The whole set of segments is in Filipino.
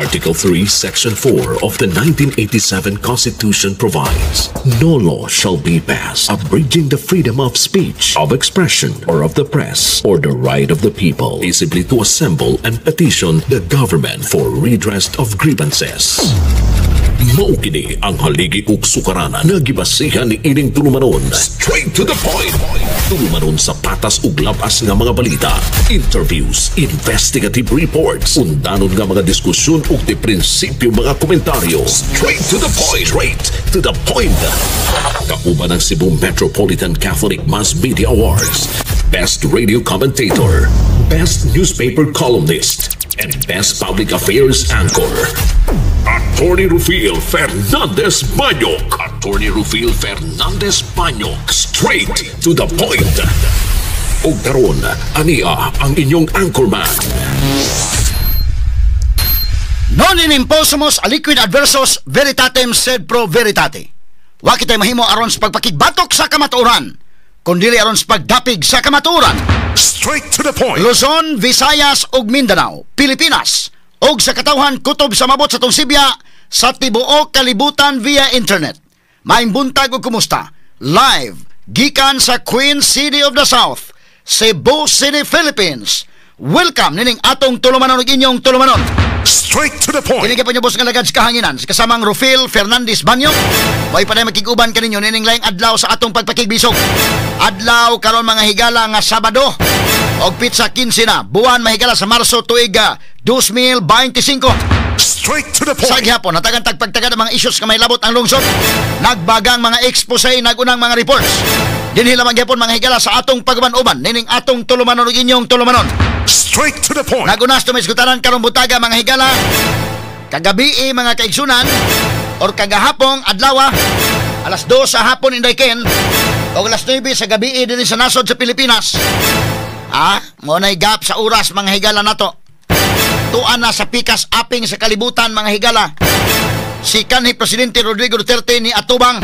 Article 3, Section 4 of the 1987 Constitution provides, no law shall be passed abridging the freedom of speech, of expression, or of the press, or the right of the people peaceably to assemble and petition the government for redress of grievances. Mao kini ang haligi ug sukaranan nga gibasihan ni ining tulumanon. Straight to the point. Tulumanon sa patas ug labas nga mga balita, interviews, investigative reports, undanon nga mga diskusyon ug de prinsipyo mga komentaryo. Straight to the point. Straight to the point. Kauban ng Cebu Metropolitan Catholic Mass Media Awards, Best Radio Commentator, Best Newspaper Columnist, and Best Public Affairs Anchor. Attorney Rufil Fernandez Banyok. Attorney Rufil Fernandez Banyok. Straight to the point. O karon, ania ang inyong anchorman. Non in imposumus aliquid adversus veritatem sed pro veritate. Wa kitay mahimo aron sa pagpakigbatok sa kamatuoran, kundi aron sa pagdapig sa kamatuoran. Straight to the point. Luzon, Visayas ug Mindanao, Pilipinas, ug sa katawhan kutob sa mabot sa tong Sibya sa tibuok kalibutan via internet. Maayong buntag ug kumusta? Live gikan sa Queen City of the South, Cebu City, Philippines. Welcome nining atong tulumanon ug inyong tulumanon. Straight to the point. Kini po nga lagad sa kahanginan sa kasamang Rufil Fernandez Banyok. Way pa na makiguban kaninyo nining laing adlaw sa atong pagpakigbisog. Adlaw karon mga higala nga Sabado og pizza 15 na buwan mahigala sa Marso tuig 2025. Straight to the point. Sa gihapon natagan tagpagtagad ang mga issues nga may labot ang lungsod. Nagbagang mga expose, nagunang mga reports. Dinhi lamang gihapon mga higala sa atong pagban-uban nining atong tulumanon ug inyong tulumanon. Straight to the point. Nagunas tumisgutanan karong butaga mga higala. Kagabi mga kaigsunan or kagahapong adlaw alas 2 sa hapon inday ken o alas 9 sa gabi dinhi sa nasod sa Pilipinas. Mo nay gap sa oras mga higala nato. Tuan na sa pikas aping sa kalibutan mga higala. Si kanhi Presidente Rodrigo Duterte ni atubang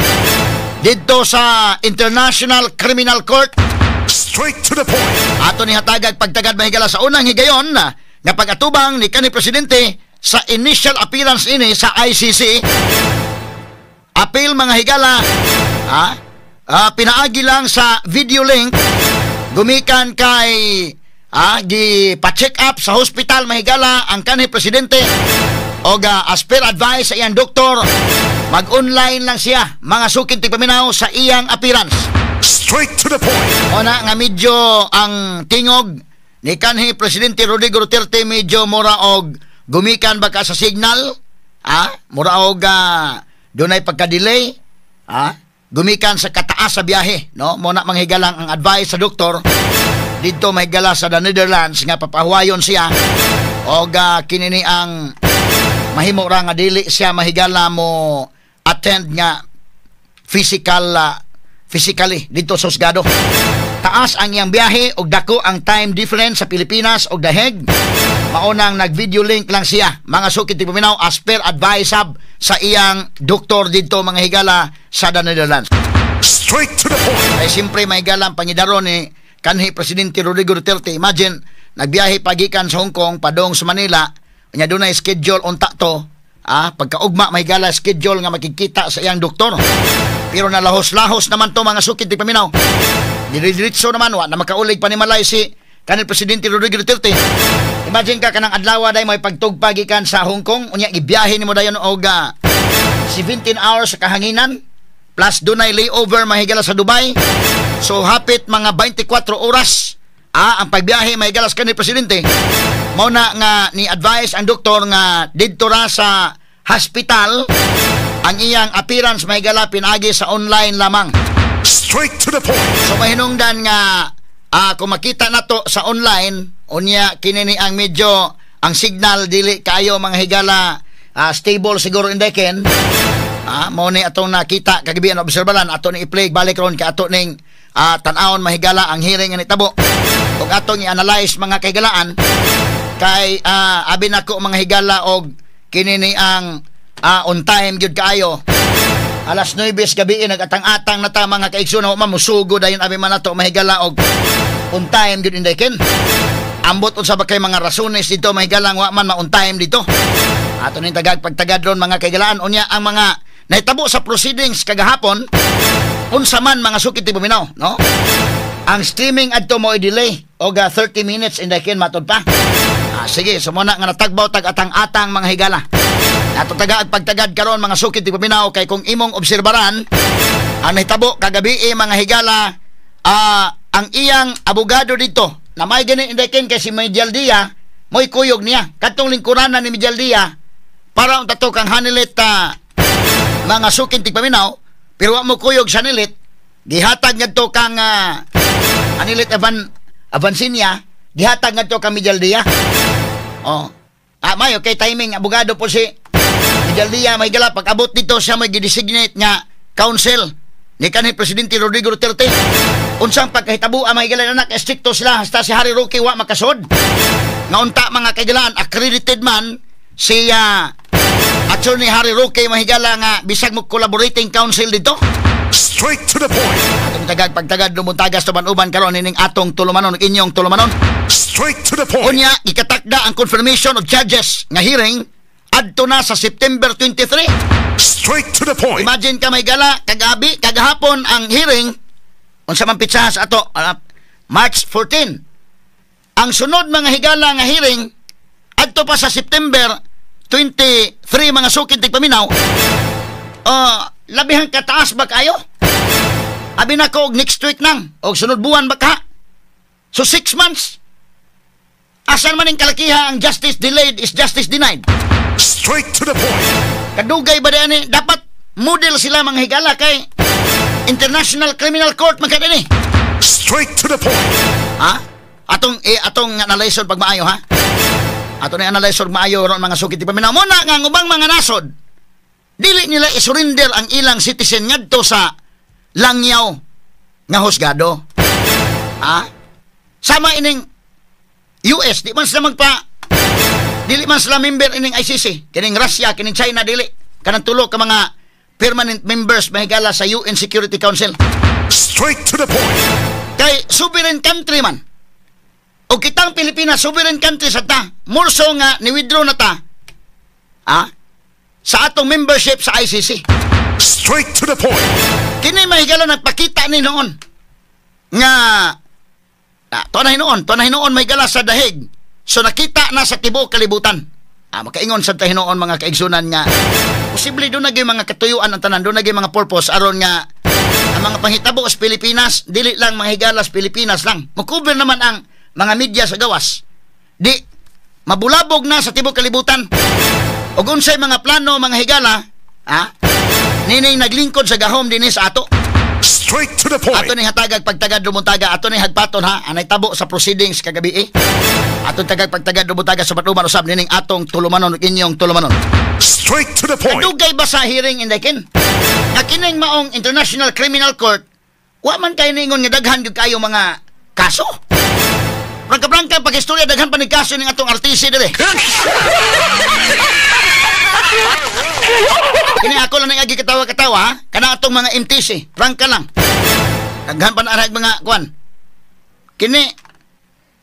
dito sa International Criminal Court. Straight to the point. Ato ni hatagag pagtagad mahigala sa unang higayon nga pag-atubang ni kanhi Presidente sa initial appearance ini sa ICC. Appeal mga higala pinaagi lang sa video link gumikan kay gi-pa-check up sa hospital mahigala ang kanhi Presidente o as per advice sa iyang doktor mag-online lang siya mga sukin tigpaminaw sa iyang appearance. Straight to the point. Ona nga medyo ang tingog ni kanhi Presidente Rodrigo Duterte medyo mura og gumikan baka sa signal mura og dunay pagka-delay gumikan sa kataas sa biyahe no mo na manghigalang ang advice sa doktor dito mahigala sa the Netherlands nga papahuwayon siya og kinini ang mahimo ra nga dili siya mahigala mo attend nga physically dito sa husgado. Taas ang iyang biyahe og dako ang time difference sa Pilipinas og daheg. Maunang nag-video link lang siya mga sukit tipaminaw as per advice sa iyang doktor dito mga higala sa the Netherlands. Straight to the point. Ay siyempre mahigala ang pangidaron ni kanhi Presidente Rodrigo Duterte. Imagine nagbiyahe pagikan sa Hong Kong padong sa Manila nya dunay schedule unta to pagkaugma mahigala schedule nga makikita sa iyang doktor. Pero nalahos-lahos naman to mga sukit di paminaw. Diretso naman wa na makaulig pa ni malay si kanhi Presidente Rodrigo Duterte. Imagine ka kanang adlaw day may pagtugpa gikan sa Hong Kong unya gibiyahe nimo dayon og 17 hours sa kahanginan plus dunay layover mahigala sa Dubai. So hapit mga 24 oras ang pagbiyahe mahigala sa kanhi Presidente. Mao na nga ni advice ang doktor nga didto ra sa hospital ang iyang appearance mahigala pinagi sa online lamang. Straight to the point. So mahinungdan nga kung makita nato sa online unya kinini ang medyo ang signal dili kayo mga higala stable siguro indeken mao ni atong nakita kagabi ang obserbalan ato ni i-play balik ron ka ato ning tan-awon mahigala ang hearing nga nitabo ug atong i-analyze mga kahigalaan kay abi nako mga higala og kinini ang on time gyud kaayo. Alas 9 gabi nagatang-atang na ta mga kaigsuon wa mamusugo dayon abi man nato mahigala og on time gyud indeken. Ambot unsa ba kay mga rasones dito mahigalang wa man ma on time dito. Ato ning pagtagad ron mga kaigalaan unya ang mga nahitabo sa proceedings kagahapon unsa man mga sukit ti paminaw, no? Ang streaming adto mo i-delay og 30 minutes indakin matud pa. Sige, sumuna nga natagbaw tag atang-atang mga higala. Ato pagtagad karon mga sukit ti paminaw kay kung imong obserbaran ang nahitabo kagabi mga higala, ang iyang abogado dito na may gani indakin kay si Miguel Dia mo'y kuyog niya katong lingkuranan ni Miguel Dia para ang tato kang hanilit mga sukin tigpaminaw pero wa mo kuyog sa nilit gihatag ngadto kang hanilit Avancinia gihatag ngadto kang Miguel Dia. May okay timing abogado po si Miguel Dia may gala pag abot dito siya may gidesignate nga counsel ni kanhi Presidente Rodrigo Duterte. Unsang pagkahitabo may galan anak estrikto sila hasta si Harry Roque wa makasod. Nga unta mga kaigalaan accredited man si Attorney Harry Roque mahigala nga bisag mo collaborating counsel dito. Straight to the point. Atong pagtagad lumuntagas tuman-uban karon ining atong tulumanon inyong tulumanon. Straight to the point. Unya ikatakda ang confirmation of charges nga hearing adto na sa September 23. Straight to the point. Imagine ka may gala kagabi kagahapon ang hearing unsa man pitsa sa ato March 14. Ang sunod mga higala nga hearing adto pa sa September 23 mga sukit tigpaminaw. Labihang kataas ba kayo? Abi na ko og next week nang og sunod buwan ba ka? So 6 months. Asan man ang kalakiha ang justice delayed is justice denied. Straight to the point. Kadugay ba din dapat model sila mga higala kay International Criminal Court man kadini. Straight to the point. Atong analyson pag maayo ha. Ato na analyson maayo ron mga sukit paminaw mo na nga ubang mga nasod. Dili nila isurrender ang ilang citizen ngadto sa langyaw nga husgado. Sama ining US di man sila dili man sila member ining ICC, kining Russia, kining China dili. Kanang tulo ka mga permanent members mahigala sa UN Security Council. Straight to the point. Kay sovereign country man. O kitang Pilipinas, sovereign country sa ta. More so nga, ni-withdraw na ta. Sa atong membership sa ICC. Straight to the point. Kini mahigala nagpakita ni noon. Nga, tuanahin noon, mahigala sa dahig. So nakita na sa tibuok kalibutan. Makaingon sa tahinoon mga kaigsunan nga, posible doon naging mga katuyuan ang tanan, doon naging mga purpose, aron nga, ang mga panghitabo sa Pilipinas, dili lang mga higala sa Pilipinas lang. Makuber naman ang mga media sa gawas. Di, mabulabog na sa tibuok kalibutan. O unsay mga plano, mga higala, nining naglingkod sa gahom dinis ato. Straight to the point. Ato ni hatagag pagtagad dumuntaga, ato ni hagpaton anay tabo sa proceedings kagabi Ato tagag pagtagad dumuntaga sa patuman usab nining atong tulumanon inyong tulumanon. Straight to the point. Kadugay ba sa hearing indakin? Nga kining maong International Criminal Court, wa man kayo ningon nga daghan gyud kayo mga kaso. Prangka-prangka pag-istorya daghan pa ni kaso ning atong artist dire. Kini ako lang nang agi katawa-katawa, kana atong mga MTC, prangka lang. Daghan pa na mga kwan. Kini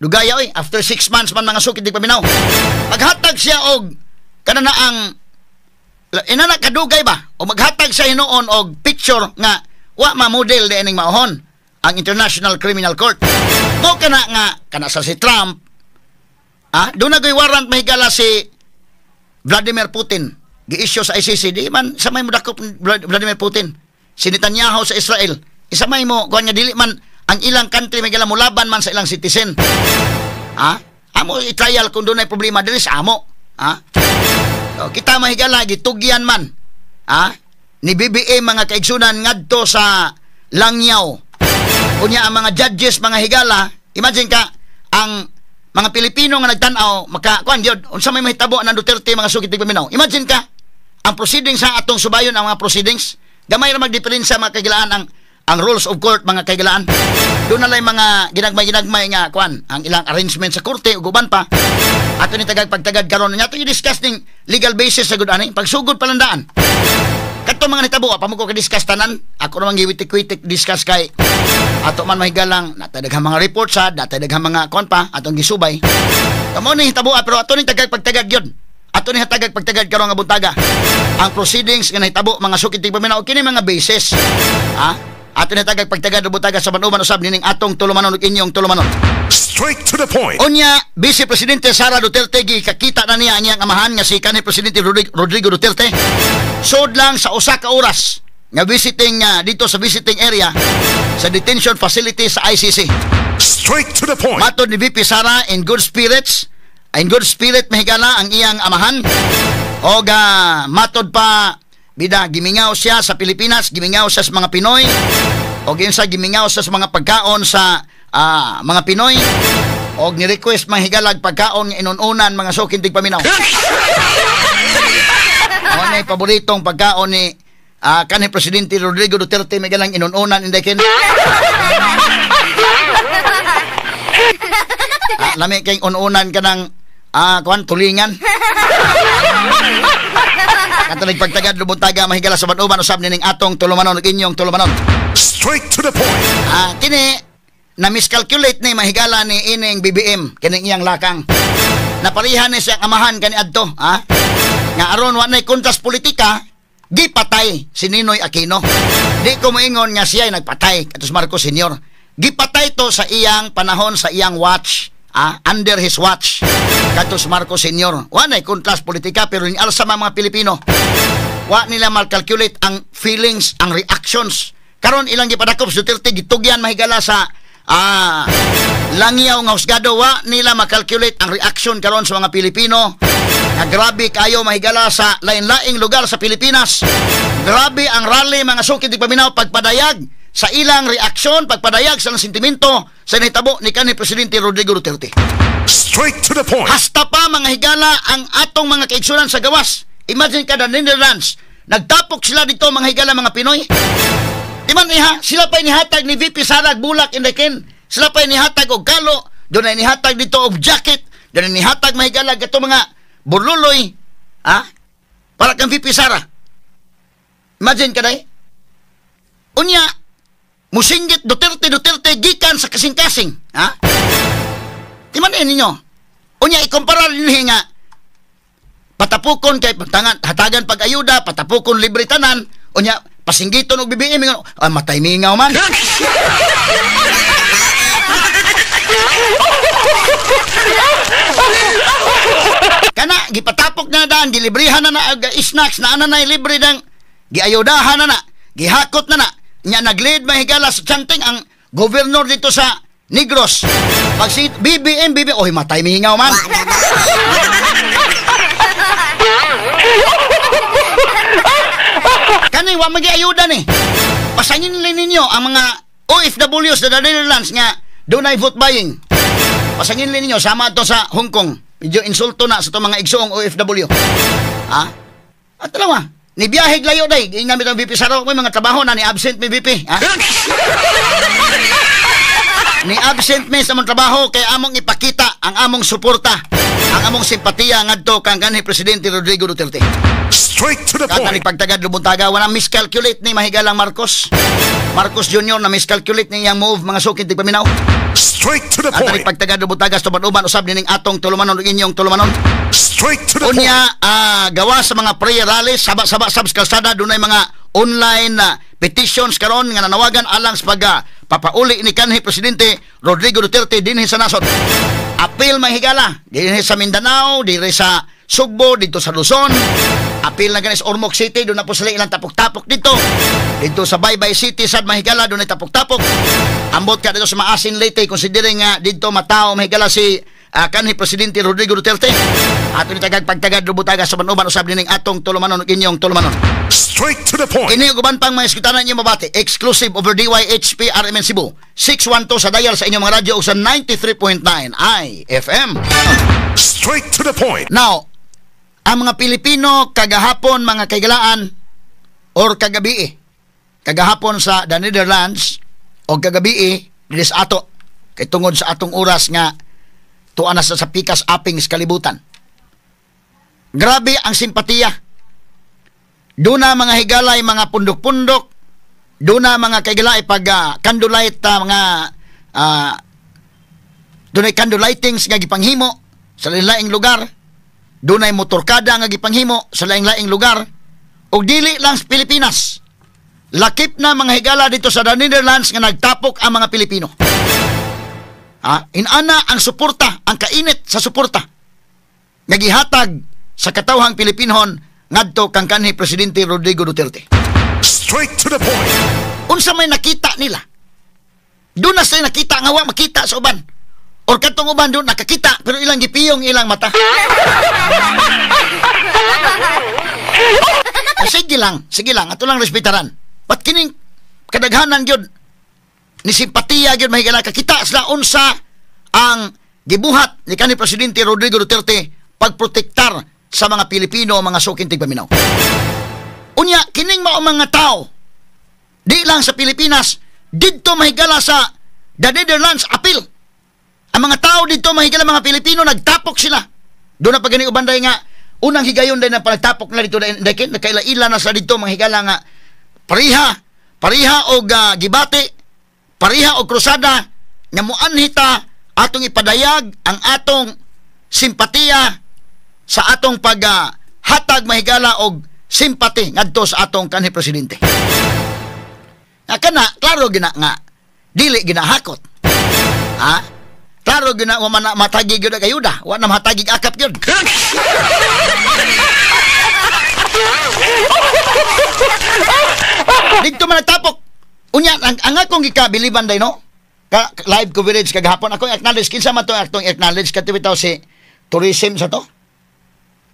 dugaya after 6 months man mga sukit di paminaw. Maghatag siya og kana na ang inana kadugay ba o maghatag siya hinuon og picture nga wa ma model di ining maohon ang International Criminal Court. Mo kana sa si Trump. Doon nagay warrant mahigala si Vladimir Putin. Gi-issue sa ICC di man sa may mudakop Vladimir Putin. Si Netanyahu sa Israel. Isa may mo kuan nga dili man ang ilang country mahigala mo laban man sa ilang citizen. Amo i-trial kung doon ay problema dili sa amo. So, kita mahigala gitugyan man. Ni BBM mga kaigsunan ngadto sa langyaw. Unya ang mga judges, mga higala, imagine ka, ang mga Pilipino nga nagtanaw, makakuan gyud unsa may mahitabo ng Duterte mga sugid tigpaminaw. Imagine ka, ang proceedings sa atong subayon ang mga proceedings, gamay ra magdiferensya mga kaigalaan ang rules of court mga kaigalaan. Doon na lang mga ginagmay nga kuan, ang ilang arrangement sa korte ug uban pa. Ato ni pagtagad karon nya to i-discuss ning legal basis sa gud ani pagsugod palandaan. Kadto mga nitabo pa mo ko ka-discuss tanan. Ako naman giwitik-witik discuss kay ato man mahigalang natay daghang mga reports natay daghang mga kon pa atong gisubay. Kamo ni hitabo pero ato ni pagtagad gyud. ato ni hatagag pagtagad karon nga buntaga. Ang proceedings nga nahitabo mga sukit tigpaminaw kini mga basis. Ato ni hatagag pagtagad buntaga sa manuman usab nining atong tulumanon ug inyong tulumanon. Straight to the point. Unya, Vice Presidente Sara Duterte gikakita na niya ang amahan nga si kanhi Presidente Rodrigo Duterte. Sod lang sa usa ka oras nga visiting dito sa visiting area sa detention facility sa ICC. Straight to the point. Matod ni VP Sara in good spirits. In good spirit mahigala ang iyang amahan. O matod pa bida gimingaw siya sa Pilipinas, gimingaw siya sa mga Pinoy. O ginsa gimingaw siya sa mga pagkaon sa mga Pinoy. O ni-request mahigalag pagkaon nga inununan mga sukin tigpaminaw. O na paboritong pagkaon ni kanhi Presidente Rodrigo Duterte may galang inununan indekin. Lami kayong ununan ka ng tulingan. Katalig pagtagad lubuntaga mahigala sa manuman usab nining atong tulumanon ug inyong tulumanon. Straight to the point. Kini na miscalculate ni mahigala ni ining BBM kining iyang lakang. Naparihan ni siyang amahan kani adto, nga aron wa nay kontas politika, gipatay si Ninoy Aquino. Di ko moingon nga siya ay nagpatay katus Marcos Sr. Gipatay to sa iyang panahon sa iyang watch. Under his watch katus Marcos Sr. Wa nay kontras politika pero ni alsa mga Pilipino. Wa nila mal-calculate ang feelings, ang reactions. Karon ilang gipadakop Duterte gitugyan mahigala sa langyaw nga husgado. Wa nila makalculate ang reaction karon sa mga Pilipino. Nga grabe kayo mahigala sa lain-laing lugar sa Pilipinas. Grabe ang rally mga sukid tigpaminaw pagpadayag sa ilang reaksyon, pagpadayag sa sentimento sa nahitabo ni kanhi Presidente Rodrigo Duterte. Straight to the point. Hasta pa mga higala ang atong mga kaigsunan sa gawas. Imagine kada Netherlands, nagtapok sila dito mga higala mga Pinoy. Timan niha, sila pa inihatag ni VP Sara bulak indekin. Sila pa inihatag og kalo, doon na inihatag dito og jacket, doon na inihatag mga higala gato mga burluloy. Para kang VP Sara. Imagine kaday. Unya, musinggit Duterte gikan sa kasing-kasing. Timan ninyo. Unya ikumpara ninyo nga patapukon kay hatagan pag-ayuda, patapukon libre tanan. Unya pasinggiton og BBM matay mingaw man. Kana gipatapok na daan, gilibrihan na snacks na ana libre dang giayudahan na gihakot na nya nag-lead mahigala sa chanting ang gobernador dito sa Negros. Pag si BBM, oy matay mihingaw man. Kani wa magiayuda ni. Pasangin nila ninyo ang mga OFWs sa Netherlands nga dunay vote buying. Pasangin nila ninyo sama to sa Hong Kong. Medyo insulto na sa to mga igsoong OFW. At dalawa, ni biyahig layo day, gingamit ang VP Sara, may mga trabaho na ni absent mi VP. Ni absent mi sa mong trabaho kay among ipakita ang among suporta, ang among simpatiya ngadto kang kanhi Presidente Rodrigo Duterte. Straight to the point. Katalig pagtagad lubuntaga, wala miscalculate ni mahigalang Marcos Jr. na miscalculate ni yang move mga sukid tigpaminaw. Straight to the point. Katalig pagtagad lubuntaga tuban-uban usab nining atong tulumanon ug inyong tulumanon. Straight to the point. Unya gawa sa mga prayer rallies saba-saba sa kalsada dunay mga online petitions karon nga nanawagan alang sa papauli ni kanhi Presidente Rodrigo Duterte dinhi sa nasod. Apil mahigala dinhi sa Mindanao, dinhi sa Sugbo, dito sa Luzon. Apil na ganis Ormoc City, doon na po sila ilang tapok-tapok dito. Dito sa Baybay City, sad mahigala, doon ay tapok-tapok. Ambot ka dito sa Maasin Leyte, considering nga dito matao mahigala si kanhi Presidente Rodrigo Duterte. Ato ni pagtagad lubutaga sa manuban usab nining atong tulumanon ug inyong tulumanon. Straight to the point. Ini uban pang mga iskutanan inyo mabati, exclusive over DYHP RMN Cebu. 612 sa dial sa inyong mga radyo o sa 93.9 IFM. Straight to the point. Now, ang mga Pilipino kagahapon mga kaigalaan or kagahapon sa the Netherlands o kagabi dili sa ato kay tungod sa atong oras nga tuan na sa pikas aping sa kalibutan. Grabe ang simpatiya. Duna mga higalay, mga pundok-pundok, duna mga kaigalay pag candlelight mga dunay candlelightings nga gipanghimo sa laing lugar. dunay motorkada nga gipanghimo sa laing-laing lugar ug dili lang sa Pilipinas. Lakip na mga higala dito sa Netherlands nga nagtapok ang mga Pilipino. Inana ang suporta, ang kainit sa suporta nga gihatag sa katawhang Pilipinhon ngadto kang kanhi Presidente Rodrigo Duterte. Straight to the point. Unsa may nakita nila? Doon na sila nakita nga wa makita sa uban. Or katong uban doon nakakita pero ilang gipiyong ilang mata. Sige lang, ato lang respetaran. Ba't kining kadaghanan gyud ni simpatiya gyud mahigala kakita sila unsa ang gibuhat ni kanhi Presidente Rodrigo Duterte pagprotektar sa mga Pilipino mga suking tigpaminaw. Unya kining mao mga tao di lang sa Pilipinas didto mahigala sa the Netherlands apil. Ang mga tao dito mahigala mga Pilipino nagtapok sila. Doon na pagani ubanday nga unang higayon din na pagtapok na dito dahil nakaila-ila na sa dito mga higala nga pariha og gibati, pariha og krusada nga muanhita atong ipadayag ang atong simpatiya sa atong paghatag mahigala og simpati ngadto sa atong kanhi presidente. Nga kana klaro gina nga dili ginahakot. Klaro gina wa man matagi gyud kayuda, wa na matagi akap gyud. Dito man nagtapok. Unya ang akong gikabiliban day no. Live coverage kagahapon ako acknowledge kinsa man to atong acknowledge kadto bitaw si tourism sa to.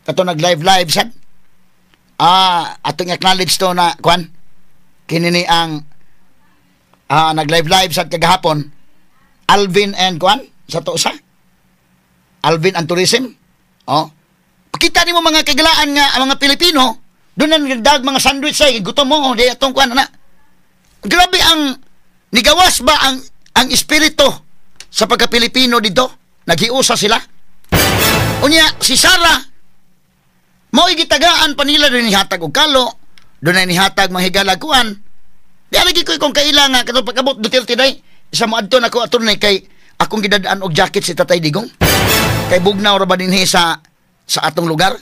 Kato nag live sad. Atong acknowledge to na kwan. Kinini ang nag live sad kagahapon. Alvin and kwan sa to sa. Alvin and tourism. Pakita nimo mga kagalaan nga ang mga Pilipino doon na nagdag mga sandwich ay gutom mo di atong kwan na. Grabe ang nigawas ba ang espiritu sa pagka-Pilipino dito? Naghiusa sila. Unya si Sara mao gitagaan pa nila doon nihatag og kalo, doon na nihatag mga higalakuan. Di lagi ko kung kaila nga katong pagabot Duterte day. Isa mo adto nako atun kay akong gidadaan og jacket si Tatay Digong. Kay bugnaw ra ba dinhi sa atong lugar?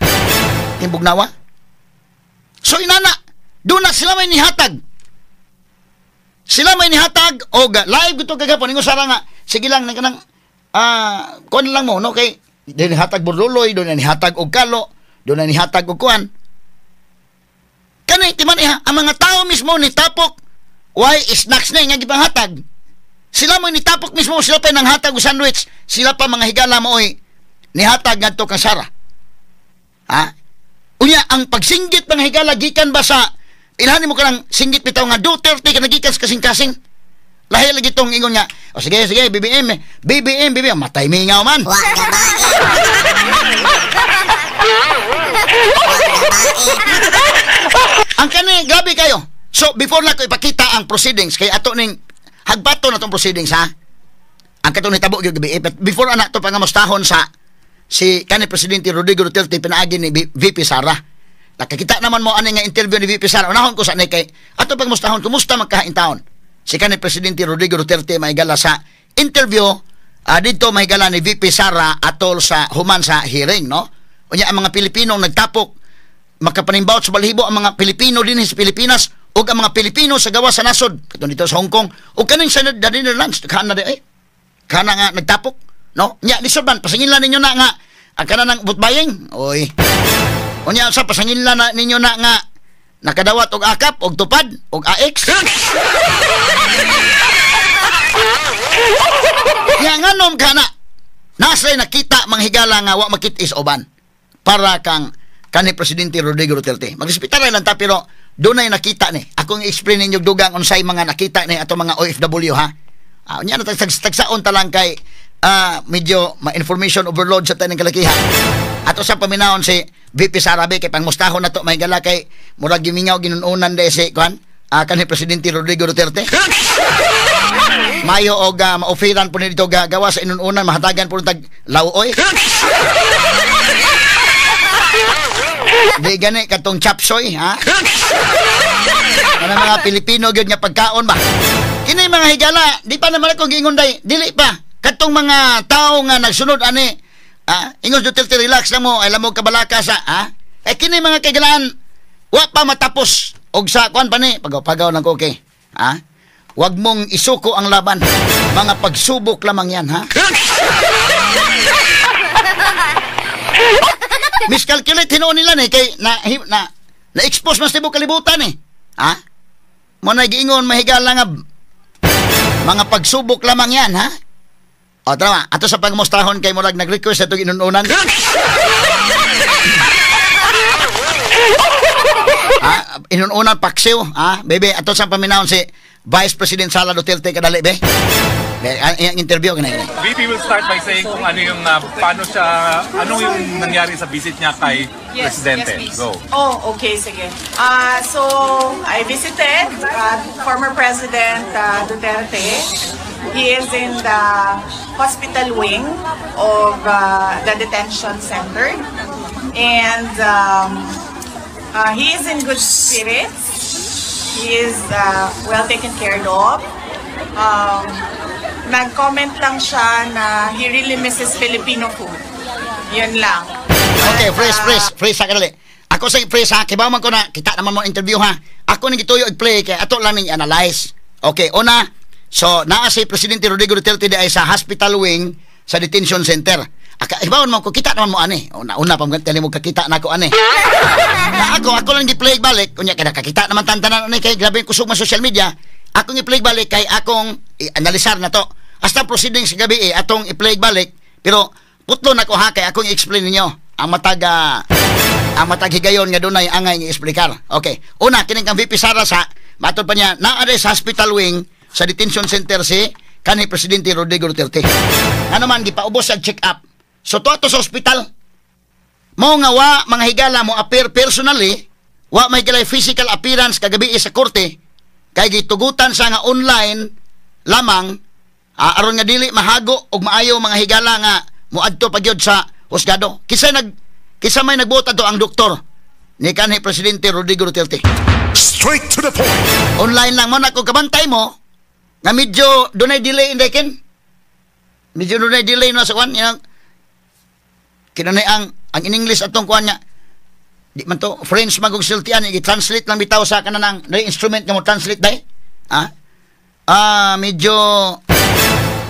Yung bugnawa. So inana, doon na sila may nihatag. Sila may nihatag og live gito kagapon ingon sara nga sige lang nang kanang kuan lang mo no kay doon nihatag burluloy, doon na nihatag og kalo, doon na nihatag og kuan. Kani timan iha ang mga tao mismo ni tapok why snacks na nga gipanghatag. Sila mo ni tapok mismo sila pa nang hatag og sandwich, sila pa mga higala mo oy nihatag ngadto kang Sara. Unya ang pagsinggit mga higala gikan ba sa ilhanin mo kanang singgit bitaw nga Duterte ka nagikas kasing-kasing. Lahi lagi tong ingon nga, sige, BBM, matay mingaw man. Ang kani, grabe kayo. So, before na ko ipakita ang proceedings, kay ato ning hagbato na tong proceedings, ha? Ang katong nitabo yung gabi. But before anak to pangamustahon sa si kanhi Presidente Rodrigo Duterte pinaagi ni VP Sara. Nakakita naman mo ani nga interview ni VP Sara. Unahon ko sa ni kay ato pagmustahon kumusta magkahain taon. Si kanhi Presidente Rodrigo Duterte mahigala sa interview dito mahigala ni VP Sara atol sa human sa hearing, no? Unya ang mga Pilipino nagtapok makapanimbaut sa balhibo ang mga Pilipino din sa Pilipinas ug ang mga Pilipino sa gawas sa nasod katong dito sa Hong Kong ug kaning sa Netherlands kana di kana nga nagtapok, no? Nya disorban pasinginlan ninyo na nga ang kana nang butbayeng. Oy. Unya sa pasinginlan na ninyo na nga nakadawat og akap og tupad og AX. Nya nganom kana nasay nakita manghigala nga wa makit is oban para kang kanhi Presidente Rodrigo Duterte. Magrespetar lang ta pero dunay nakita ni. Akong i-explain ninyo dugang unsay mga nakita ni ato mga OFW ha. Unya na tagsaon ta lang kay medyo ma-information overload sa taning kalakihan. Ato sa paminahon si VP Sarabe kay pangmustahon nato mahigala kay murag gimingaw ginununan de si kwan kanhi Presidente Rodrigo Duterte. Mayo og ma-offeran po nito gawa sa inununan mahatagan po tag lawoy. Di gani katong chapsoy ha. Ano mga Pilipino gyud nga pagkaon ba? Kini mga higala, di pa naman ako gingon day, dili pa katong mga tao nga nagsunod ani Ingos Duterte, relax lang mo, alam mo kabalaka sa, kini mga kagalaan, wa pa matapos, og sa kuan pa ni, pagaw-pagaw ng koke, wag mong isuko ang laban, mga pagsubok lamang yan, miscalculate hinoon nila ni, kay na-expose mas tibok kalibutan mo na giingon mahigala nga, mga pagsubok lamang yan, O, tama. Ato sa pagmustahon kay Murag nag-request itong inununan. Inununan paksiw. Bebe, ato sa paminahon si Vice President Sara Duterte kadali, be. Ang interview kanina. VP will start by saying kung ano yung paano siya, ano yung nangyari sa visit niya kay Presidente. Yes, Go. Oh, okay, sige. So, I visited former President Duterte. He is in the hospital wing of the detention center. And he is in good spirits. He is well taken care of. Nag-comment lang siya na he really misses Filipino food. Yun lang. Okay, freeze sa kadali. Ako sa freeze kibaw man ko na, kita naman mo interview Ako nang gituyo i-play, kaya ato lang ning analyze. Okay, una, so naa si Presidente Rodrigo Duterte di ay sa hospital wing sa detention center. Ibaw man ko, kita naman mo Una pa mo kakita na ako ako lang i-play balik, kunya kada kakita naman tantanan kay grabe kusog man social media. Akong i-play balik kay akong analisar na to. Hasta proceeding sa gabi atong i-play balik. Pero putlo na ko kay akong i-explain ninyo. Ang matag higayon nga dunay angay nga explicar. Okay. Una, kining kang VP Sara sa matod pa niya naa sa hospital wing sa detention center si kanhi Presidente Rodrigo Duterte. Ano man gipaubos sa check-up. So to sa hospital. Mo nga mga higala mo appear personally, may higala physical appearance kagabi sa korte. Kay gitugutan sa nga online lamang aron nga dili mahago og maayo mga higala nga muadto pagyud sa husgado. Kisa may nagbuot ato ang doktor ni kanhi Presidente Rodrigo Duterte. Straight to the point. Online lang mo na kung kabantay mo nga medyo dunay delay indekin. Medyo dunay delay na sa kwan yang kinanay ang in English atong kwan niya. Di man to French magog siltian i-translate lang bitaw sa kanang instrument nga mo translate dai. Medyo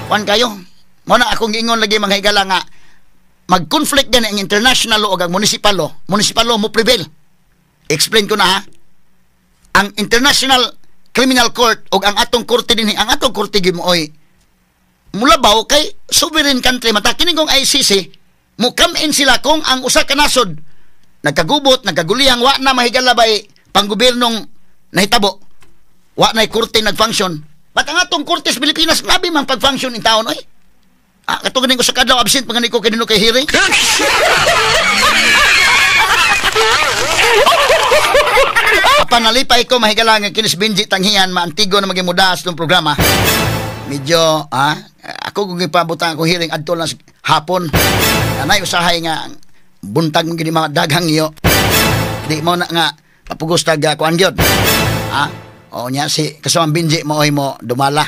kwan kayo. Mo na akong giingon lagi mga higala nga mag-conflict gani ang international law ug ang municipal law. Municipal law mo prevail. Explain ko na Ang International Criminal Court ug ang atong korte dinhi, ang atong korte gimoy mulabaw kay sovereign country mata kini kong ICC mo come in sila kung ang usa ka nasod nagkagubot, nagkagulihang wa na mahigala bay panggobernong nahitabo. Wa na korte nag-function. But ang atong korte sa Pilipinas grabe man pag-function in taon katong ganing ko sa kadlaw absent pangani ko kanino kay hearing. Panalipay ko mahigala nga kinis Benji Tanghian maantigo na maging mudas ng programa. Medyo ako kung ipabutan ko hearing adto lang hapon. Anay usahay nga buntag mong gini mga daghang iyo. Di mo na nga papugos tag kuan gyud. O nya si kasama Benji mo dumala.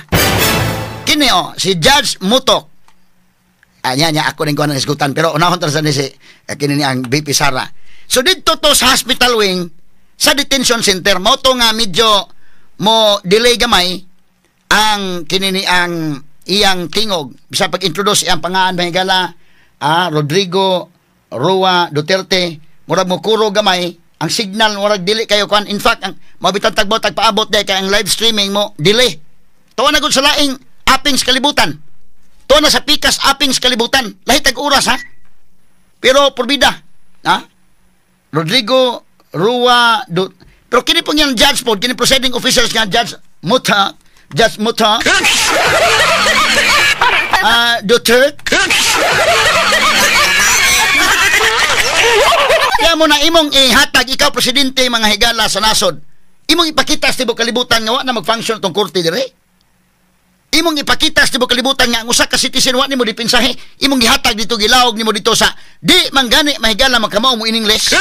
Kini si Judge Mutok. Nya ako ning kuan ng isgutan pero unahon ta sa ni si kini ang VP Sara. So dito to sa hospital wing sa detention center mo to nga medyo mo delay gamay ang kinini ang iyang tingog bisa pag-introduce iyang pangaan mahigala Rodrigo Roa Duterte murag mo kuro gamay ang signal murag dili kayo kan in fact ang mabitan tagbo tagpaabot day kay ang live streaming mo delay tuwa na gud sa laing aping sa kalibutan tuwa na sa pikas aping sa kalibutan lahi tag oras pero porbida Rodrigo Roa pero kini pong yung judge po kini presiding officers nga Judge Muta Duterte kaya mo na imong ihatag ikaw presidente mga higala sa nasod imong ipakita sa tibok kalibutan nga wa na mag-function tong korte dire imong ipakita sa tibok kalibutan nga ang usa ka citizen wa nimo dipinsahe imong gihatag dito gilawog nimo dito sa di manggani mahigala magkamaw mo in English.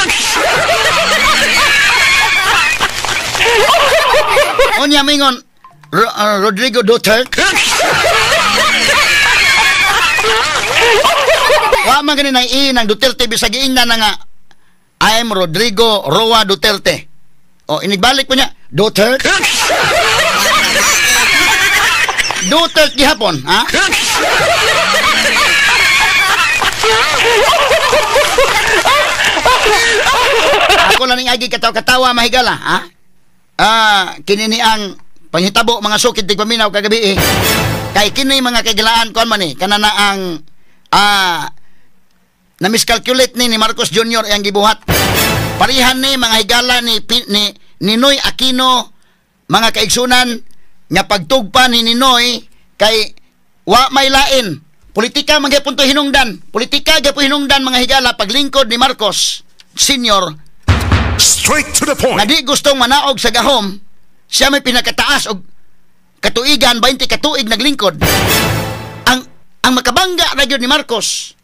Onya mingon Rodrigo Duterte Wa man gani nang i ng Duterte bisag giingnan na nga I am Rodrigo Roa Duterte. O inigbalik po niya, Duterte. Duterte gihapon, ha? Ako lang ning agi katawa mahigala, ha? Kinini ang panghitabo mga sukid tig paminaw kagabi eh. Kay kini mga kagilaan kon man eh kanana ang na miscalculate ni Marcos Jr. ang gibuhat. Parihan ni mga higala ni Ninoy Aquino mga kaigsunan nga pagtugpa ni Ninoy kay wa may lain. Politika man gyapon to hinungdan. Politika gyapon hinungdan mga higala paglingkod ni Marcos Sr. Straight to the point. Nga di gustong manaog sa gahom, siya may pinakataas og katuigan 20 katuig naglingkod. Ang makabangga ra gyud ni Marcos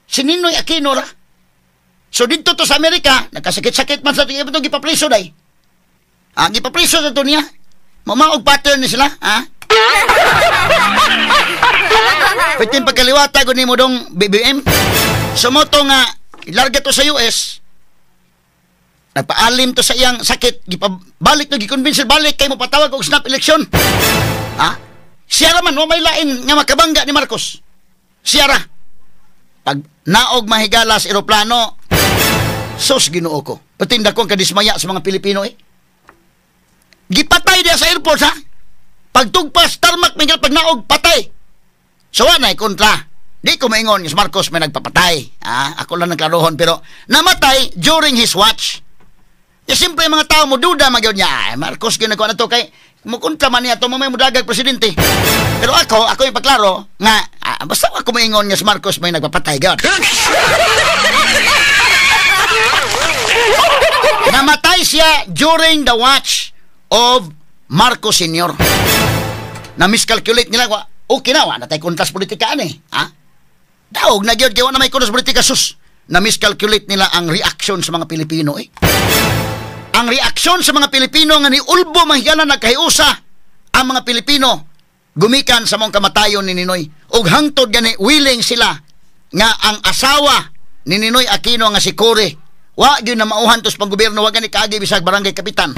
si Ninoy Aquino ra. So dito to sa Amerika, nagkasakit-sakit man sa tingin itong gipapriso day. Gipapriso sa ito niya. Mamaog pattern ni sila, ha? Pwede yung pagkaliwata ko ni mo dong BBM. So mo to nga, ilarga to sa US, nagpaalim to sa iyang sakit, gipabalik to, gikonvince balik, kay mo patawag og snap election. Siya raman, may lain nga makabangga ni Marcos. Siya ra. Pag naog mahigala sa eroplano, sos Ginoo ko. Patinda ko ang kadismaya sa mga Pilipino eh. Gipatay dia sa airport ha. Pagtugpas, tarmak, may pag naog, patay. So anay, kontra. Di ko maingon, si Marcos may nagpapatay. Ako lang nagklarohon, pero namatay during his watch. Siyempre mga tao mo duda magyod niya. Marcos ginagawa na to kay mukuntra man niya to mamay mudagag presidente. Pero ako yung paklaro nga basta ako maingon nga si Marcos may nagpapatay god. Namatay siya during the watch of Marcos Sr. Na miscalculate nila okay na wa natay kontas politika ani. Daog na gyud kay wa na may kontas politika sus. Na miscalculate nila ang reaction sa mga Pilipino eh. Ang reaksyon sa mga Pilipino nga ni ulbo mahigala nagkahiusa ang mga Pilipino gumikan sa mong kamatayon ni Ninoy ug hangtod gani willing sila nga ang asawa ni Ninoy Aquino nga si Cory wa gyud na mauhan tos panggobyerno wa gani kaagi bisag barangay kapitan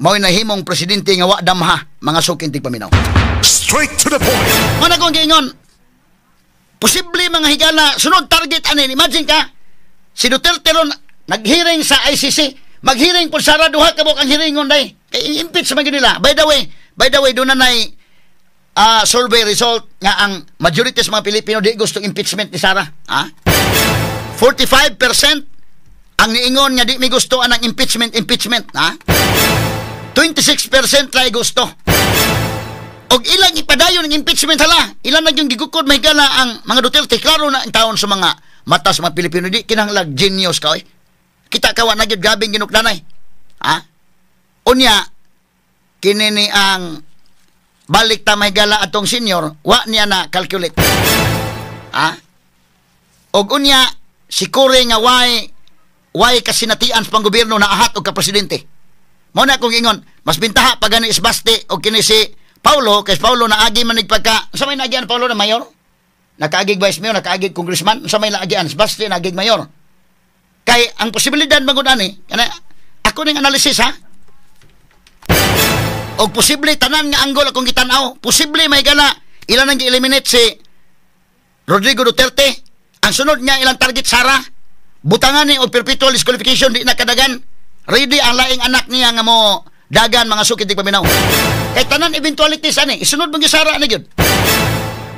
mao'y nahimong presidente nga wa damha mga sukin tig paminaw. Straight to the point. Mana kong giingon posible mga higala sunod target ani imagine ka si Duterte ron naghearing sa ICC maghearing po sara duha ka bok ang hearingon day kay impeach man nila. By the way do na nay survey result nga ang majority sa mga Pilipino di gusto impeachment ni Sara. 45% ang niingon nga di mi gusto ang impeachment. 26% lay gusto. Og ilang ipadayon ng impeachment hala. Ilan na yung gigukod mahigala ang mga Duterte. Klaro na ang taon sa mga mata sa mga Pilipino. Di kinahanglag genius ka eh. Kita kawa na gyud gabing ginukdanay. Unya kinini ang balik ta mahigala atong senior, wa niya na calculate. Og unya si Cory nga why kasinatian sa panggobyerno na ahat og ka presidente. Mao na kong ingon, mas bintaha pag gani Isbaste og kini si Paulo, kay Paulo na agi man nagpagka, sa may naagian Paulo na mayor? Nakaagig vice mayor, nakaagig congressman, sa may naagian Isbaste nagig mayor. Kay ang posibilidad magunan ni kana ako ning analysis ha. Og posible tanan nga anggol akong gitan-aw, posible may gala ilan ang gi-eliminate si Rodrigo Duterte. Ang sunod niya ilang target Sara. Butangan ni og perpetual disqualification di na kadagan. Ready ang laing anak niya nga mo dagan mga sukid tig paminaw. Kay tanan eventualities ani isunod mo gi Sara ani gyud.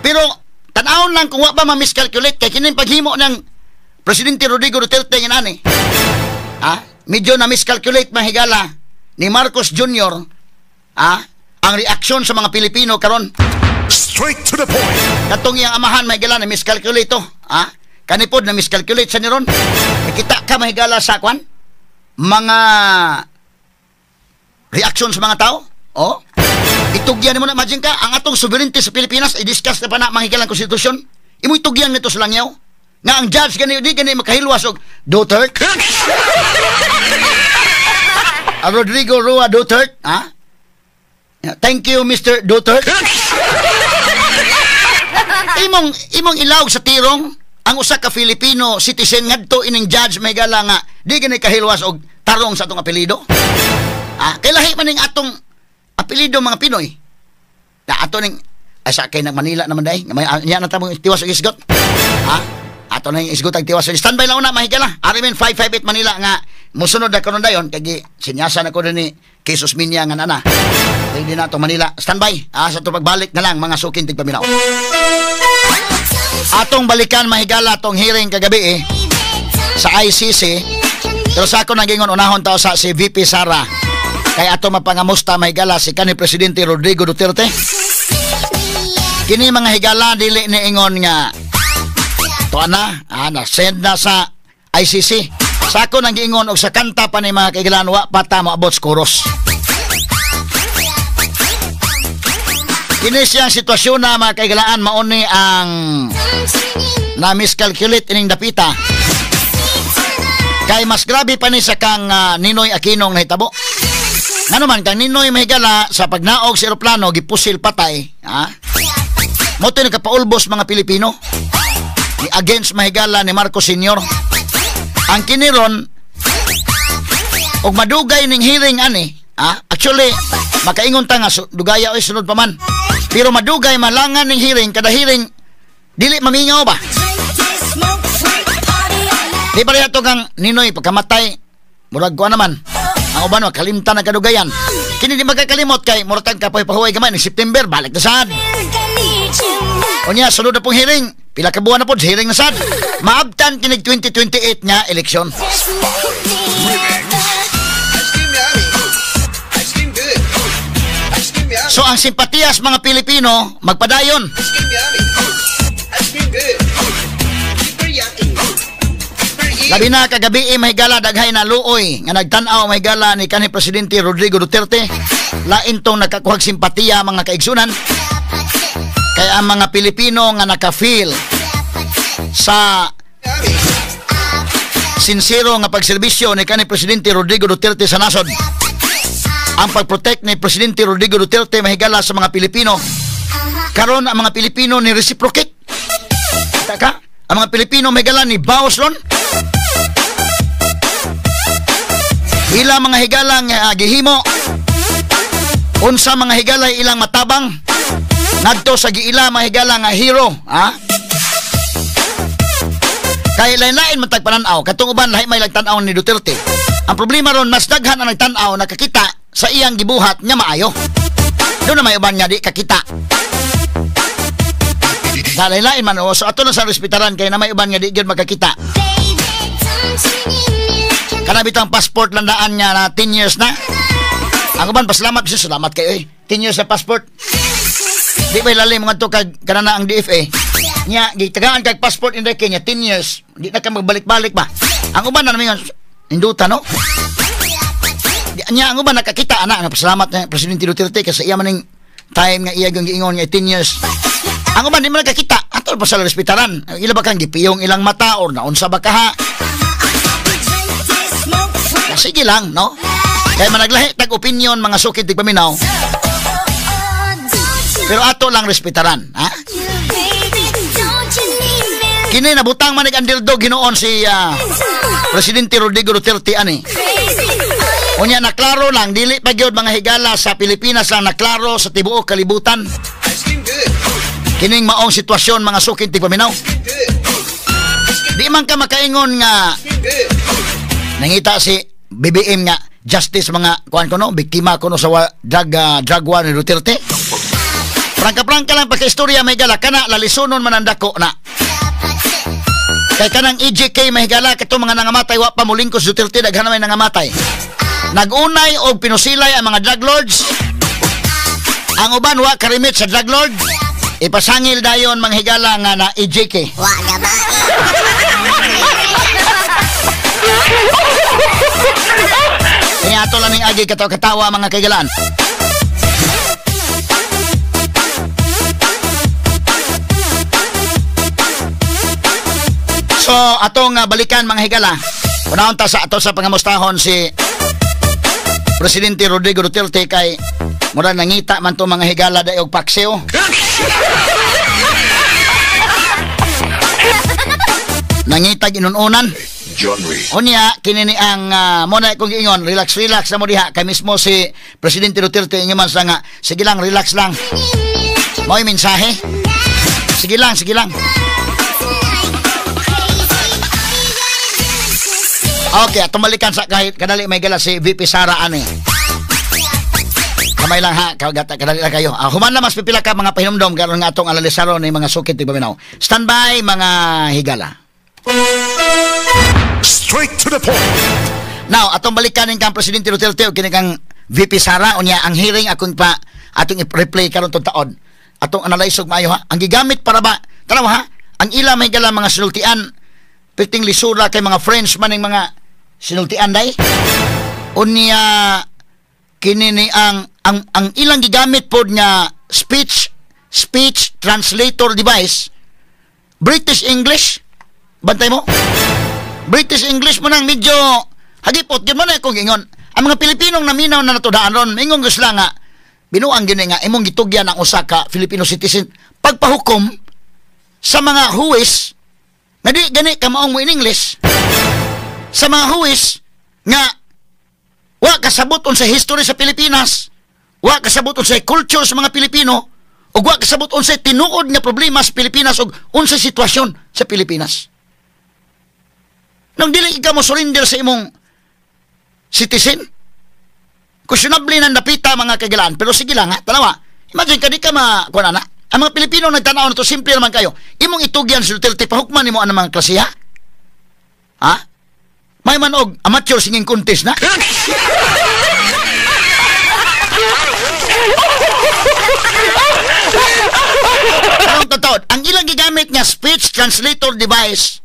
Pero tan-awon lang kung wa ba ma-miscalculate kay kining paghimo ng Presidente Rodrigo Duterte nga nani. Medyo na miscalculate mahigala ni Marcos Jr. Ang reaksyon sa mga Pilipino karon. Straight to the point. Katong iyang amahan mahigala na miscalculate to. Kanipod na miscalculate sa niron. Kita ka mahigala sa kwan mga reaksyon sa mga tao. Itugyan mo na imagine ka ang atong sovereignty sa Pilipinas i-discuss na pa na mahigalang konstitusyon. Imo itugyan nito sa langyaw. Nga ang judge gani di gani makahilwas og Duterte. Rodrigo Roa Duterte, Thank you, Mr. Duterte. imong ilawg sa tirong ang usa ka Filipino citizen ngadto ining judge may gala nga di gani kahilwas og tarong sa atong apelyido. Kay lahi man ning atong apelyido mga Pinoy. Na ato ning asa kay nag Manila naman day. Nya na tamong tiwas og isgot. Ato na yung isgot ang tiwas. Standby lang una mahigala. Arimin 558 Manila nga musunod na karon dayon kay sinyasa na ko ni Jesus Minya nga nana. Hindi na to Manila. Standby. Sa to pagbalik na lang mga sukin tigpaminaw. Atong balikan mahigala atong hearing kagabi sa ICC. Pero sa ako nagingon unahon tao sa si VP Sara. Kay ato mapangamusta mahigala si kanhi Presidente Rodrigo Duterte. Kini mga higala dili ni ingon nga na send na sa ICC. Sa ako nang giingon og sa kanta pa ni mga kaigalan wa pata moabot sa chorus. Kini siyang sitwasyon na mga kaigalaan mauni ang na miscalculate ining dapita. Kay mas grabe pa ni sa kang Ninoy Aquinong nahitabo. Ngano man kang Ninoy mahigala sa pagnaog sa eroplano gipusil patay, mo to nakapaulbos mga Pilipino. Against mahigala ni Marcos Sr. Ang kiniron og madugay ning hearing ani actually makaingon ta nga dugaya oy sunod pa man pero madugay malangan ning hearing kada hearing dili mamingaw ba di pa rin kang Ninoy pagkamatay murag ko naman ang uban kalimtan na kadugayan kini di magkakalimot kay murag kapoy-pahuway gamay ni September balik na sad unya sunod na pong hearing pila ka buwan na po, hearing na sad. Maabtan kinig 2028 nga eleksyon. So ang simpatiyas mga Pilipino, magpadayon. Labi na kagabi mahigala daghay na luoy nga nagtan-aw mahigala ni kanhi Presidente Rodrigo Duterte. Lain tong nakakuhag simpatiya mga kaigsunan. Kaya ang mga Pilipino nga naka-feel sa sincero nga pagserbisyo ni kanhi Presidente Rodrigo Duterte sa nasod. Ang pagprotect ni Presidente Rodrigo Duterte mahigala sa mga Pilipino. Karon ang mga Pilipino ni reciprocate. Taka, ang mga Pilipino mahigala ni bawas ron. Ilang mga higalang gihimo. Unsa mga higala ilang matabang. Ngadto sa giila mahigala nga hero, Kay lain-lain man tagpananaw, katong uban lahi may nagtan-aw ni Duterte. Ang problema ron mas daghan ang nagtan-aw nakakita sa iyang gibuhat nya maayo. Doon na may uban nga di kakita. Lain-lain man so ato na sa respetaran kay na may uban nga di gyud makakita. Kana bitang passport landaan niya na 10 years na. Ang uban pasalamat kasi salamat kayo 10 years sa passport. Di ba ilalim mga to kag kanana ang DFA nya gitagaan kag passport in the Kenya 10 years di na ka magbalik-balik ba ang uban na namin induta no nya ang uban nakakita ana nga pasalamat na Presidente Duterte kasi iya maning time nga iya gyud giingon nga 10 years ang uban di man nakakita ato pa sa respetaran ila ba kang gipiyong ilang mata or naunsa ba kaha sige lang no kay managlahi tag opinion mga sukid tigpaminaw. Pero ato lang respetaran, Kini nabutang manig underdog hinoon si Presidente Rodrigo Duterte ani. Unya naklaro lang dili pa gyud mga higala sa Pilipinas lang naklaro sa tibuok kalibutan. Kining maong sitwasyon mga sukin tigpaminaw. Di man ka makaingon nga nangita si BBM nga justice mga kuan kono biktima kono sa drug war ni Duterte. Prangka-prangka lang pagka-istorya may gala kana lalisunon man ang dako na. Kay kanang EJK may gala kato mga nangamatay wa pa mulingkos Duterte daghan may nangamatay. Nagunay og pinusilay ang mga drug lords. Ang uban wa karimit sa drug lord. Ipasangil dayon mga higala nga na EJK. Wa gaba. Kaya ato lang ning agi katawa mga kaigalaan. So atong balikan mga higala. Unahon ta sa ato sa pangamustahon si Presidente Rodrigo Duterte kay mura nangita man to mga higala daog pakseo. nangitag inununan. John Ray. Unya kini ni ang muna kong giingon, relax na mo diha kay mismo si Presidente Duterte ingon sa nga sige lang, relax lang. Mo'y mensahe. Sige lang. Okay, atong balikan sa kahit kadali may gala si VP Sara ani. Kamay lang ha, kadali lang kayo. Human na mas pipila ka mga pahinumdom karon nga atong alalisaro ni mga sukit ug paminaw. Standby mga higala. Straight to the point. Now, atong balikan ning kang Presidente Duterte ug kini kang VP Sara unya ang hearing atong i-replay karon tong taon. Atong analyze ug maayo ha. Ang gigamit para ba tanaw ha, ang ila may gala mga sinultian piting lisura kay mga friends man ning mga sinultian day. Unya kini ni ang ilang gigamit pod nga speech translator device British English. Bantay mo? British English mo nang medyo hagipot gyud man kung ingon. Ang mga Pilipinong naminaw na natudaan ron, mingon gusla nga binuang gyud nga imong gitugyan ang usa ka Filipino citizen pagpahukom sa mga huwis nga di gani ka maong mo in English. Sa mga huwis nga wa kasabot unsay history sa Pilipinas, wa kasabot unsay culture sa mga Pilipino, ug wa kasabot unsay tinuod nga problema sa Pilipinas ug unsay sitwasyon sa Pilipinas. Nang dili ka mo surrender sa imong citizen, questionable nang napita mga kagalaan. Pero sige lang ha, tanawa. Imagine ka di ka kuan ana. Ang mga Pilipino nagtanaw na to, simple naman kayo. Imong itugyan sa Duterte, pahukman nimo ang mga klase ha? Ha? May manog amateur singing contest na? Anong totoo? Ang ilang gigamit nga speech translator device,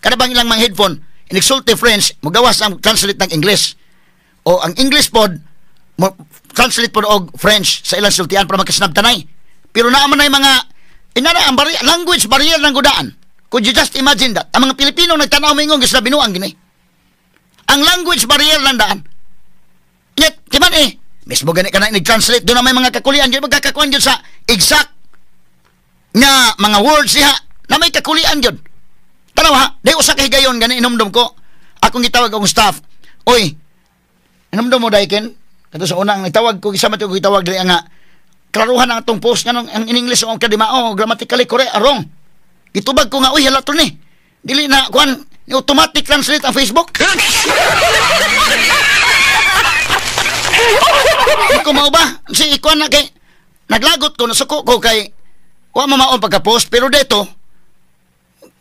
kada bang ilang mga headphone, inexulti French, magawas ang translate ng English. O ang English pod, translate pod og French sa ilang sultian para magkasinabtanay. Pero naaman na yung mga, inana ang language barrier ng gudaan. Could you just imagine that? Ang mga Pilipino nagtanaw mingon gisla binuang gini. Ang language barrier lang daan. Yet, kiman mismo gani ka na nag-translate, doon na may mga kakulian, yun magkakakuan yun sa exact nga mga words niya, na may kakulian yun. Tanaw ha, day usa ka higayon, gani inumdum ko, akong gitawag akong staff, oy, inumdum mo daiken, kato sa unang nagtawag ko, isama ko gitawag dali nga, klaruhan ang atong post, nga ang in English, ang kadimao, grammatically correct, arong. Gitubag ko nga, uy, halato ni, dili na, kuhan, automatic translate ang Facebook. Iko mao ba? Si ikuan na kay naglagot ko nasuko ko kay wa mamaon pagka-post pero dito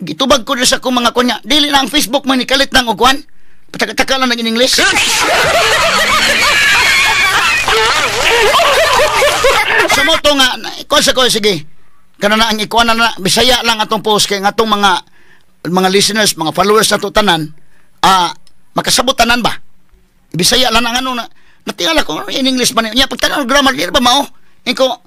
gitubag ko sa akong mga kunya dili na ang Facebook man ikalit nang og kuan pataka lang in English. Sumoto nga ikuan sa ko sige kana na ang ikuan na Bisaya lang atong post kay atong mga listeners, mga followers na to tanan makasabot tanan ba? Bisaya lang ang ano na natingala ko in English man niya pagtanaw grammar di ba mao iko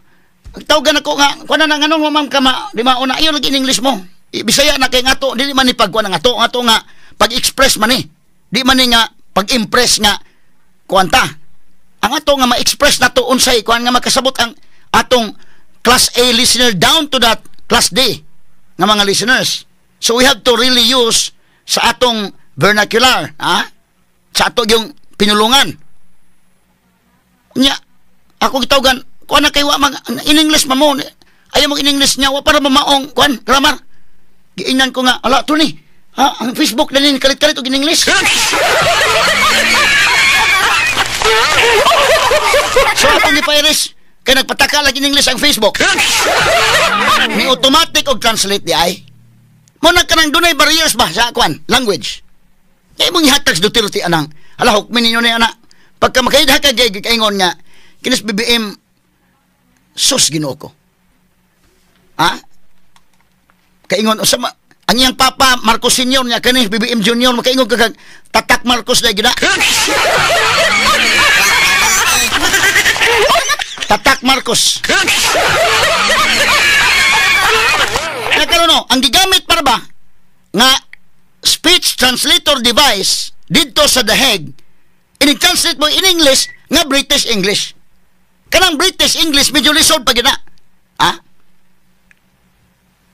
tawagan ako nga kuno nang ano ma'am kama di mao na ayo lagi in English mo Bisaya na kay ngato dili man ni pagkuan nga ato nga pag-express man ni di man ni nga pag-impress nga kuanta ang ato nga ma-express nato unsay kuan nga makasabot ang atong class A listener down to that class D nga mga listeners. So we have to really use sa atong vernacular sa ato yung pinulungan nya ako gitawagan kuan na kay wa in English man mo ayaw mo in English nya wa para mamaong kuan grammar giingnan ko nga ala to ni ang Facebook na ni kalit-kalit og in English. So akong gipairis kay nagpataka lagi in English ang Facebook ni automatic og translate di ay mo na kanang dunay barriers ba sa kuan language kay mong ihatag sa Duterte anang ala hukmin ninyo na ana pagka makaidha ka kaingon nga kinis BBM sus Ginoo ko kaingon usama ang iyang papa Marcos Senior nya kinis BBM Junior makaingon kag tatak Marcos na gina tatak Marcos no ang gigamit para ba nga speech translator device didto sa The Hague in-translate mo in English nga British English. Kanang British English medyo lisod pa gina.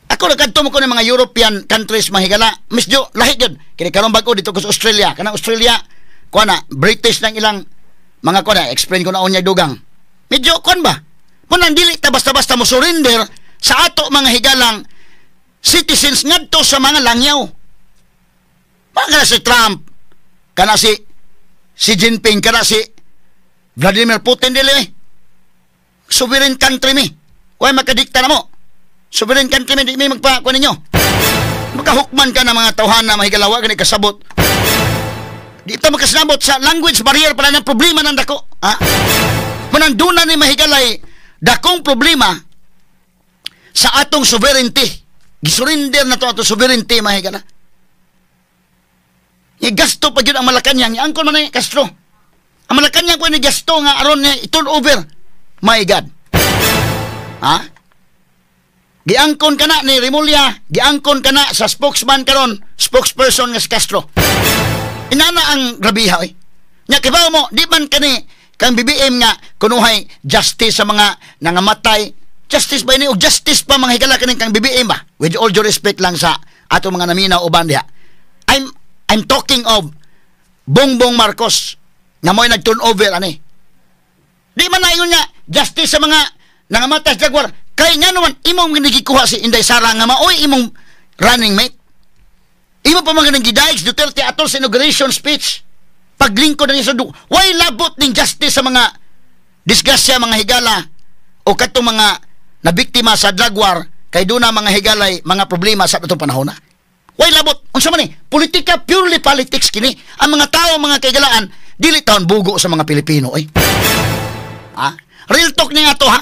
At Ako nagkanto mo ko ng mga European countries mahigala. Misjo, lahi yun. Kini karon bago dito ko sa Australia. Kanang Australia, kuha na, British ng ilang mga kuha na, explain ko na unyay dugang. Medyo, kuha ba? Kung dili ta basta-basta mo surrender sa ato mga higalang citizens ngadto sa mga langyaw. Mga si Trump, kana si Jinping, kana si Vladimir Putin dili. Sovereign country mi. Kuha makadikta na mo. Sovereign country mi, di may magpakuha ninyo. Makahukman ka na mga tawhana, mahigalawa, gani kasabot. Di ito makasinabot sa language barrier pala ng problema ng dako. Ha? Mananduna ni mahigalay, dakong problema sa atong sovereignty. Gisurrender na to atong sovereignty, mahigala. Gasto pa yun ang Malacanang. Iangkon man ni Castro. Ang Malacanang ko ni gasto nga aron niya i-turn over. My God. Ha? Giangkon ka na ni Remulla, giangkon ka na sa spokesman karon, spokesperson nga si Castro. Inana ang grabiha eh. Nya kibaw mo, di man kani kang BBM nga kunuhay justice sa mga nangamatay. Justice ba ini o justice pa mga higala kaning kang BBM ba? With all due respect lang sa ato mga naminaw uban diha. I'm talking of Bongbong Marcos nga mo'y nag-turn over ani. Di man na yun nga justice sa mga nangamatay sa Jaguar. Kaya nga naman, imong nagikuha si Inday Sara nga maoy imong running mate. Imo pa mga nagidayag Duterte atol sa inauguration speech. Paglingkod na niya sa why labot ning justice sa mga disgrasya, mga higala o katong mga nabiktima sa drug war kay doon na mga higalay, mga problema sa itong panahon na. Why labot? Unsa man ni? Politika, purely politics kini. Ang mga tao, mga kaigalaan, dili taon bugo sa mga Pilipino. Ha? Real talk ni nga to, ha?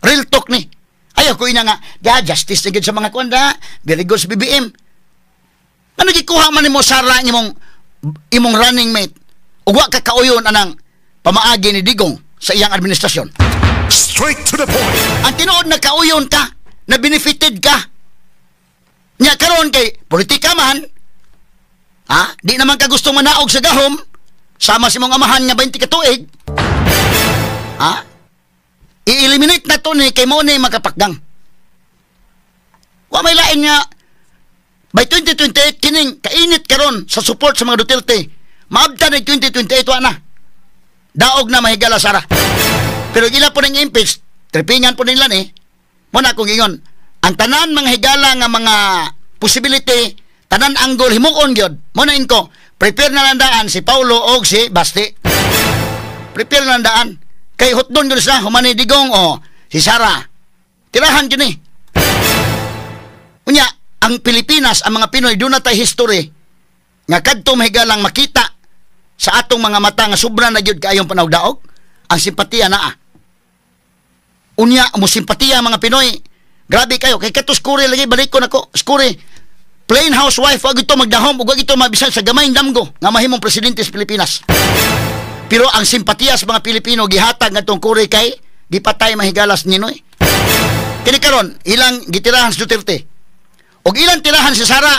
Real talk ni. Ayaw ko ina nga, justice na sa mga kwanda, very good sa BBM. Ano gikuha man ni mo Sara imong running mate? Ugwa ka kauyon anang pamaagi ni Digong sa iyang administrasyon. Straight to the point. Ang tinuod na kauyon ka, na benefited ka. Nya karon kay politika man, ha? Di naman ka gusto manaog sa gahom, sama si mong amahan nga 20 ka tuig. Ha? I-eliminate na to ni kay mo ni makapakdang. Wa may lain nga by 2028 kining kainit karon sa support sa mga Duterte. Maabta na 2028 wa na. Daog na mahigala Sara. Pero ila po ning impeach, tripingan po nila ni. Muna kung ingon, ang tanan mga higala nga mga possibility, tanan anggol himuon gyud. Muna inko, prepare na landaan si Paulo og si Basti. Prepare na landaan. Kay hotdon gyud sa humani Digong o si Sara. Tirahan gyud ni. Unya, ang Pilipinas, ang mga Pinoy doon na tay history nga kadto mahigalang makita sa atong mga mata nga sobra na gyud kaayong panawdaog ang simpatiya naa. Unya mo simpatiya mga Pinoy. Grabe kayo kay kato skuri lagi balik ko nako. Skuri. Plain housewife wag ito magdahom ug wag ito mabisan sa gamay damgo nga mahimong presidente sa Pilipinas. Pero ang simpatiya sa mga Pilipino gihatag ngadtong kuri kay gipatay mahigalas ninoy. Kini karon ilang gitirahan sa Duterte. Og ilang tirahan si Sara.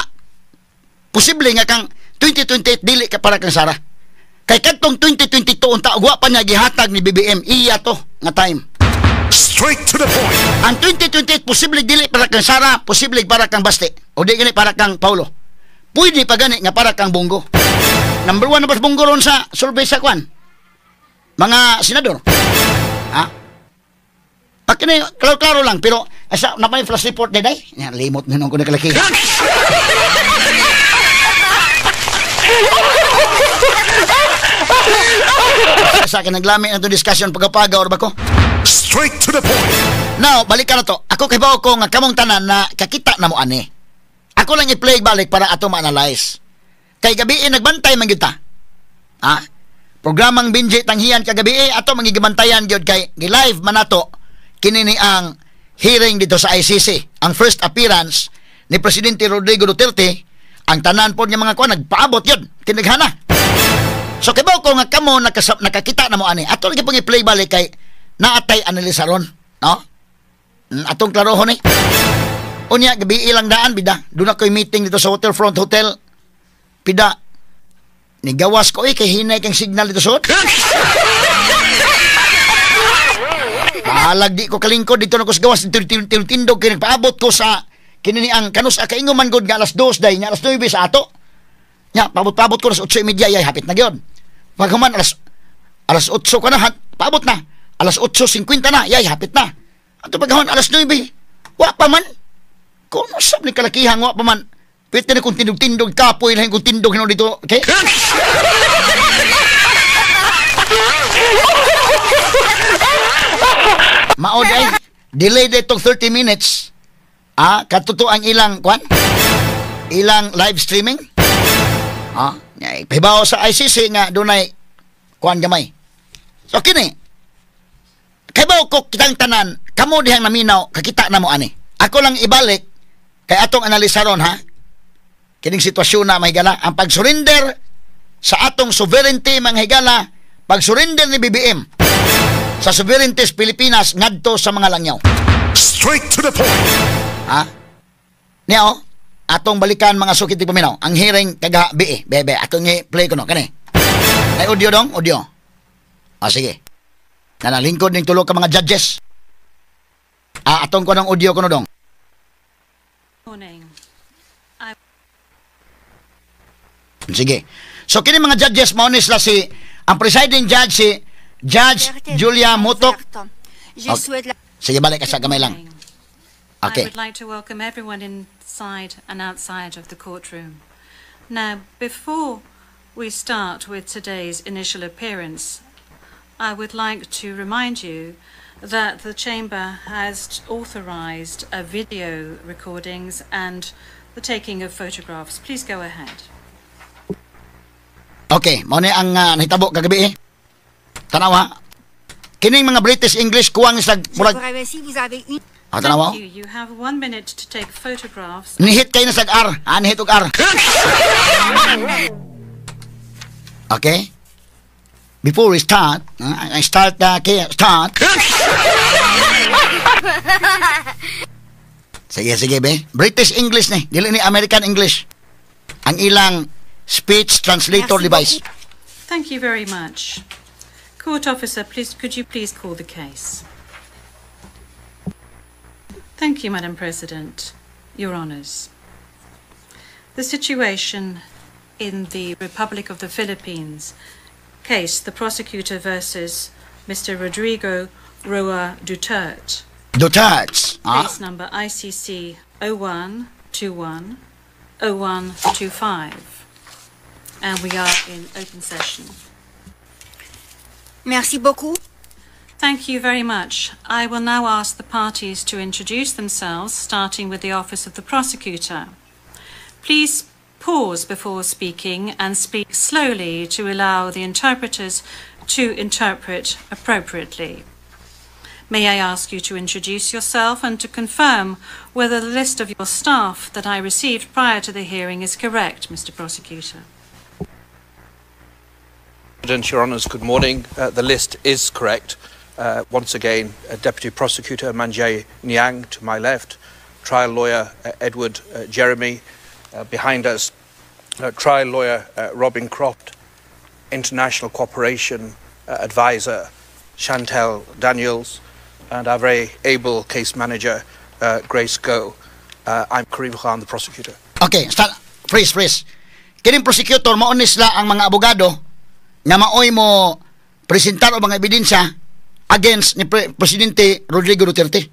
Posible nga kang 2028 dili ka para kang Sara. Kay kadtong 2022 unta ugwa pa niya gihatag ni BBM iya to nga time. Straight to the point. Ang 2028 posible dili para kang Sara, posible para kang Basti o di gani para kang Paulo. Pwede pa gani nga para kang Bongo. Number 1 na pas Bongo ron sa survey sa kwan. Mga senador. Ha? Pakini klaro lang pero asa na may flash report day. Yan limot na nung ko nakalaki. Sa akin naglami na itong discussion pagkapaga or bako. Straight to the point. Now, balikan na to. Ako kibaw ko nga kamong tanan na kakita na mo ani. Ako lang i-play balik para ato ma-analyze. Kay gabi nagbantay man gyud ta. Ha? Programang Binji Tanghiyan kagabi ato mangigibantayan gyud kay gi-live man nato kini ni ang hearing dito sa ICC. Ang first appearance ni Presidente Rodrigo Duterte, ang tanan po niya mga kuan nagpaabot yun. Tinaghana. So kibaw ko nga kamo nakakita na mo ani. Ato lagi pong i-play balik kay naatay analisaron, no? Atong klarohon ni. Unya gabi ilang daan bida. Doon ako'y meeting dito sa Waterfront Hotel. Pida. Nigawas ko kay hinay kang signal dito sa Palag di ko kalingkod dito na ko sa gawas tindog kay nagpaabot ko sa kini ni ang kanus kaingon man gud nga alas 2 day nya alas 9 sa ato. Nya pabot-pabot ko alas 8:30 ay hapit na gyud. Paghuman alas 8 ka na paabot na. Alas 8:50 na yay hapit na. Ato paghuman alas 9 wa pa man. Kung sab ni kalakihan wa pa man. Pwede na kung tindog-tindog kapoy lang kung tindog hino dito. Okay? Maod ay delay dito 30 minutes. Katuto ang ilang kwan? Ilang live streaming? Pibaw sa ICC nga dunay kwan gamay. So kini. Kaybaw ko kitang tanan, kamo dihang naminaw, kakita na mo ani. Ako lang ibalik kay atong analisaron ha. Kining sitwasyon na mahigala ang pag-surrender sa atong sovereignty manghigala, pag-surrender ni BBM sa sovereignty sa Pilipinas ngadto sa mga langyaw. Straight to the point. Niyo, atong balikan mga sukiti paminaw. Ang hearing kaga bebe, atong i-play ko no kani. Ay audio dong, audio. Sige. Nanalingkod ning tulo ka mga judges. Atong ko ng audio ko no dong. Morning. Sige. So kini mga judges mao ni sila si ang presiding judge si Judge Julia Mutok. Okay. Sige, balik ka sa gamay lang. Okay. I would like to welcome everyone inside and outside of the courtroom. Now, before we start with today's initial appearance, I would like to remind you that the Chamber has authorized video recordings and the taking of photographs. Please go ahead. Okay, mao ni ang nahitabo kagabi Tanaw ha. Kining mga British English kuwang sa murag. Tanaw. You have 1 minute to take photographs. Nihit kay na sag R. Nihit og R. Okay? Before we start, I start start. Sige be. British English ni, dili ni American English. Ang ilang speech translator device. Thank you very much. Court officer, could you please call the case? Thank you, Madam President. Your Honours. The situation in the Republic of the Philippines case, the prosecutor versus Mr. Rodrigo Roa Duterte. Case number ICC 0121 0125. And we are in open session. Merci beaucoup. Thank you very much. I will now ask the parties to introduce themselves, starting with the Office of the Prosecutor. Please pause before speaking and speak slowly to allow the interpreters to interpret appropriately. May I ask you to introduce yourself and to confirm whether the list of your staff that I received prior to the hearing is correct, Mr. Prosecutor? Your Honours, good morning. The list is correct. Once again, Deputy Prosecutor Manjay Niang to my left, Trial Lawyer Edward Jeremy behind us, Trial Lawyer Robin Croft, International Cooperation Advisor Chantel Daniels, and our very able case manager Grace Go. I'm Karim Khan, the prosecutor. Okay, start. Freeze. Kining prosecutor maonis la ang mga abogado nga maoy mo presentar o mga ebidensya against ni Presidente Rodrigo Duterte.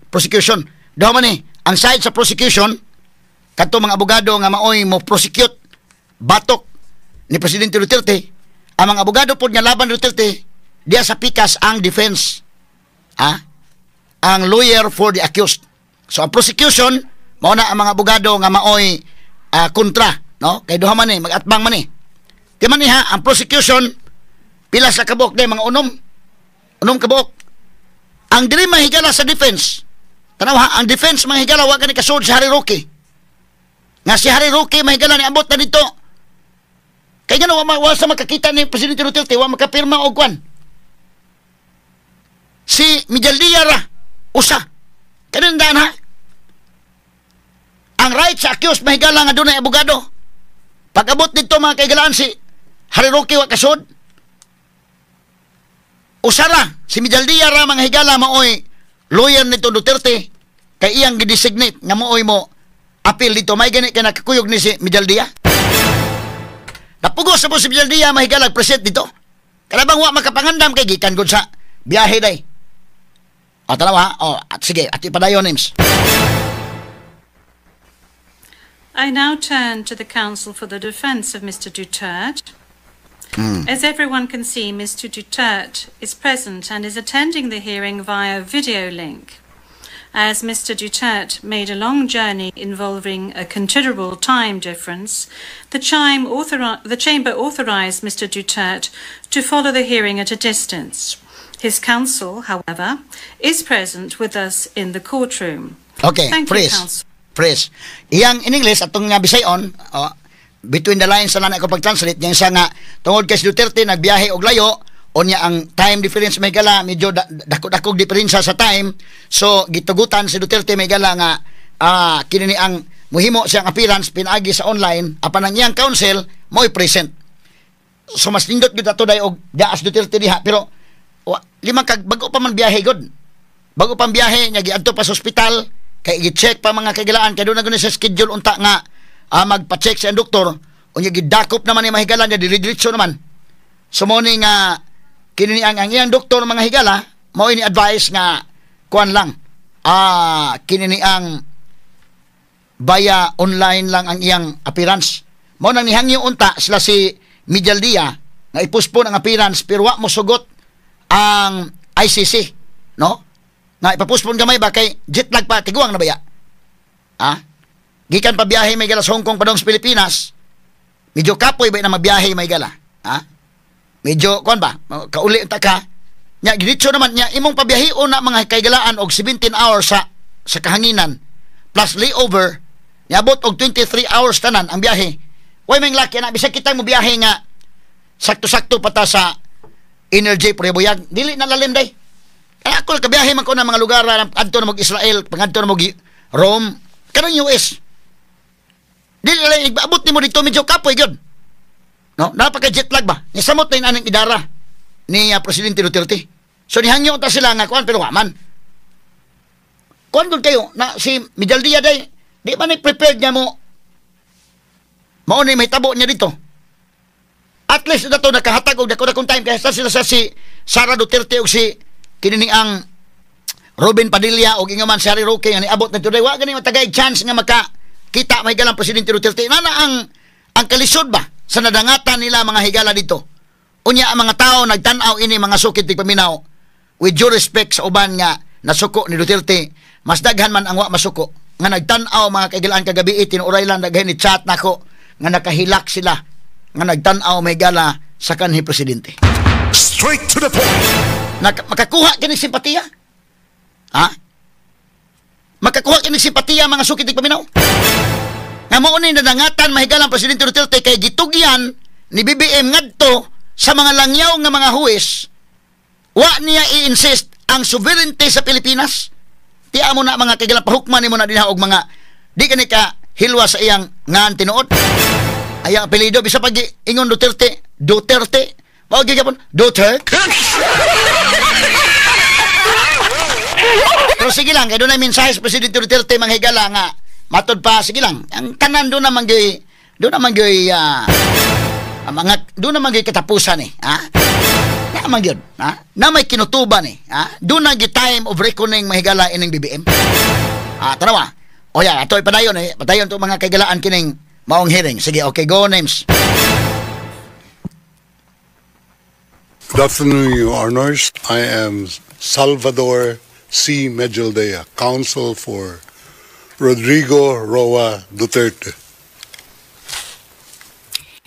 Prosecution. Daw man ni, ang side sa prosecution, kadto mga abogado nga maoy mo prosecute batok ni Presidente Duterte, ang mga abogado pod nga laban Duterte, diya sa pikas ang defense. Ang lawyer for the accused. So ang prosecution, mao na ang mga abogado nga maoy kontra, no? Kay duha man ni, mag-atbang man ni. Di man ni ha, ang prosecution, pila sa kabok de mga unom kabok. Ang dili mahigala sa defense. Tanaw ha, ang defense mahigala wa gani kasud si Harry Roque. Nga si Harry Roque mahigala ni abot na dito. Kay ngano wa sa makakita ni Presidente Duterte, wa makapirma og kwan. Si Miguel Diaz usa. Kanindaan ha. Ang right sa accused mahigala nga dunay abogado. Pag abot dito mga kaigalaan si Harry Roque wa kasud. Usara, si Miguel Diaz ra mga higala maoy lawyer nito Duterte kay iyang gidesignate nga mooy mo apil dito, may gani ka nakakuyog ni si Mijaldia. Napugos sa po si Mijaldia mahigalag present dito. Kalabang wa makapangandam kay gikan gud sa biyahe day. O tanawa, at sige, at ipadayon names. I now turn to the counsel for the defense of Mr. Duterte. As everyone can see, Mr. Duterte is present and is attending the hearing via video link. As Mr. Duterte made a long journey involving a considerable time difference, the Chamber authorized Mr. Duterte to follow the hearing at a distance. His counsel, however, is present with us in the courtroom. Okay, Thank you, counsel. Freeze. Iyang in English atong nga Bisayon, between the lines na ko pag-translate niya sa nga tungod kay si Duterte nagbiyahe og layo, onya ang time difference may gala medyo dako-dakog diferensya sa time, so gitugutan si Duterte may gala nga kini ni ang muhimo siyang appearance pinaagi sa online apan ang iyang counsel mo'y present. So mas nindot gid ato day og daas Duterte diha, pero limang kag bago pa man biyahe god, bago pa biyahe nya giadto pa sa ospital kay gi-check pa mga kagilaan kay doon na gani sa schedule unta nga magpa-check sa doktor unya gidakop naman ni mahigalan nya diretso naman. So mo ni nga kini ang iyang doktor mga higala mao ini advice nga kuan lang kini ang baya online lang ang iyang appearance. Mao nang nihangyo unta sila si Mijaldia nga ipuspon ang appearance pero wa mo sugot ang ICC, no? Nga ipapuspon gamay ba kay jet lag pa tiguang na baya. Gikan pa biyahe may gala sa Hong Kong padong sa Pilipinas. Medyo kapoy ba na magbiyahe may gala? Medyo kuan ba? Kauli ta ka. Nya diretso naman nya imong pabiyahion na mga kaygalaan og 17 hours sa kahanginan plus layover. Nya abot og 23 hours tanan ang biyahe. Way may laki na bisag kita mo biyahe nga sakto-sakto pata sa energy prebuyag. Dili na lalim day. Kaya ako kabiyahe man ko na mga lugar adto na mag-Israel, pangadto na Rome, kanang US. Dili lang abot nimo dito medyo kapoy gyud. No, napaka jet lag ba? Ni samot na inanang idara ni Presidente Duterte. So nihangyo ta sila nga kuan pero wa man. Kuan gud kayo na si Mijaldia day, di man prepared niya mo. Mao ni may tabo niya dito. At least dato nakahatag og dako-dakong time kay sila sa si Sara Duterte og si kini ang Robin Padilla og ingaman si Harry Roque nga niabot na today. Wa gani matagay chance nga makakita may galang Presidente Duterte. Nana ang kalisod ba sa nadangatan nila mga higala dito. Unya ang mga tao nagtan-aw ini mga sukit tig paminaw with due respect sa uban nga nasuko ni Duterte, mas daghan man ang wa masuko nga nagtan-aw mga kaigalaan kagabi tinuray lang daghan ni chat nako nga nakahilak sila nga nagtan-aw may gala sa kanhi presidente. Straight to the point. Makakuha kini simpatiya? Makakuha kini simpatiya mga sukit tig paminaw? Nga mo ni nadangatan mahigalang Presidente Duterte kay gitugyan ni BBM ngadto sa mga langyaw nga mga huwes, wa niya i-insist ang sovereignty sa Pilipinas. Tiya mo na mga kaigalang pahukman ni mo na dinha og mga di kani ka hilwa sa iyang ngan tinuod. Ayang apelyido bisa pag ingon Duterte mao gyapon Duterte. Pero sige lang, kay doon na mensahe sa Presidente Duterte mga higala nga matod pa, sige lang, ang kanan doon naman gay katapusan naman yun, na may kinutuban doon na time of reckoning mahigala ining BBM. Tanawa, ato ipadayon padayon to mga kaigalaan kining maong hearing. Sige, okay, go names. Good afternoon, Your Honors. I am Salvador C. Mejeldea, counsel for Rodrigo Roa Duterte.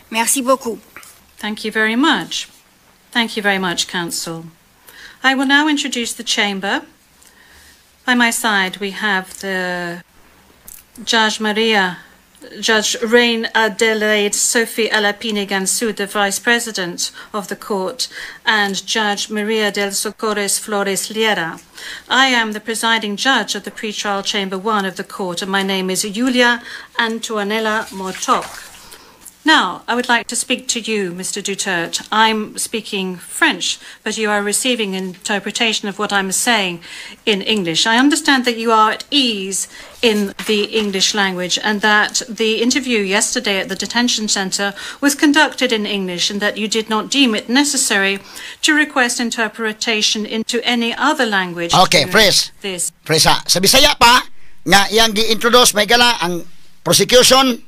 Merci beaucoup. Thank you very much. Thank you very much, counsel. I will now introduce the chamber. By my side, we have the Judge Reine Adelaide Sophie Alapine Gansu, the Vice President of the Court, and Judge Maria del Socorres Flores Liera. I am the presiding judge of the pretrial chamber 1 of the court, and my name is Julia Antonella Motok. Now, I would like to speak to you, Mr. Duterte. I'm speaking French, but you are receiving interpretation of what I'm saying in English. I understand that you are at ease in the English language and that the interview yesterday at the detention centre was conducted in English and that you did not deem it necessary to request interpretation into any other language. Okay, Pres. Sa Bisaya pa, nga iyang gi-introduce may gala ang prosecution.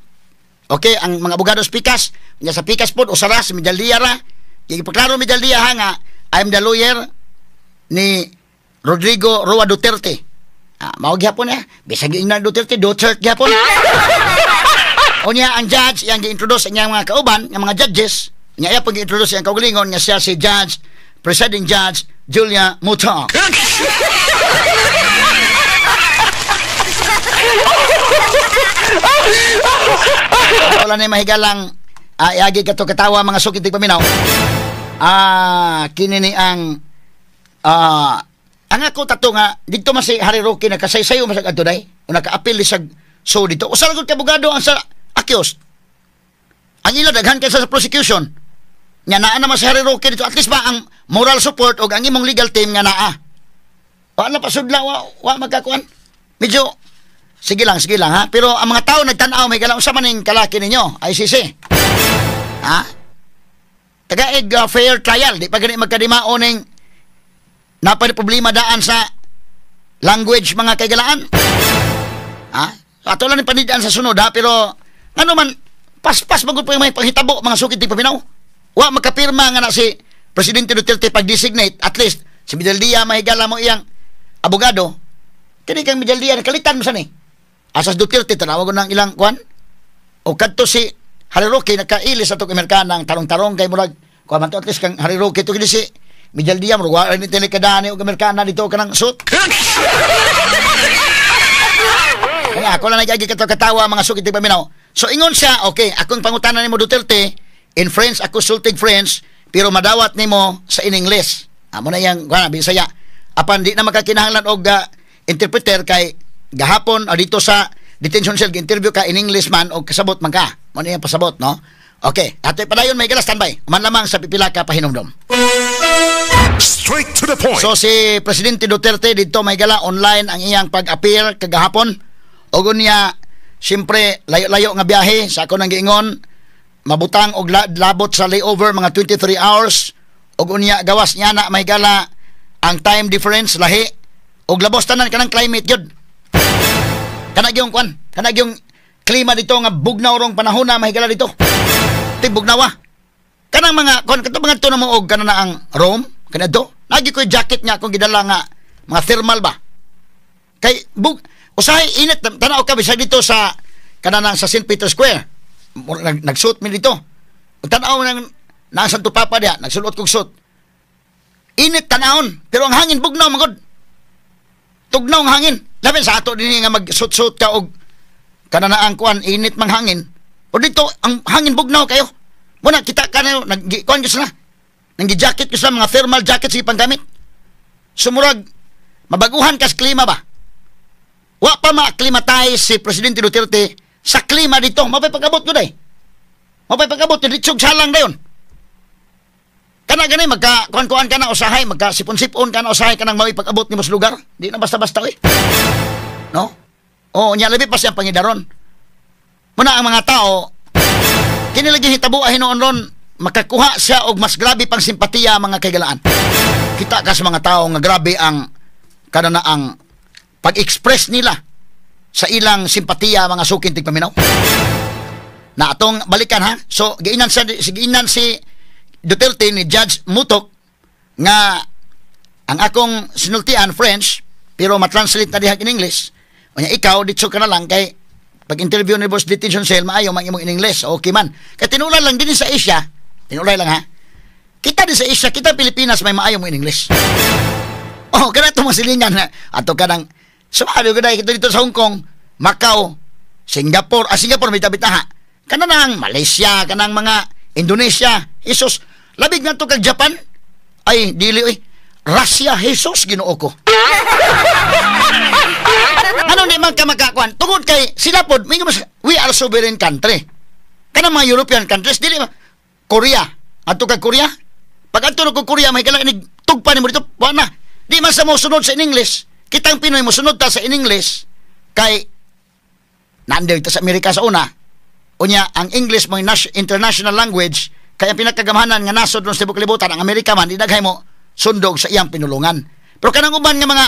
Okay, ang mga abogados pikas, nya sa pikas pod usaras medalya ra. Ipaklaro medalya ha nga I'm the lawyer ni Rodrigo Roa Duterte. Mao gyapon bisag ing Duterte gyapon. Unya ang judge yang gi-introduce niya mga kauban, nga mga judges, nya iya pag gi-introduce ang kaugalingon nga siya si Judge, Presiding Judge Julia Mutong. Wala na mahigalang iagi kato katawa mga sukit paminaw. Kini ni ang ako tato nga dito man si Harry Roque nakasaysayo masag adto day o naka-appeal lisag so dito usa gud ka abogado ang sa accused. Ang ila daghan kay sa prosecution. Nya naa naman si Harry Roque dito at least ba ang moral support o ang imong legal team nga naa. Wala pa sudla wa magkakuan. Medyo sige lang ha. Pero ang mga tao nagtanaw may galang sa maning kalaki ninyo, ICC. Tagaig fair trial, di pa gani magkadimao ning napay problema daan sa language mga kagalaan. Ato lang ni panidaan sa sunod pero ano man paspas magud po may panghitabo mga sukit paminaw. Wa makapirma nga na si Presidente Duterte pag-designate at least si Midaldia mahigala mo iyang abogado. Kini kang Midaldia nakalitan mo sa ni. Asas Duterte tanawag ko ng ilang kwan o kadto si Harry Roque nakailis sa itong Amerikana ang tarong-tarong kay murag kuha man to at least kang Harry Roque ito kini si Miguel Diaz murag wala ni telikadani o Amerikana dito ka ng suit. Kaya ako lang nagagi katawa mga sukit paminaw. So ingon siya, okay, akong pangutanan nimo Duterte in French, ako sultig French pero madawat nimo sa in English. Amo na yang kuha Bisaya. Apan di na makakinahanglan og interpreter kay gahapon o dito sa detention cell interview ka in English man o kasabot man ka. Mo na yung pasabot, no? Okay, ato padayon may gala standby. Man lamang sa pipila ka pahinumdom. Straight to the point. So si Presidente Duterte dito may gala online ang iyang pag-appear kagahapon. Ogon niya siyempre layo-layo nga biyahe sa ako nang giingon mabutang og labot sa layover mga 23 hours. Ogon niya gawas niya na may gala ang time difference lahi og labos tanan kanang climate gyud. Kanag yung kwan, kanag yung klima dito nga bugnaw rong panahon na mahigala dito. Bugnawa. Kanang mga kwan kato mga tuno mo og kana na ang Rome, kanado. Lagi ko jacket niya akong gidala nga mga thermal ba. Kay usahay init tanaw ka bisag dito sa kanang sa St. Peter Square. Nagsuot mi dito. Tanaw nang nasa Santo Papa dia, nagsulot kog suit. Init tanahon, pero ang hangin bugnaw magod. Tugnaw ang hangin. Labi sa ato din nga mag-suit-suit ka og kananaang kuan init mang hangin. O dito ang hangin bugnaw kayo. Muna kita kana nag-kuan gyud sila. Nang-jacket gyud sila mga thermal jacket sa panggamit. Sumurag mabaguhan kas klima ba. Wa pa ma-acclimatize si Presidente Duterte sa klima dito. Mapay pagabot gud ay. Mapay pagabot dito salang dayon. Kana gani magka-kuan-kuan ka na usahay, magka-sipon-sipon ka na usahay ka nang mawipag-abot ni mas lugar. Di na basta-basta no? O, nya labi pa siyang pangidaron. Muna ang mga tao, kinilagi hitabo hinoon ron, makakuha siya og mas grabe pang simpatiya mga kagalaan. Kita ka sa mga tao nga grabe ang kananaang pag-express nila sa ilang simpatiya mga sukin tigpaminaw. Na atong balikan ha. So, giinan si Duterte ni Judge Mutok nga ang akong sinultian French pero matranslate na diha in English. Unya ikaw dito ka na lang kay pag-interview ni Boss Detention Cell maayo man imong in English. Okay man. Kay tinulay lang din sa Asia. Tinulay lang ha. Kita din sa Asia, kita Pilipinas may maayo mo in English. Oh, kana to masilingan na ato kanang sumali ko dito dito sa Hong Kong, Macau, Singapore may tabitaha. Kana nang Malaysia, kanang mga Indonesia, Jesus, labig nga to kag Japan. Ay, dili Russia, Jesus, Ginoo ko. Ano ni man ka makakuan? Tungod kay sila pod, we are sovereign country. Kanang mga European countries, dili ba? Korea. Ato kag Korea. Pag ato ko Korea, may kailangan tugpa ni mo dito. Wala na. Di man sa mo sunod sa in English. Kitang Pinoy mo sunod ta sa in English. Kay, nandiyo ito sa Amerika sa una. Unya, ang English mo international language, kaya pinakagamahanan nga nasod ng Cebu Kalibutan, ang Amerika man, idaghay mo sundog sa iyang pinulungan. Pero kanang uban nga mga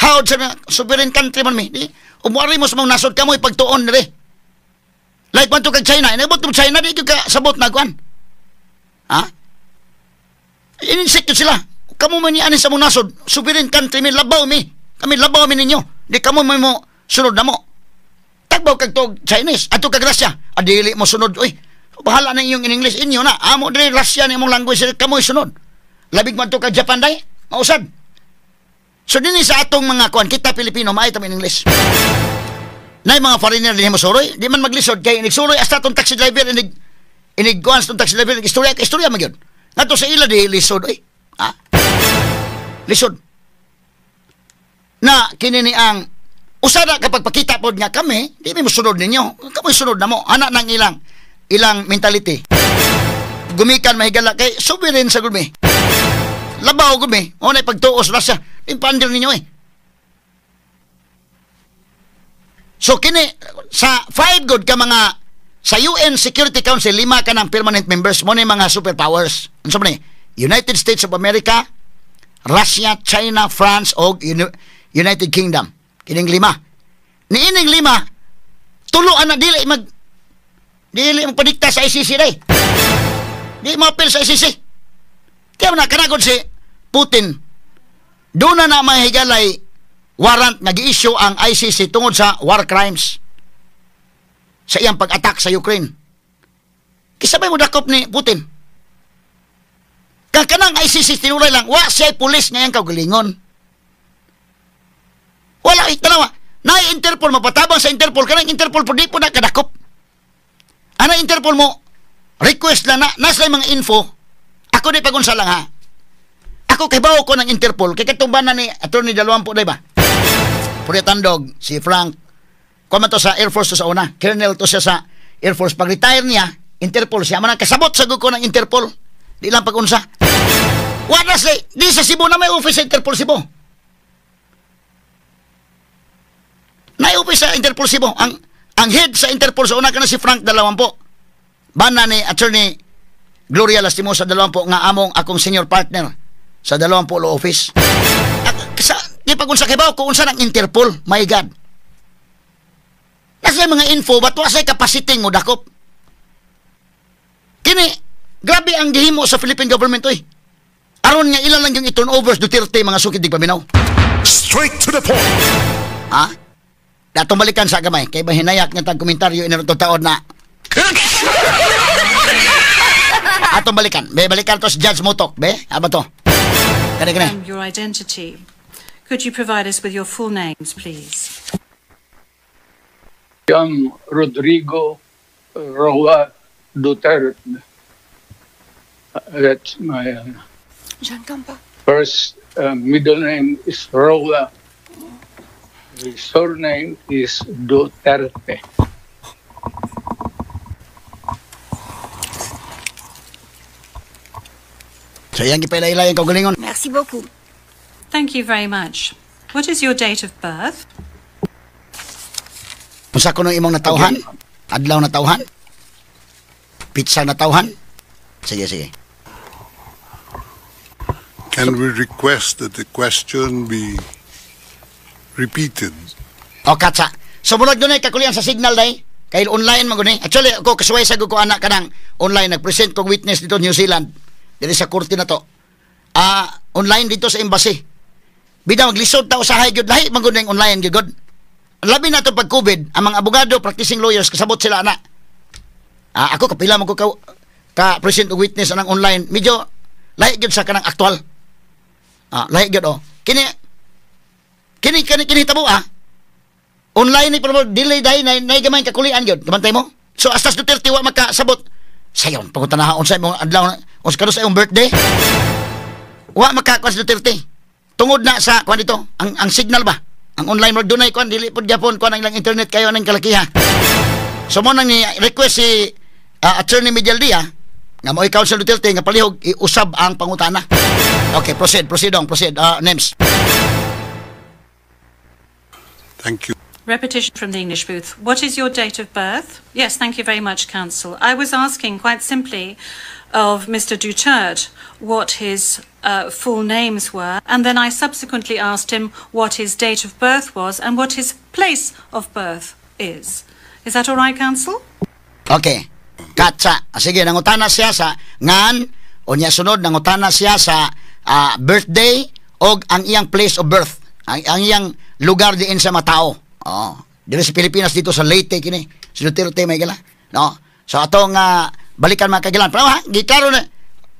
howd sa sovereign country man mi, di, umuari mo sa mga nasod ka mo ipagtuon nire. Like man to kag China, inabot mo China, di ka sabot na kuan. Ha? Ininsik sila. Kamu man ni sa mga nasod, sovereign country mi, labaw mi. Kami labaw mi ninyo. Di kamo mo sunod na mo. Tagbaw kag to Chinese, ato kag Russia, adili mo sunod, oy. Bahala na iyong in English inyo na. Amo dire Russia ni imong language kamoy sunod. Labig man to kag Japan day, mausad. So dinhi sa atong mga kuan kita Pilipino maay ta in English. Nay mga foreigner dinhi mo suroy, di man maglisod kay inigsuroy hasta tong taxi driver inig kuan tong taxi driver istorya man gyud. Ngadto sa ila di lisod oy. Ha? Lisod. Na kini ni ang usada kapag pakita pod nga kami, di mo sunod ninyo. Kamoy sunod na mo. Ana nang ilang mentality. Gumikan mahigala kay sovereign sa gumi. Labaw gumi. O na pagtuos Russia. Impandir ninyo eh. So kini sa 5 good ka mga sa UN Security Council 5 ka ng permanent members mo na mga superpowers. Ano ni? United States of America, Russia, China, France o United Kingdom. Kining 5. Niining 5 tuloan na dili magpadikta sa ICC day. Di mo apel sa ICC. Kaya na kanagod si Putin. Doon na mahigalay warrant nag-i-issue ang ICC tungod sa war crimes sa iyang pag-attack sa Ukraine. Kisabay mo dakop ni Putin. Kanang ICC tinuray lang, wa siya'y pulis ngayang kaugalingon. Wala, tanawa. Na-Interpol, mapatabang sa Interpol. Kanang Interpol po, di po na kadakop. Ano Interpol mo? Request lang na, nasa mga info. Ako di pagunsa lang ha. Ako kibaw ko ng Interpol. Kaya katumbanan ni Atty. Dalawampo, diba? Puri tandog, si Frank. Kuma to sa Air Force to sa una. Colonel to siya sa Air Force. Pag retire niya, Interpol siya. Manang kasabot sa ko ng Interpol. Di lang pagunsa. Wala sa, di sa Cebu na may office sa Interpol Cebu. Na-office sa Interpol Cebu. Ang head sa Interpol sa una ka na si Frank Dalawampo. Bana ni Attorney Gloria Lastimosa Dalawampo nga among akong senior partner sa Dalawampo Law Office. Di pag unsa kibaw ko unsa ng Interpol. My God. Nasa mga info ba't wasay capacity mo dakop. Kini grabe ang gihimo sa Philippine government oy. Aron nga ilan lang yung i-turn over Duterte mga sukid dig paminaw. Straight to the point. Ha? Datong balikan sa gamay kay bahinayak nga tag komentaryo inarto taon na. Atong balikan. Be balikan to si Judge Motok, be? Aba to. Kani. Your identity. Could you provide us with your full names, please? I'm Rodrigo Roa Duterte. That's my first middle name is Roa. The surname is Duterte. So yan gipailaylay ang kaugalingon. Merci beaucoup. Thank you very much. What is your date of birth? Unsa kuno imong natawhan? Adlaw natawhan? Pizza natawhan? Sige. Can we request that the question be repeated? O katsa. Sumunod doon ay kakulian sa signal day. Kaya online maguni. Actually ako kasuway sa ko anak kanang online nagpresent kong witness dito New Zealand. Dito sa korte na to. Online dito sa embassy. Bida maglisod ta usahay gyud lahi maguneng online gyud. Labi na to pag COVID, ang mga abogado, practicing lawyers kasabot sila ana. Ako kapila man ko ka present og witness anang online. Medyo lahi gyud sa kanang aktual. Lahi gyud oh. Kini tabo online ni pero delay dai na gamay kakulian gyud. Kabantay mo? So astas Duterte wa makasabot. Sayon pagutanahaon sa imong adlaw os kano sa imong birthday. Wa makakuan sa Duterte. Tungod na sa kuan dito, ang signal ba? Ang online mo dunay kuan dili pud gyapon kuan ang ilang internet kayo nang kalakiha. So mo nang ni request si Attorney Medialdia nga mo'y Council Duterte nga palihog iusab ang pangutana. Okay, proceed. Names. Thank you. Repetition from the English booth. What is your date of birth? Yes, thank you very much, Council. I was asking quite simply of Mr. Duterte what his full names were, and then I subsequently asked him what his date of birth was and what his place of birth is. Is that all right, Council? Okay. Katsa. Sige, nangutana siya sa ngan, o niya sunod, nangutana siya sa birthday o ang iyang place of birth. Ang iyang lugar diin sa matao. Dito sa Pilipinas, dito sa Leyte, kini. Si Duterte, may gala. No? So, atong balikan mga kagilan. Pero ha, giklaro na.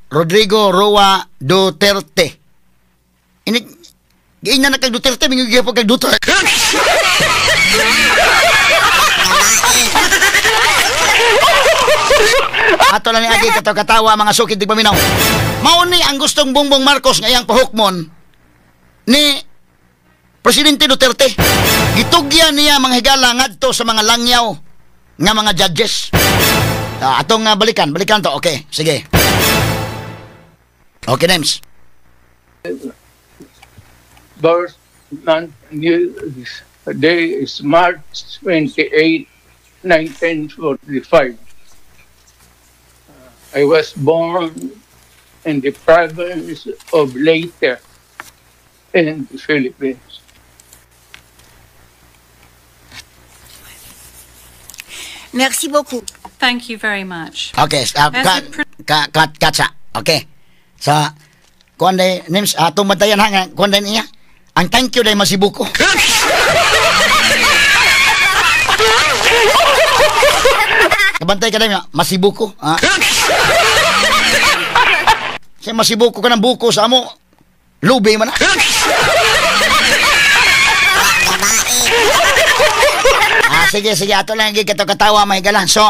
Rodrigo Roa Duterte. Giingnan na kag Duterte, mingigay po kag Duterte. Ato lang ni Agi, katawa mga sukid di paminaw. Mauni ang gustong Bongbong Marcos ngayang pahukmon ni Presidente Duterte. Gitugyan niya mga higala ngadto sa mga langyaw nga mga judges. Atong balikan to. Okay, sige. Okay, names. Birth month day is March 28, 1945. I was born in the province of Leyte in the Philippines. Merci beaucoup. Thank you very much. Okay, katsa. Okay. Sa kuan day names atong matayan ha kuan day niya. Ang thank you day masibuko. Kabantay ka day masibuko. Siya masibuko ka ng buko sa amo. Lubi man. Sige, ato lang katawa may galan. So,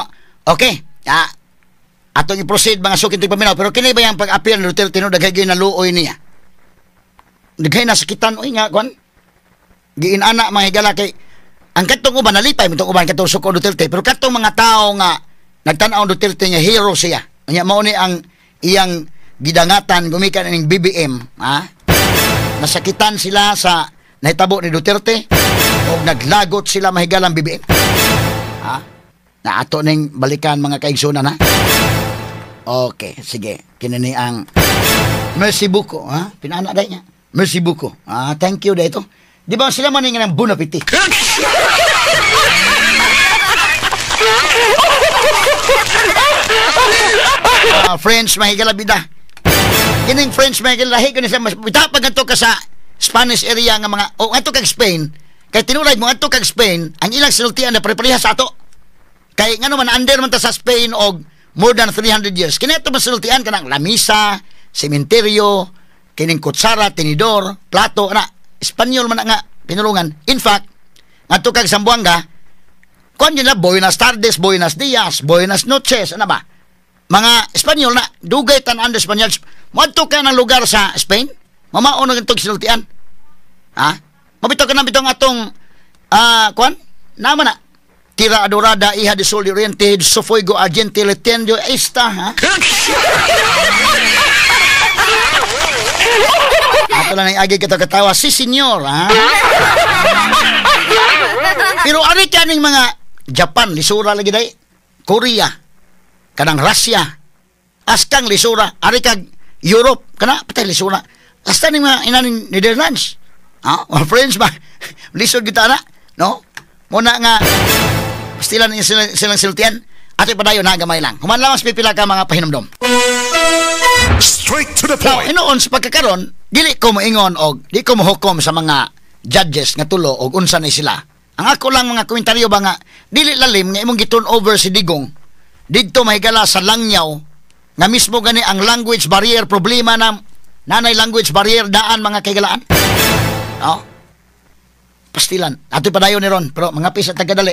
okay. Atong i-proceed mga sukit paminaw. Pero kini ba yung pag-appeal ni Duterte no daghay gyud naluoy niya. Daghay nasakitan oy nga kon. Giinana mga higala kay ang katong uban nalipay mitong uban katong suko Duterte pero katong mga tao nga nagtan-aw Duterte nga hero siya. Nya mao ni ang iyang gidangatan gumikan ning BBM, ha? Nasakitan sila sa nahitabo ni Duterte o naglagot sila mahigalang BBM. Ha? Na ato ning balikan mga kaigsunan, ha? Okay, sige. Kinani ang merci beaucoup, ha? Pinana day niya. Merci beaucoup. Thank you day ito. Di ba sila man ng bon appetit? French mahigala bida. Kining French mahigala lahi kuno sa bitapag ato ka sa Spanish area nga mga ato kag Spain. Kay tinulay mo ato kag Spain, ang ilang sinultian na preparehas sa ato. Kay ngano man under man ta sa Spain og more than 300 years. Kini ato masultian kanang lamisa, sementeryo, kining kutsara, tinidor, plato ana. Espanyol man nga pinulungan. In fact, ato kag Zamboanga, kon yun na buenas tardes, buenas dias, buenas noches, ano ba? Mga Espanyol na dugay tan-an de Espanyol. Moadto ka ng lugar sa Spain, mamao na gantong sinultian. Ha? Mabito ka na bitong atong kuan? Nama na. Tira adorada hija de sol de oriente, su fuego ardiente le tendio esta, ha? Ato lang ang agi katawa, si senyor, ha? Pero ari ka ning mga Japan, lisura lagi day. Korea, kanang Russia, askang lisura. Ari kag Europe, kana patay lisura. Hasta ning mga inaning Netherlands. Mga friends ba? Lisod kita na, no? Muna nga, pastilan silang siltian. At ipadayon na gamay lang. Human lang mas pipila ka mga pahinumdom. Straight to the point. Inoon sa pagkakaroon, dili ko moingon og di ko mohukom sa mga judges nga tulo og unsa ni sila. Ang ako lang mga komentaryo ba nga dili lalim nga imong giturn over si Digong didto mahigala sa langyaw nga mismo gani ang language barrier problema na nanay language barrier daan mga kaigalaan. No? Pastilan. Ato padayon ni ron pero mga pisa tagadali.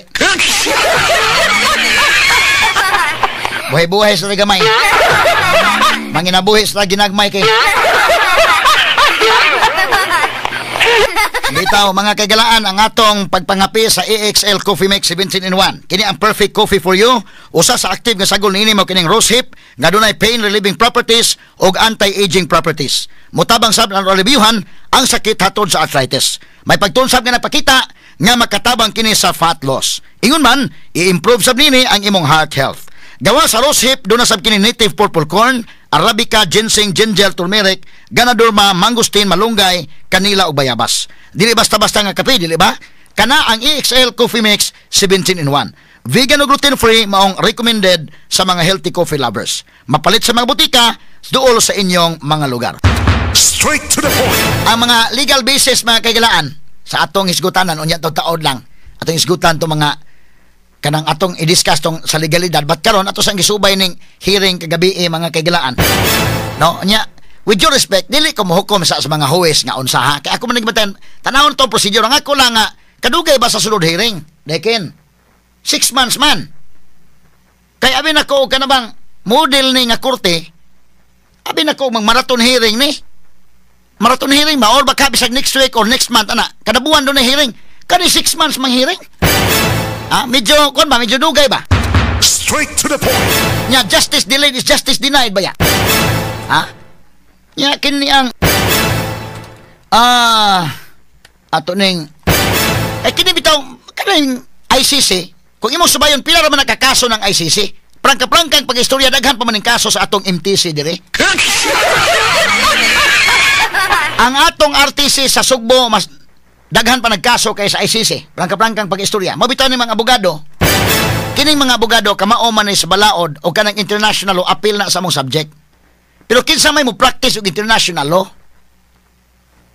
Buhay-buhay sa gamay. Manginabuhi sa ginagmay kay Bitaw mga kagalaan ang atong pagpangapi sa AXL Coffee Mix 17 in 1. Kini ang perfect coffee for you. Usa sa active nga sagol niini mao kining rosehip nga dunay pain relieving properties ug anti-aging properties. Mutabang sab ang reviewhan ang sakit hatod sa arthritis. May pagtunsab nga napakita nga makatabang kini sa fat loss. Ingon man, i-improve sab nini ang imong heart health. Gawa sa rosehip duna sab kini native purple corn, arabica, ginseng, ginger, turmeric, ganadorma, mangosteen, malunggay, kanila ug bayabas. Dili basta-basta nga kape, dili ba? Kana ang EXL Coffee Mix 17 in 1. Vegan o gluten-free maong recommended sa mga healthy coffee lovers. Mapalit sa mga butika, duol sa inyong mga lugar. Straight to the point. Ang mga legal basis mga kaigalaan sa atong hisgutanan unya to taod lang. Atong hisgutan to mga kanang atong i-discuss tong sa legalidad. But karon ato sang gisubay ning hearing kagabi mga kaigalaan. No, unya with due respect, dili ko mohukom sa mga huwes nga unsa ha. Kaya ako man nagmatan, tanawon tong procedure. Ang ako lang nga, kadugay ba sa sunod hearing? Dekin, 6 months man. Kaya abin ako, ka na bang model ni nga korte, abin ako mag marathon hearing ni. Marathon hearing ba? Or baka bisag next week or next month, ana. Kada buwan doon na hearing. Kani 6 months mang hearing. Medyo, kung ba, medyo dugay ba? Straight to the point. Nya, justice delayed is justice denied ba ya? Nya, kini ang ato ning kini bitaw kaning ICC kung imong subayon pila ra man nakakaso ng ICC prangka-prangkang pag-istorya daghan pa man ning kaso sa atong MTC dire. Ang atong RTC sa Sugbo mas daghan pa nagkaso kay sa ICC prangka-prangkang pag-istorya. Mabitaw ni mga abogado kining mga abogado kamao man ni sa balaod o kanang international law appeal na sa among subject. Pero kinsa may mo practice og international law?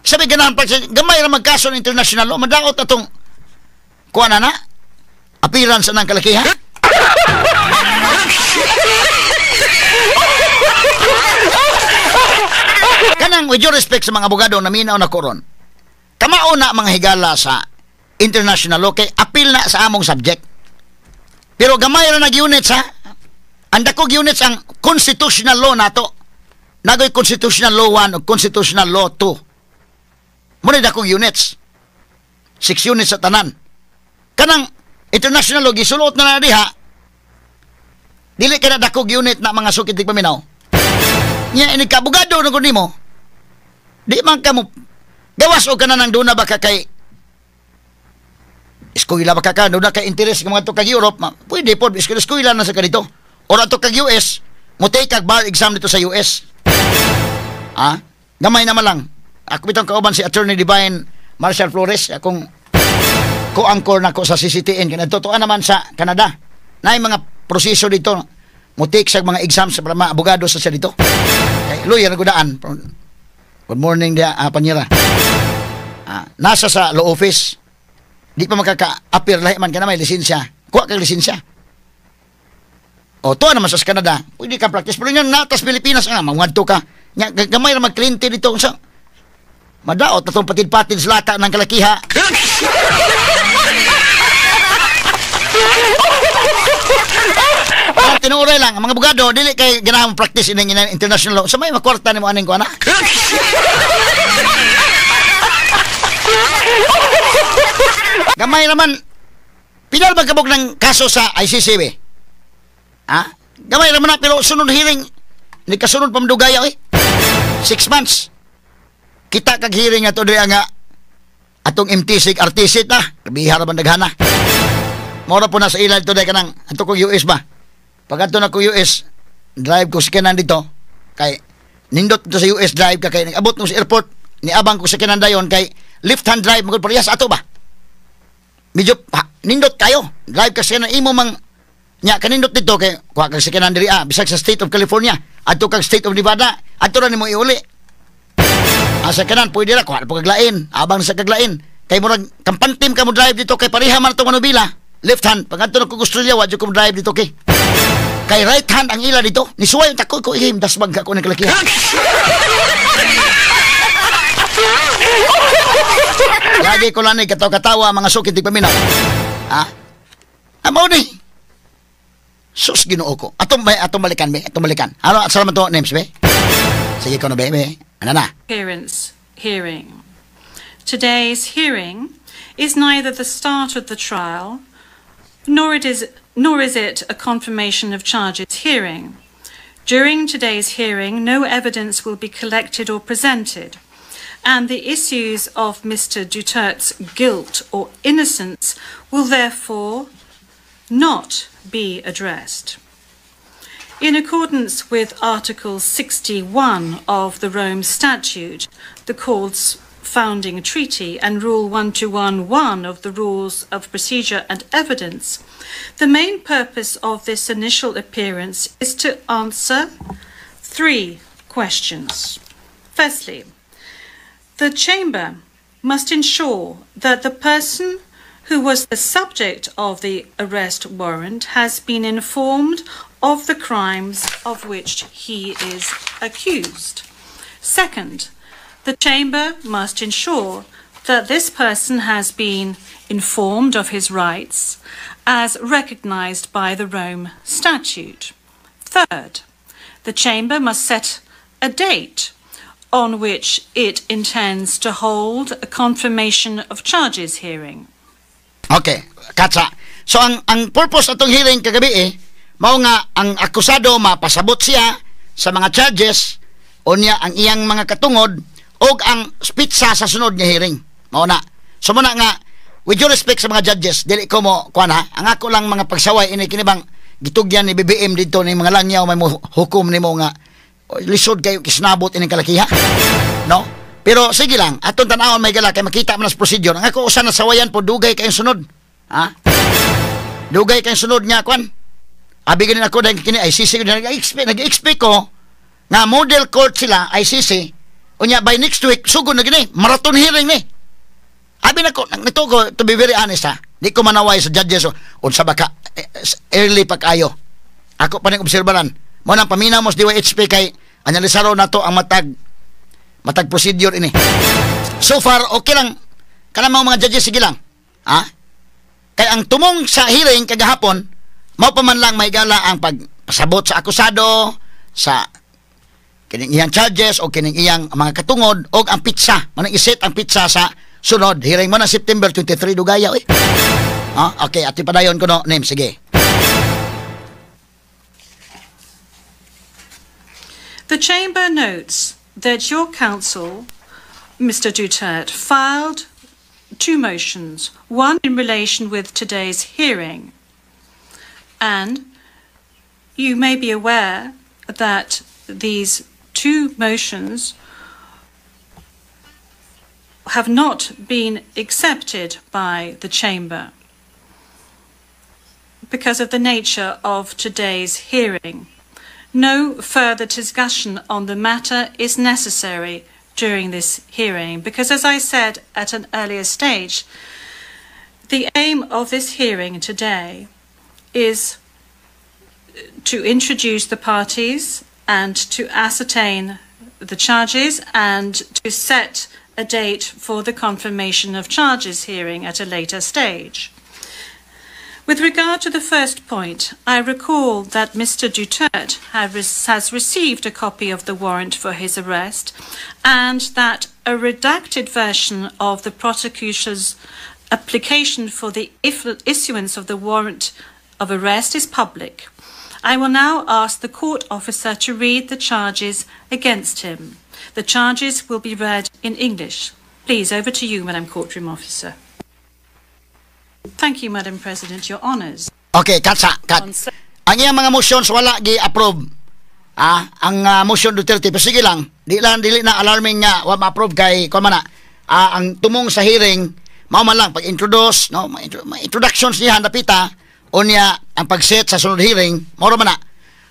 Sabi ganahan practice, gamay ra magkaso ng international law, madaot atong kuha na appearance ng kalakihan. Kanang with due respect sa mga abogado na minaw na koron, kamao na mga higala sa international law kay appeal na sa among subject. Pero gamay ra nag-units ha. Ang dakog units ang constitutional law nato. Nagoy Constitutional Law 1 o Constitutional Law 2. Muna dakong units. 6 units sa tanan. Kanang international law, gisulot na diha, dili ka na dakong unit na mga sukitig paminaw. Nya, inigkabugado na kundi mo, di man ka mo, gawas o ka na ng doon na baka kay, eskuila baka ka, doon na kay interest ng mga to kag Europe, pwede po, eskuila na sa kanito. O to kag US, mo take kag bar exam dito sa US. Gamay naman lang. Ako bitong kauban si Attorney Divine Marshall Flores, akong co-anchor na ko sa CCTN. Natutuan naman sa Canada. Na mga proseso dito. Mutik sa mga exams sa mga abogado sa siya dito. Okay, lawyer na gudaan. Good morning dia, Panyera. Nasa sa law office. Di pa makaka-appear lahi man ka na may lisensya. Kuha kang lisensya. O, to naman sa Canada. Pwede ka practice. Pero yan, natas Pilipinas, mangwadto ka. Gamay na mag-cliente dito. Madaot na itong patid-patid sa lata ng kalakiha. Tinuray lang, ang mga abogado, dili kay ganahan practice in international law. Sa may makwarta ni mo aning ko, anak? Gamay naman, pinal magkabog ng kaso sa ICC, be? Gamay naman na, pero sunod hearing, hindi kasunod pamdugaya, 6 months. Kita kag hearing nga to diya nga atong MTC, RTC na, bihara man daghana. Mora po na sa ilan to diya kanang ato kong US ba? Pag ato na ko US, drive ko sa kanan dito, kay nindot to sa US drive ka kay nag-abot no sa airport, niabang ko sa kanan dayon kay left-hand drive, magod parehas ato ba? Medyo, nindot kayo, drive ka sa kanan, imo mang nya kanindot dito kay kuha kag sikanan diri bisag sa State of California adto kag State of Nevada adto ra nimo iuli sa kanan pwede ra kuha pag kaglain abang sa kaglain kay murag kampantim ka mo drive dito kay pareha man itong manubila left hand pag adto na ko Australia wadyo ko drive dito kay right hand ang ila dito nisuway yung takoy ko ihim dasbag ka ko ng kalakihan. Lagi ko lang katawa mga sukit di paminaw amaw ni sus Ginoo ko. Atong balikan, be. Atong balikan. Ano, salamat to, names, be. Sige ko na, be. Ano na? Appearance hearing. today's hearing is neither the start of the trial, nor is it a confirmation of charges hearing. During today's hearing, no evidence will be collected or presented, and the issues of Mr. Duterte's guilt or innocence will therefore not be addressed. In accordance with Article 61 of the Rome Statute, the Court's founding treaty, and Rule 1211 of the Rules of Procedure and Evidence, the main purpose of this initial appearance is to answer 3 questions. Firstly, the Chamber must ensure that the person who was the subject of the arrest warrant has been informed of the crimes of which he is accused. Second, the Chamber must ensure that this person has been informed of his rights as recognised by the Rome Statute. Third, the Chamber must set a date on which it intends to hold a confirmation of charges hearing. Okay, Katsa. So ang purpose atong hearing kagabi mao nga ang akusado mapasabot siya sa mga charges unya ang iyang mga katungod og ang pitsa sa sunod nga hearing. Mao na. So muna nga with due respect sa mga judges, dili ko mo kuan ha. Ang ako lang mga pagsaway ini kini bang gitugyan ni BBM dito ni mga langyaw may hukom nimo nga lisod kayo kisnabot ini kalakiha. No? Pero sige lang, aton tan-awon may gala kay makita man sa procedure. Ang ako usa na sawayan po dugay kayong sunod. Ha? Dugay kayong sunod nga kwan. Abi ganin ako dahil kini ICC nag-expect ko nga model court sila ICC unya by next week sugod na gini marathon hearing ni. Abi nako nagtugo to be very honest ha. Di ko manaway sa judges unsa ba ka early pa kayo. Ako pa ning obserbaran. Mo nang paminaw mo sa DYHP kay anyalisaro nato ang matag procedure ini. So far okay lang kanang mga judges sige lang. Ha? Kay ang tumong sa hearing kagahapon mao pa man lang may gala ang pagpasabot sa akusado sa kining iyang charges o kining iyang mga katungod o ang pitsa. Manang iset ang pitsa sa sunod hearing mo na September 23 dugaya eh. Okay, ati padayon ko no name sige. The Chamber notes that your counsel, Mr. Duterte, filed 2 motions, one in relation with today's hearing. And you may be aware that these 2 motions have not been accepted by the Chamber because of the nature of today's hearing. No further discussion on the matter is necessary during this hearing because, as I said at an earlier stage, the aim of this hearing today is to introduce the parties and to ascertain the charges and to set a date for the confirmation of charges hearing at a later stage. With regard to the first point, I recall that Mr. Duterte has received a copy of the warrant for his arrest and that a redacted version of the prosecutor's application for the issuance of the warrant of arrest is public. I will now ask the court officer to read the charges against him. The charges will be read in English. Please, over to you, Madam Courtroom Officer. Thank you, Madam President. Your honours. Okay, cut. Ang iyang mga motions wala gi-approve. Ang motion Duterte, pero sige lang, dili na alarming nga wa ma-approve kay kuan man na. Ang tumong sa hearing mao man lang pag-introduce, no, introductions niya napita unya ang pag-set sa sunod hearing, mao man na.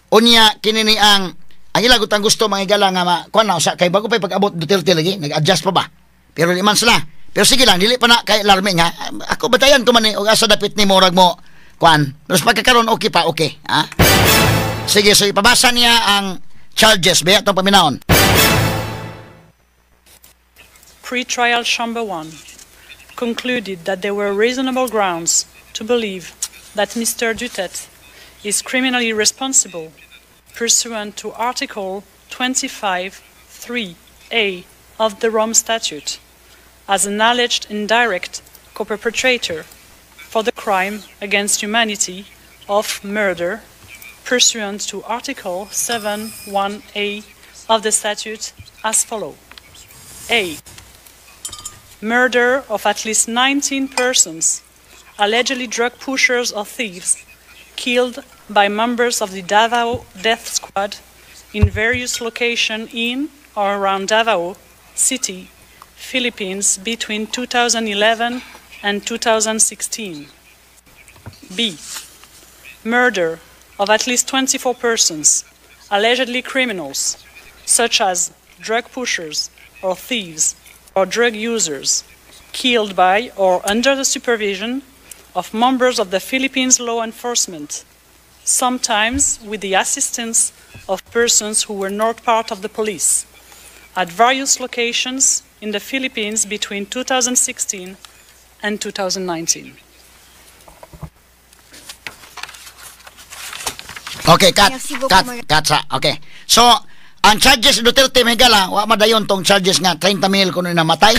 Unya kini ni ang ila gutang gusto mga igala nga kuan na usa kay bago pa pag-abot Duterte lagi, nag-adjust pa ba. Pero di man sila. Pero sige lang, dili pa na kay alarming ha. Ako batayan ko man ni og asa dapit ni morag mo kuan. Pero pagkakaroon okay pa, okay, ha? Sige, so ipabasa niya ang charges ba itong paminahon. Pre-trial Chamber 1 concluded that there were reasonable grounds to believe that Mr. Duterte is criminally responsible pursuant to Article 25(3)(a) of the Rome Statute, as an alleged indirect co-perpetrator for the crime against humanity of murder pursuant to Article 7(1)(a) of the statute as follows. A. Murder of at least 19 persons, allegedly drug pushers or thieves, killed by members of the Davao Death Squad in various locations in or around Davao City, Philippines between 2011 and 2016. B. Murder of at least 24 persons, allegedly criminals, such as drug pushers or thieves or drug users, killed by or under the supervision of members of the Philippines law enforcement, sometimes with the assistance of persons who were not part of the police, at various locations in the Philippines between 2016 and 2019. Okay, cut sa. Okay. So, ang charges Duterte Megala, wa madayon tong charges nga 30 mil kuno namatay.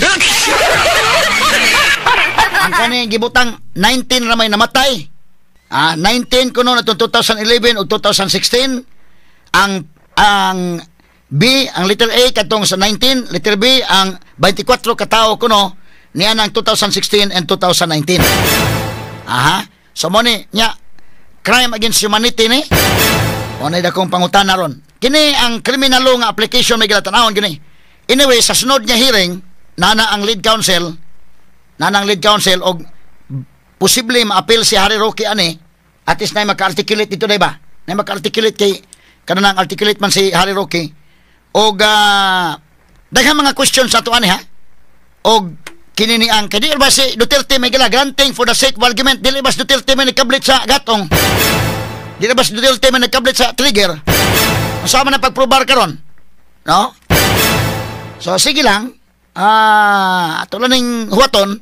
Ang kani gibutang 19 ra may namatay. 19 kuno na 2011 ug 2016. Ang B, ang letter A katong sa 19, letter B ang 24 ka tawo kuno niya nang 2016 and 2019. So mo ni nya crime against humanity ni. Unay dakong pangutana ron. Kini ang criminal law nga application may gilatanawon gini. Anyway, sa sunod nga hearing, nana ang lead counsel og posible ma-appeal si Harry Roque ani, at least na maka-articulate dito, diba? Na maka-articulate kay kanang articulate man si Harry Roque. Og daghang mga questions sa to ani ha. Og kini ni ang kadi ba si Duterte may granting for the sake of argument, dili ba si Duterte may nagkablit sa gatong? Dili ba si Duterte may nagkablit sa trigger? Masama na pagprobar karon, no? So sige lang, ato lang ning huwaton,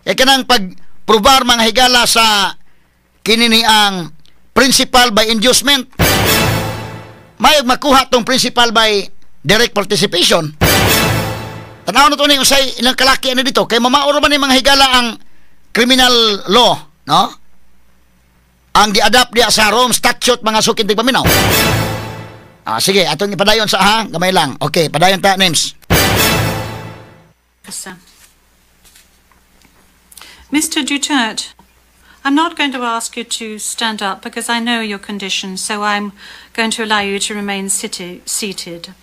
kanang pagprobar mga higala sa kinini ang principal by inducement. May makuha tong principal by direct participation. Tanaw na to ni usay ilang kalaki ano dito, kay mamaoro man ni mga higala ang criminal law, no? Ang gi-adapt diya sa Rome Statute mga sukin tigpaminaw. Sige, atong ipadayon sa gamay lang. Okay, padayon ta names. Mr. Duterte, I'm not going to ask you to stand up because I know your condition, so I'm going to allow you to remain seated.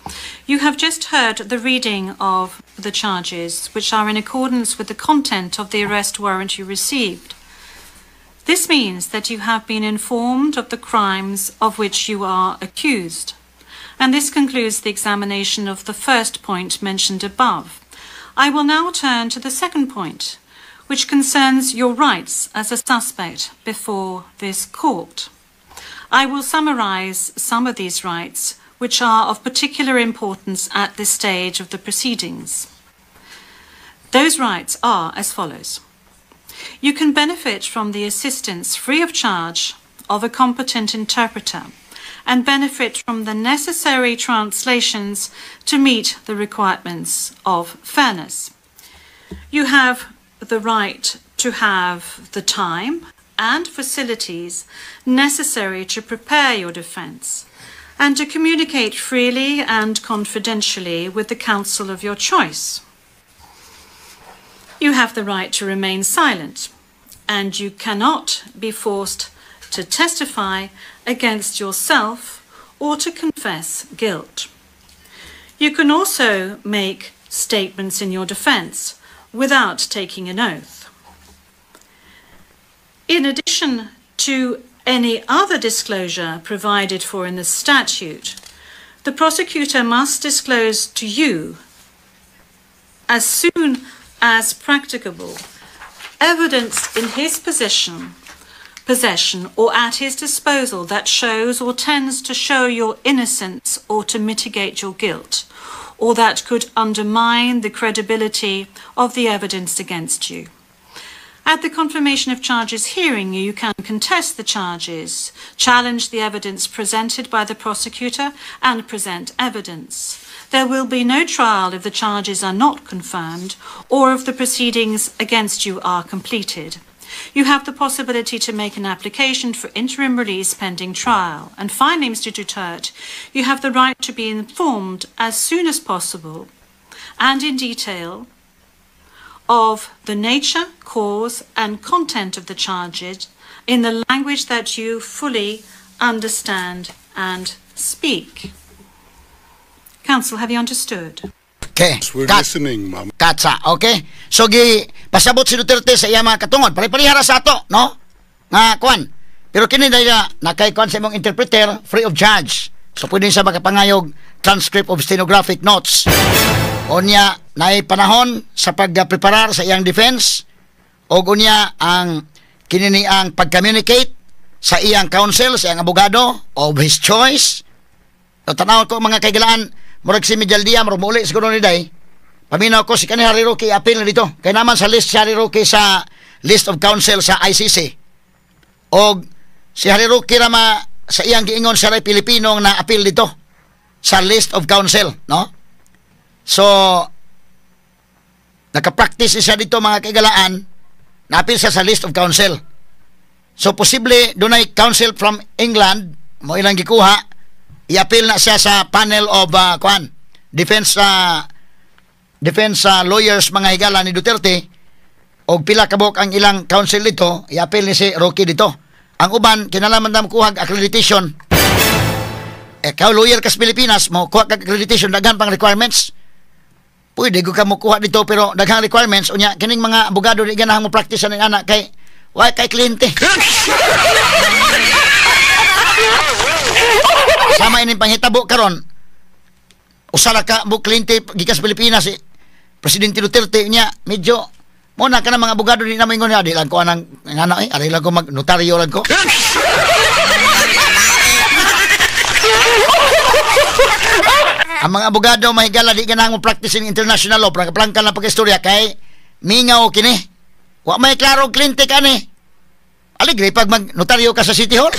You have just heard the reading of the charges, which are in accordance with the content of the arrest warrant you received. This means that you have been informed of the crimes of which you are accused. And this concludes the examination of the first point mentioned above. I will now turn to the second point, which concerns your rights as a suspect before this court. I will summarize some of these rights, which are of particular importance at this stage of the proceedings. Those rights are as follows. You can benefit from the assistance free of charge of a competent interpreter and benefit from the necessary translations to meet the requirements of fairness. You have the right to have the time and facilities necessary to prepare your defense and to communicate freely and confidentially with the counsel of your choice. You have the right to remain silent, and you cannot be forced to testify against yourself or to confess guilt. You can also make statements in your defense without taking an oath. In addition to any other disclosure provided for in the statute, the prosecutor must disclose to you, as soon as practicable, evidence in his possession or at his disposal that shows or tends to show your innocence or to mitigate your guilt, or that could undermine the credibility of the evidence against you. At the confirmation of charges hearing, you can contest the charges, challenge the evidence presented by the prosecutor, and present evidence. There will be no trial if the charges are not confirmed or if the proceedings against you are completed. You have the possibility to make an application for interim release pending trial. And finally, Mr. Duterte, you have the right to be informed as soon as possible and in detail of the nature, cause, and content of the charges in the language that you fully understand and speak. Counsel, have you understood? Okay. We're listening, ma'am. Katsa, okay? So, pasabot si Duterte sa iya mga katungod. Pare-parihara sa ato, no? Nga, kuan. Pero kini dahil nakay-kuan sa imong interpreter, free of charge. So, pwede sa makapangayog transcript of stenographic notes. O niya, naay panahon sa pagpreparar sa iyang defense. O niya, ang kinini ang pag-communicate sa iyang counsel, sa iyang abogado, of his choice. So, tanaw ko mga kaigalaan, murag si Mijaldía, murag muli siguro ni Day. Paminaw ko si kanina Harry Roque, appeal na dito. Kaya naman sa list si Harry Roque sa list of counsel sa ICC. O si Harry Roque rama sa iyang giingon sa Pilipino na appeal dito sa list of counsel, no? So, nakapractice siya dito mga kaigalaan, na-appeal siya sa list of counsel. So, posible doon ay counsel from England, mo ilang gikuha, i-appeal na siya sa panel of defense lawyers mga higala ni Duterte, o pila kabok ang ilang counsel dito, i-appeal ni si Roque dito. Ang uban, kinalaman na kuhag accreditation. Ikaw lawyer ka sa Pilipinas, mo kuha kag accreditation, daghan pang requirements. Pwede ko ka mo kuha dito, pero daghang requirements, unya, kining mga abogado, di ganahang mo practice ng anak, kay kliyente. Sama ining panghitabo karon, usala ka mo kliyente gikas Pilipinas, Presidente Duterte niya, medyo muna ka na mga abogado di naman ingon, di lang ko anang ngana ari lang ko mag notaryo lang ko. Ang mga abogado mahigala di ganang mo practice in international law, plangkan lang pag-istorya kay mingaw kini. Wa may klaro kliyente ka ni. Aligre pag mag notaryo ka sa City Hall.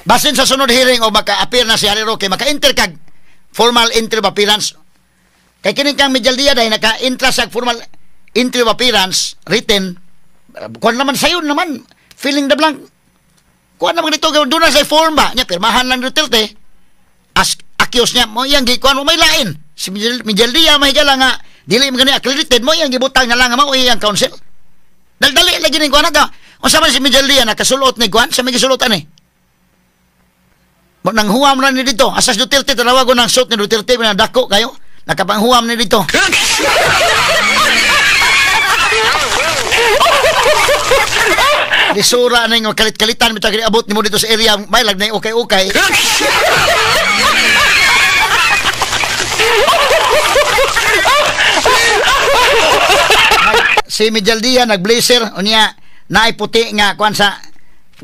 Basin sa sunod hearing o maka-appear na si Harry Roque, maka-enter kag formal entry of appearance. Kay kining kang Mijaldía dahil naka-intra sa formal entry of appearance, written, kuwan naman sayo naman, filling the blank. Kuwan naman dito, doon na sa form ba? Niya, pirmahan lang Duterte. Accuse niya, mo yung kuwan mo may lain. Si Mijaldía mahigala nga, dili mo gani accredited mo, yung gibutang na lang mo, yung counsel. Daldali lagi ng kuwan na ka. Kung saan si Mijaldía, nakasulot ni kuwan, sa may kisulutan eh. Nang huwam na ni dito, asas Duterte, tanawa ko ng suit ni Duterte, pinadako kayo, nakapanghuwam ni dito. Lisura na yung kalit-kalitan, mitag abot ni mo dito sa area, may lag na yung ukay-ukay. Si Mijaldía nag-blazer, unya, naiputi nga, kuwan sa,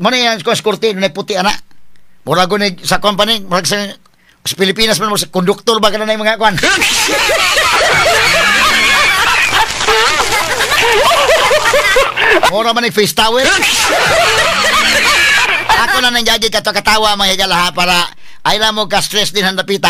muna yung skurti, naiputi anak. Murag ko sa company, murag sa Pilipinas man, sa konduktor ba ka na yung mga kuwan? Mura man yung face towel. Ako na nangyagi katawa mga higala ha, para ay lang mo ka-stress din handapita.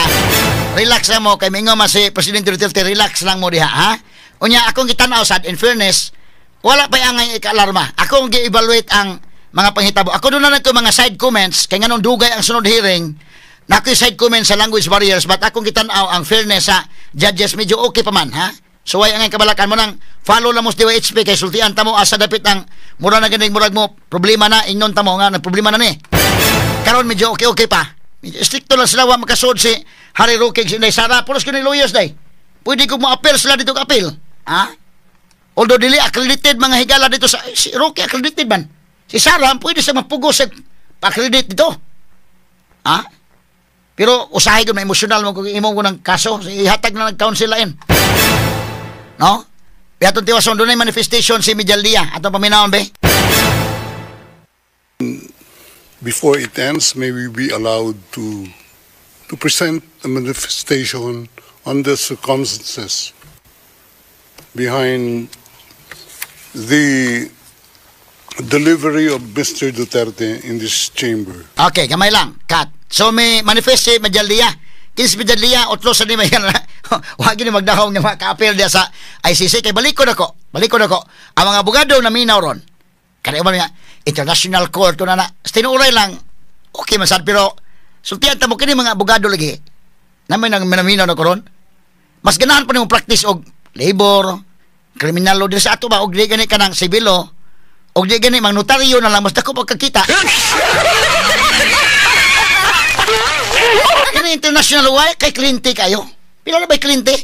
Relax lang mo, kay mingo mas si Presidente Duterte, relax lang mo diha ha. Unya, akong kitanaw sad, in fairness, wala pa yung ika-alarma. Akong gi-evaluate ang mga panghitabo. Ako doon na nito mga side comments, kaya nga nung dugay ang sunod hearing, na ako side comments sa language barriers, but akong kitanaw ang fairness sa judges, medyo okay pa man, ha? So, ay ang kabalakan mo nang follow lang mo sa DOHP, kay sultian tamo, asa dapit ang mura na ganing murag mo, problema na, ingnon tamo nga, problema na ni. Karon medyo okay pa. Medyo stricto lang sila, wa makasod si Harry Roque, si Inday Sara, pulos ko ni lawyers day. Pwede ko mo-appeal sila dito ka-appeal, ha? Although dili accredited mga higala dito sa, si Roque accredited man. Si Sara, pwede siya mapugo sa pa-credit dito. Ha? Pero usahay ko na emosyonal mo kung imong ko ng kaso. Ihatag na nag-counsel lain. No? Kaya itong tiwason, doon na yung manifestation si Mijaldía. Atong paminawon, be? Before it ends, may we be allowed to present a manifestation on the circumstances behind the delivery of Mr. Duterte in this chamber. Okay, kamay lang. Cut. So may manifest si Medallia. Kins Medallia, otro sa ni mayan. Wag ni magdahong nga maka-appeal dia sa ICC kay balikod ako. Ang mga abogado na minaw ron. Kaya man nga international court na tinuuray lang. Okay man sad pero sultihan ta mo kini mga abogado lagi. Namin nang minaminaw na ko ron. Mas ganahan pa nimo practice og labor, criminal law din sa ato ba og di gani kanang civil law. Og di gani mang notaryo na lang mas dako pagkakita. Kini international way kay kliyente kayo. Pila na ba kliyente?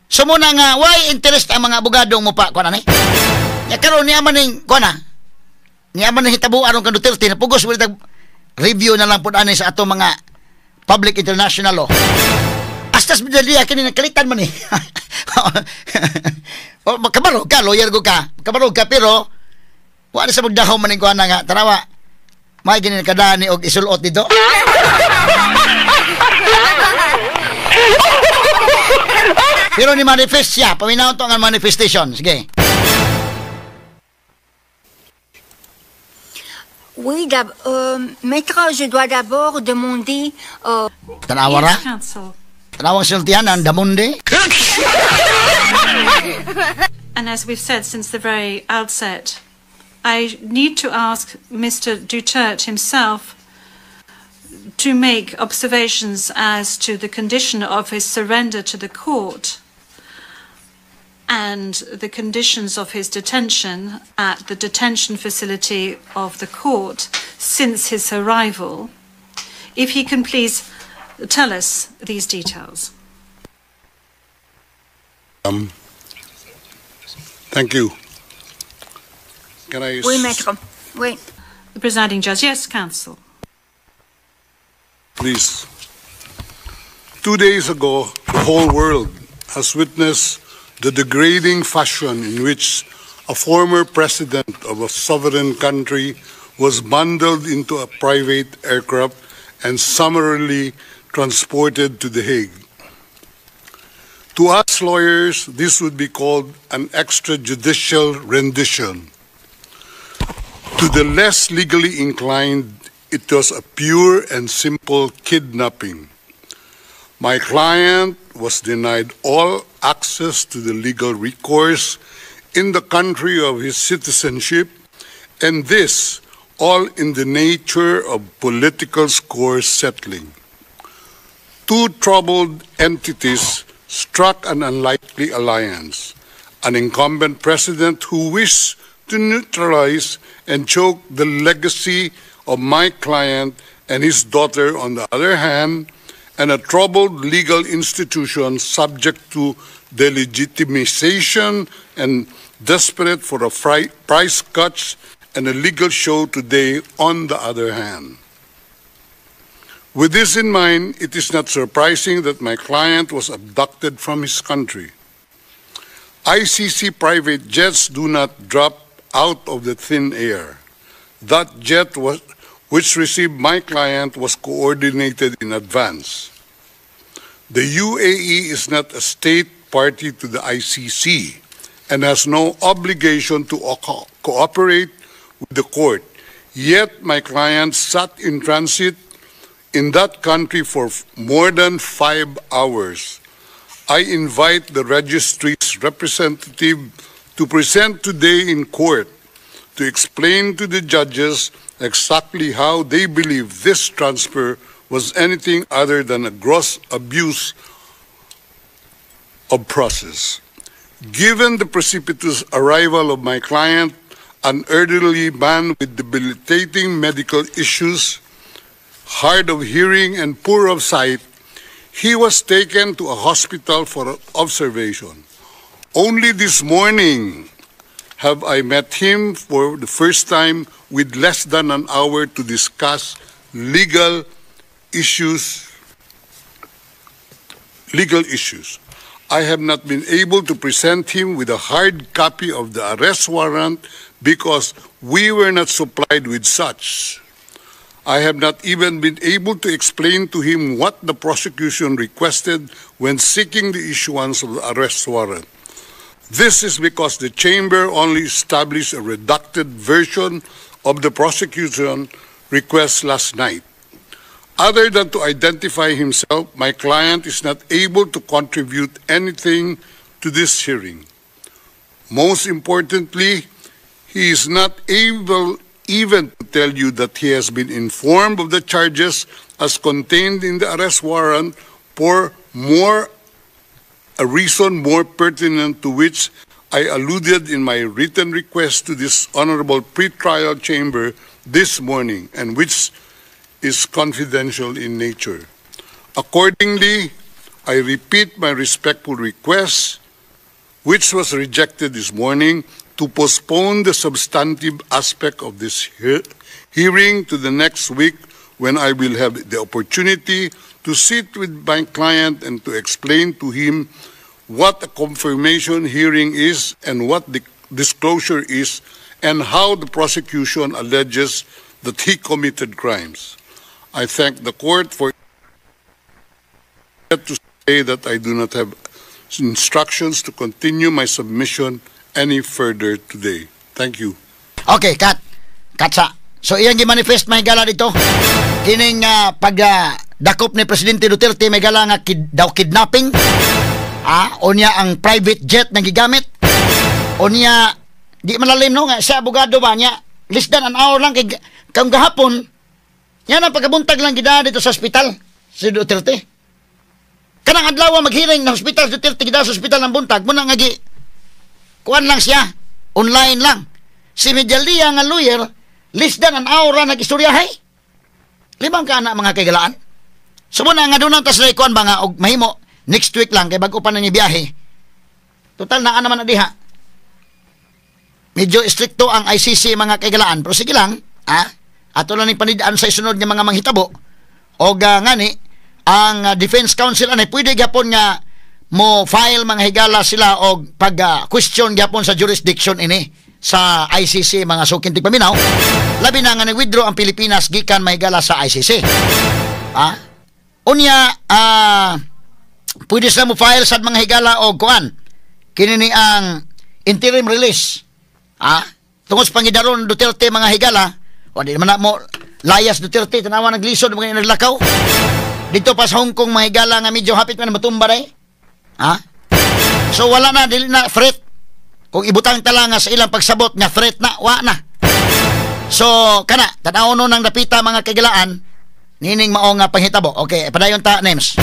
So mo na nga why interest ang mga abogado mo pa kuan ani? Ya karon niya man ning kuan na. Niya man hitabo aron kan Duterte na pugos mo review na lang pud ani sa ato mga public international law. Astas Medallia kini nakalitan man ni. O makabarog ka, lawyer go ka. Makabarog ka pero wala sa magdahaw man ning kuan nga tarawa. May gini kadani og isulot dito. Pero ni manifest siya, paminaw to ang manifestation. Sige. Oui, maître, je dois d'abord demander... Tanawara? Yes, counsel. Tanawang sultihan ang damundi. And as we've said since the very outset, I need to ask Mr. Duterte himself to make observations as to the condition of his surrender to the court and the conditions of his detention at the detention facility of the court since his arrival. If he can please tell us these details. Thank you. Can I... Oui, maître. Oui. The presiding judge. Yes, counsel. Please. 2 days ago, the whole world has witnessed the degrading fashion in which a former president of a sovereign country was bundled into a private aircraft and summarily transported to The Hague. To us lawyers, this would be called an extrajudicial rendition. To the less legally inclined, it was a pure and simple kidnapping. My client was denied all access to the legal recourse in the country of his citizenship, and this all in the nature of political score settling. Two troubled entities struck an unlikely alliance, an incumbent president who wished to neutralize and choke the legacy of my client and his daughter on the other hand, and a troubled legal institution subject to delegitimization and desperate for a price cuts and a legal show today on the other hand. With this in mind, it is not surprising that my client was abducted from his country. ICC private jets do not drop out of the thin air. That jet which received my client was coordinated in advance. The UAE is not a state party to the ICC and has no obligation to cooperate with the court. Yet my client sat in transit in that country for more than 5 hours. I invite the registry's representative to present today in court to explain to the judges exactly how they believe this transfer was anything other than a gross abuse of process. Given the precipitous arrival of my client, an elderly man with debilitating medical issues, hard of hearing and poor of sight, he was taken to a hospital for observation. Only this morning have I met him for the first time with less than an hour to discuss legal issues. I have not been able to present him with a hard copy of the arrest warrant because we were not supplied with such. I have not even been able to explain to him what the prosecution requested when seeking the issuance of the arrest warrant. This is because the chamber only established a redacted version of the prosecution request last night. Other than to identify himself, my client is not able to contribute anything to this hearing. Most importantly, he is not able even to tell you that he has been informed of the charges as contained in the arrest warrant for a reason more pertinent to which I alluded in my written request to this honorable pretrial chamber this morning, and which is confidential in nature. Accordingly, I repeat my respectful request, which was rejected this morning, to postpone the substantive aspect of this hearing to the next week, when I will have the opportunity to sit with my client and to explain to him what a confirmation hearing is and what the disclosure is, and how the prosecution alleges that he committed crimes. I thank the court for to say that I do not have instructions to continue my submission any further today. Thank you. Okay, Katsa. So iyang gi-manifest may gala dito. Kining pagdakop ni Presidente Duterte may gala nga kidnapping. O niya ang private jet na gigamit. O niya, di malalim no nga, siya abogado ba niya, less than an hour lang kay kang gahapon. Yan ang pagkabuntag lang gida dito sa ospital si Duterte. Kanang adlaw maghiring na hospital si Duterte gida sa ospital ng buntag. Muna nga kuan lang siya, online lang. Si Medialia nga lawyer, less than an hour na nag-istoryahay. 5 ka na mga kagalaan. So muna nga doon ang tas kuan ba nga, og mahimo, next week lang, kay bago pa na niya biyahe. Total na naman na diha. Medyo stricto ang ICC mga kagalaan, pero sige lang, ato lang ni panidaan sa isunod nga mga manghitabo, o ngani, ang Defense Council anay, pwede gapon nga mo file mga higala sila og pag-question gyapon sa jurisdiction ini sa ICC mga sukintig paminaw, labi na nga nag-withdraw ang Pilipinas gikan mahigala sa ICC. Unya pwede sila mo file sa mga higala og kuan kini ni ang interim release tungod sa pangidaron Duterte mga higala, o di man na mo layas Duterte tanawa naglisod mga naglakaw dito pa sa Hong Kong mga higala nga medyo hapit man matumba day. So wala na, dili na threat. Kung ibutang tala nga sa ilang pagsabot nga threat na, wa na. So kana, tanaw no nang dapita mga kagilaan, nining mao nga panghitabo. Okay, padayon ta names.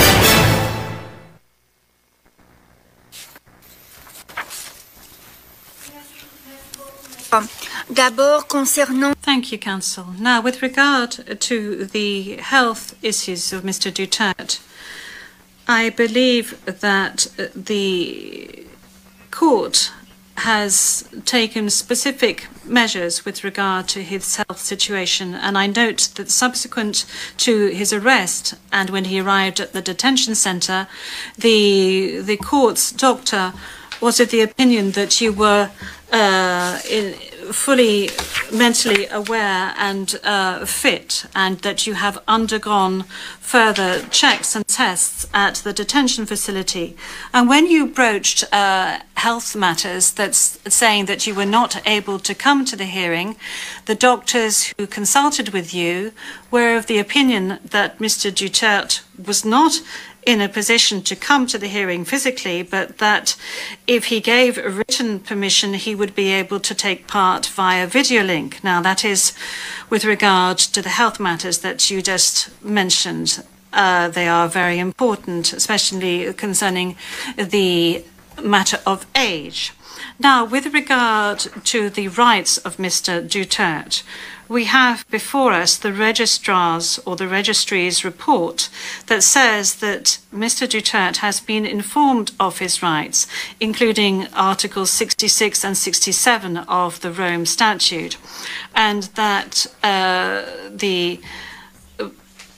D'abord, concernant... Thank you, Counsel. Now, with regard to the health issues of Mr. Duterte, I believe that the court has taken specific measures with regard to his health situation, and I note that subsequent to his arrest and when he arrived at the detention centre, the court's doctor was of the opinion that you were fully mentally aware and fit, and that you have undergone further checks and tests at the detention facility. And when you broached health matters, that's saying that you were not able to come to the hearing, the doctors who consulted with you were of the opinion that Mr. Duterte was not in a position to come to the hearing physically, but that if he gave a written permission, he would be able to take part via video link. Now, that is with regard to the health matters that you just mentioned. They are very important, especially concerning the matter of age. Now, with regard to the rights of Mr. Duterte, we have before us the registrar's or the registry's report that says that Mr. Duterte has been informed of his rights, including Articles 66 and 67 of the Rome Statute, and that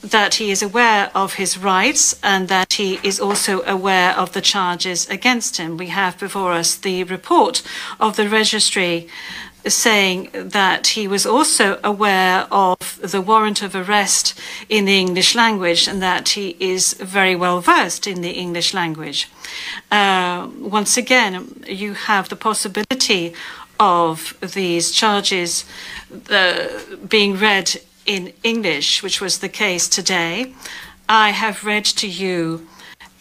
that he is aware of his rights and that he is also aware of the charges against him. We have before us the report of the registry saying that he was also aware of the warrant of arrest in the English language and that he is very well versed in the English language. Once again, you have the possibility of these charges being read in English, which was the case today. I have read to you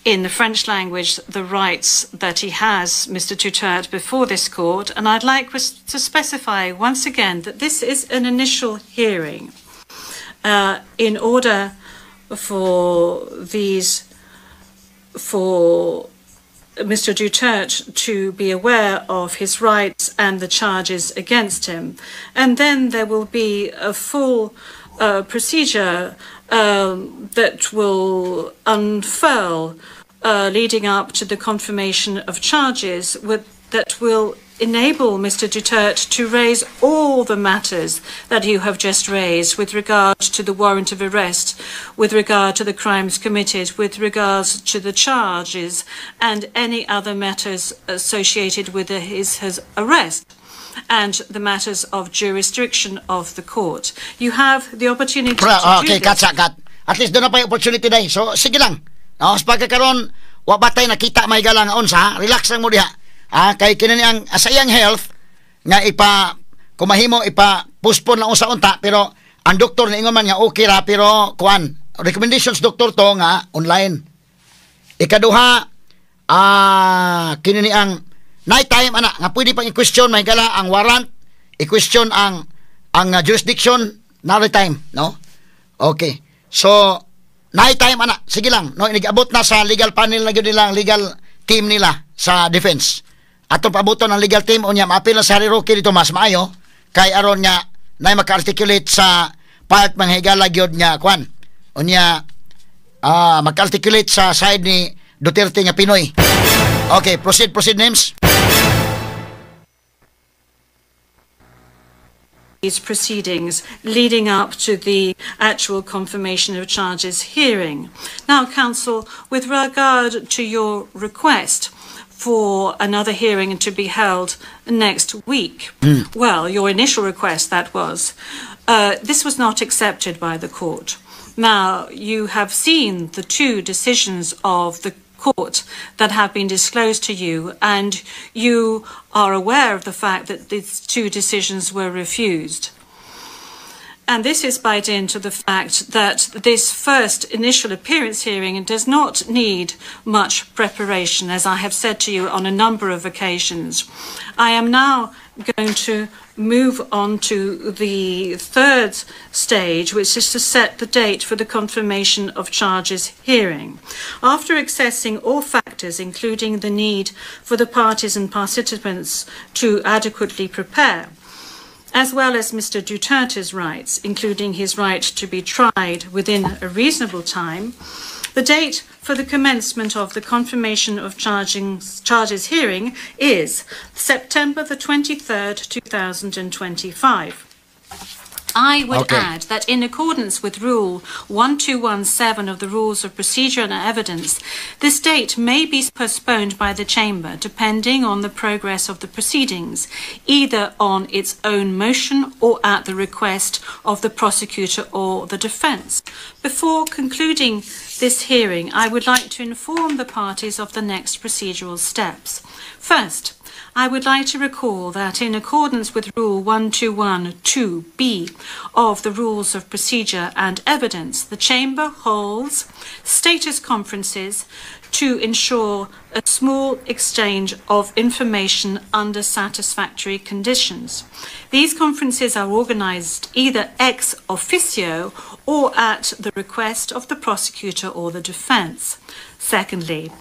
in the French language the rights that he has, Mr. Duterte, before this court, and I'd like to specify once again that this is an initial hearing. In order for Mr. Duterte to be aware of his rights and the charges against him. And then there will be a full procedure that will unfurl leading up to the confirmation of charges that will enable Mr. Duterte to raise all the matters that you have just raised with regard to the warrant of arrest, with regard to the crimes committed, with regards to the charges and any other matters associated with his arrest and the matters of jurisdiction of the court. You have the opportunity to okay, do this. kat. At least doon na pa yung opportunity day. So, sige lang. Sa pagkakaroon, wabatay nakita may galang unsa, relax lang mo diha. Kay kinani ang sa iyang health nga kumahimo postpone lang usa unta, pero ang doktor na ingon man nga okay ra, pero kuan recommendations doktor to nga online. Ikaduha, kinani ang night time ana nga pwede pang i-question may gala ang warrant, i-question ang jurisdiction night time, no? Okay. So night time ana, sige lang, no, nag-abot na sa legal panel na gyud nila, legal team nila sa defense. Ato pabuton ang legal team unya maapil na sa Harry Roque dito mas maayo kay aron nga nay maka-articulate sa part mga higala gyud nga kwan. Unya maka-articulate sa side ni Duterte nga Pinoy. Okay, proceed names. These proceedings leading up to the actual confirmation of charges hearing. Now, counsel, with regard to your request for another hearing to be held next week, well, your initial request that was, this was not accepted by the court. Now, you have seen the two decisions of the court that have been disclosed to you, and you are aware of the fact that these two decisions were refused. And this is by dint of the fact that this first initial appearance hearing does not need much preparation, as I have said to you on a number of occasions. I am now going to move on to the third stage, which is to set the date for the confirmation of charges hearing. After assessing all factors, including the need for the parties and participants to adequately prepare, as well as Mr. Duterte's rights, including his right to be tried within a reasonable time, the date for the commencement of the confirmation of charges hearing is September the 23rd, 2025. I would add that in accordance with Rule 1217 of the Rules of Procedure and Evidence, this date may be postponed by the Chamber depending on the progress of the proceedings, either on its own motion or at the request of the prosecutor or the defence. Before concluding this hearing, I would like to inform the parties of the next procedural steps. First, I would like to recall that in accordance with Rule 1212B of the Rules of Procedure and Evidence, the Chamber holds status conferences to ensure a small exchange of information under satisfactory conditions. These conferences are organised either ex officio or at the request of the prosecutor or the defence. Secondly,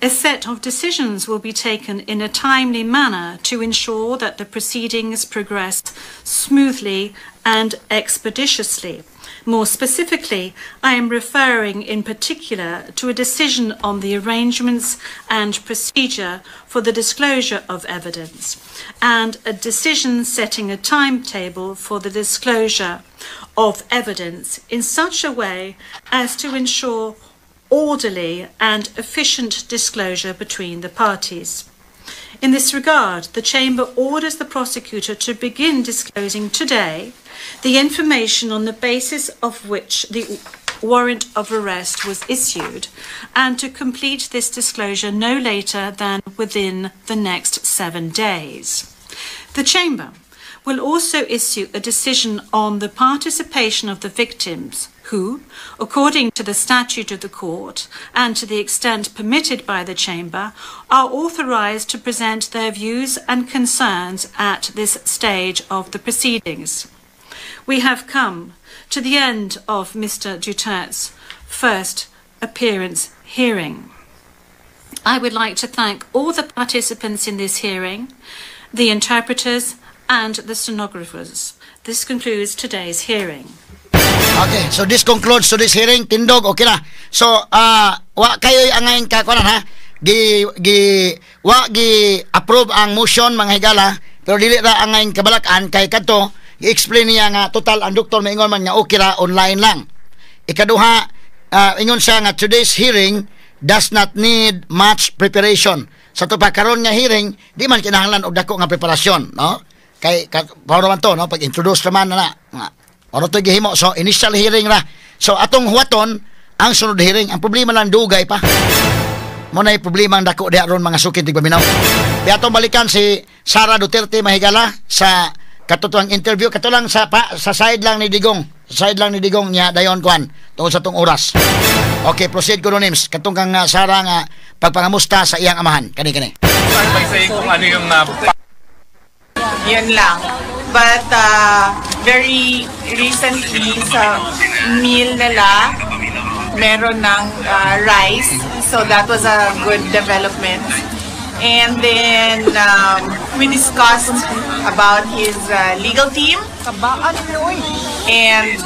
a set of decisions will be taken in a timely manner to ensure that the proceedings progress smoothly and expeditiously. More specifically, I am referring in particular to a decision on the arrangements and procedure for the disclosure of evidence, and a decision setting a timetable for the disclosure of evidence in such a way as to ensure orderly and efficient disclosure between the parties. In this regard, the Chamber orders the prosecutor to begin disclosing today the information on the basis of which the warrant of arrest was issued, and to complete this disclosure no later than within the next 7 days. The Chamber will also issue a decision on the participation of the victims who, according to the statute of the court and to the extent permitted by the Chamber, are authorised to present their views and concerns at this stage of the proceedings. We have come to the end of Mr. Duterte's first appearance hearing. I would like to thank all the participants in this hearing, the interpreters and the stenographers. This concludes today's hearing. Okay, so this concludes today's hearing. Tindog, okay na. So, wa kayo angayin ka kuan ha. Wa approve ang motion mga higala, pero dili ra angayin kabalakan kay kadto i-explain niya nga total ang doktor maingon man nga okay ra, online lang. Ikaduha, ingon siya nga today's hearing does not need much preparation. Sa to pa karon nga hearing, di man kinahanglan og dako nga preparasyon, no? Kay paano man to, no? Pag introduce naman na nga ano to gihimo. So initial hearing ra. So atong huwaton ang sunod hearing. Ang problema lang dugay pa. Mo na problema ang dako diha ron mga sukid tigbaminaw. Di atong balikan si Sara Duterte mahigala sa katutuang interview kato lang sa side lang ni Digong. Sa side lang ni Digong niya dayon kuan tungod sa tong oras. Okay, proceed ko Nims. Katong kang Sara nga pagpangamusta sa iyang amahan. Kani. Start by saying kung ano yung Yun lang. But very recently sa meal nila, meron ng rice. So that was a good development. And then we discussed about his legal team. And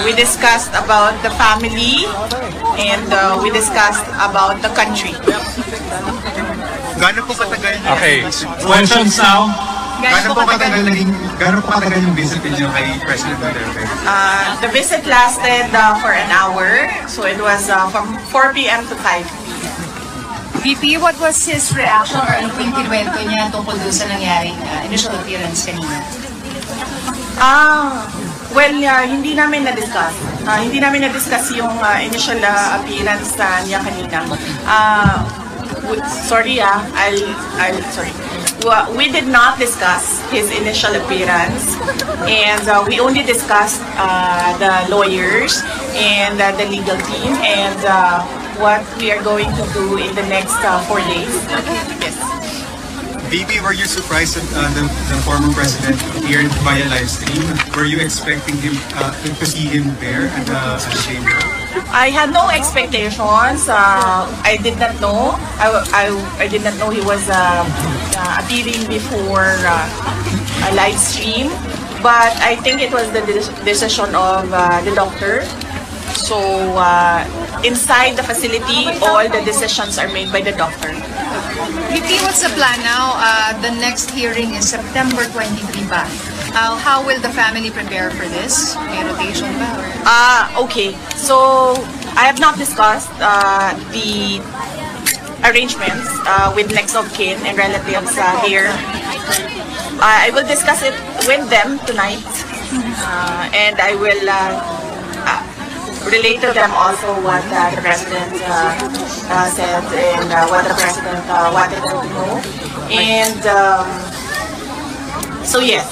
we discussed about the family. And we discussed about the country. Gaano po katagal? Okay. Questions now? Gaano po katagal yung visit niyo kay President Duterte? The visit lasted for an hour. So it was from 4 p.m. to 5. VP, what was his reaction or ano yung kinuwento niya tungkol doon sa nangyaring initial appearance kanina? Well, hindi namin na-discuss. Hindi namin na-discuss yung initial appearance niya kanina. Sorry. We did not discuss his initial appearance, and we only discussed the lawyers and the legal team and what we are going to do in the next 4 days. Yes. VP, were you surprised that the former president appeared via live stream? Were you expecting him to see him there at the chamber? I had no expectations. I did not know. I did not know he was appearing before a live stream. But I think it was the decision of the doctor. So inside the facility, all the decisions are made by the doctor. VP, what's the plan now? The next hearing is September 23 ba? How will the family prepare for this? May rotation ba? Okay. So I have not discussed the arrangements with next of kin and relatives here. I will discuss it with them tonight, and I will relate to them also what the President said and what the President wanted them to know. And so yes,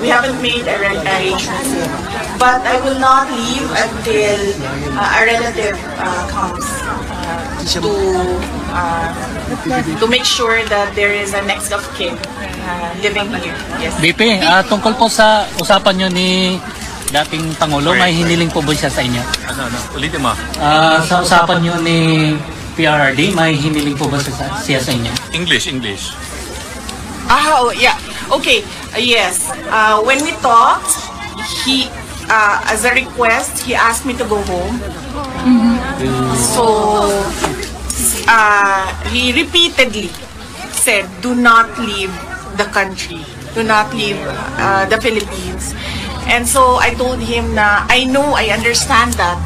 we haven't made arrangements yet. But I will not leave until a relative comes to make sure that there is a next of kin living here. Yes. BP, tungkol po sa usapan nyo ni dating Pangulo, may hiniling po ba siya sa inyo? Ulitin mo. Sa usapan nyo ni PRRD, may hiniling po ba siya sa inyo? English. Oh, yeah. Okay. Yes. When we talked, as a request, he asked me to go home. So, he repeatedly said, do not leave the country. Do not leave the Philippines. And so I told him na I know, I understand that.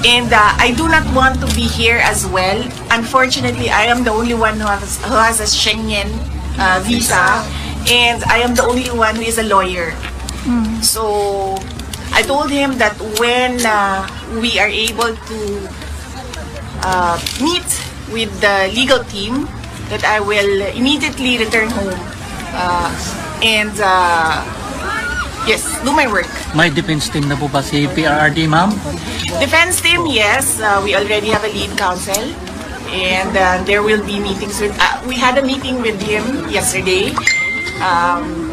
And I do not want to be here as well. Unfortunately, I am the only one who has a Schengen visa. And I am the only one who is a lawyer. So I told him that when we are able to meet with the legal team, that I will immediately return home and yes, do my work. May defense team na po ba si PRRD, ma'am? Defense team, yes. We already have a lead counsel. And there will be meetings with... we had a meeting with him yesterday.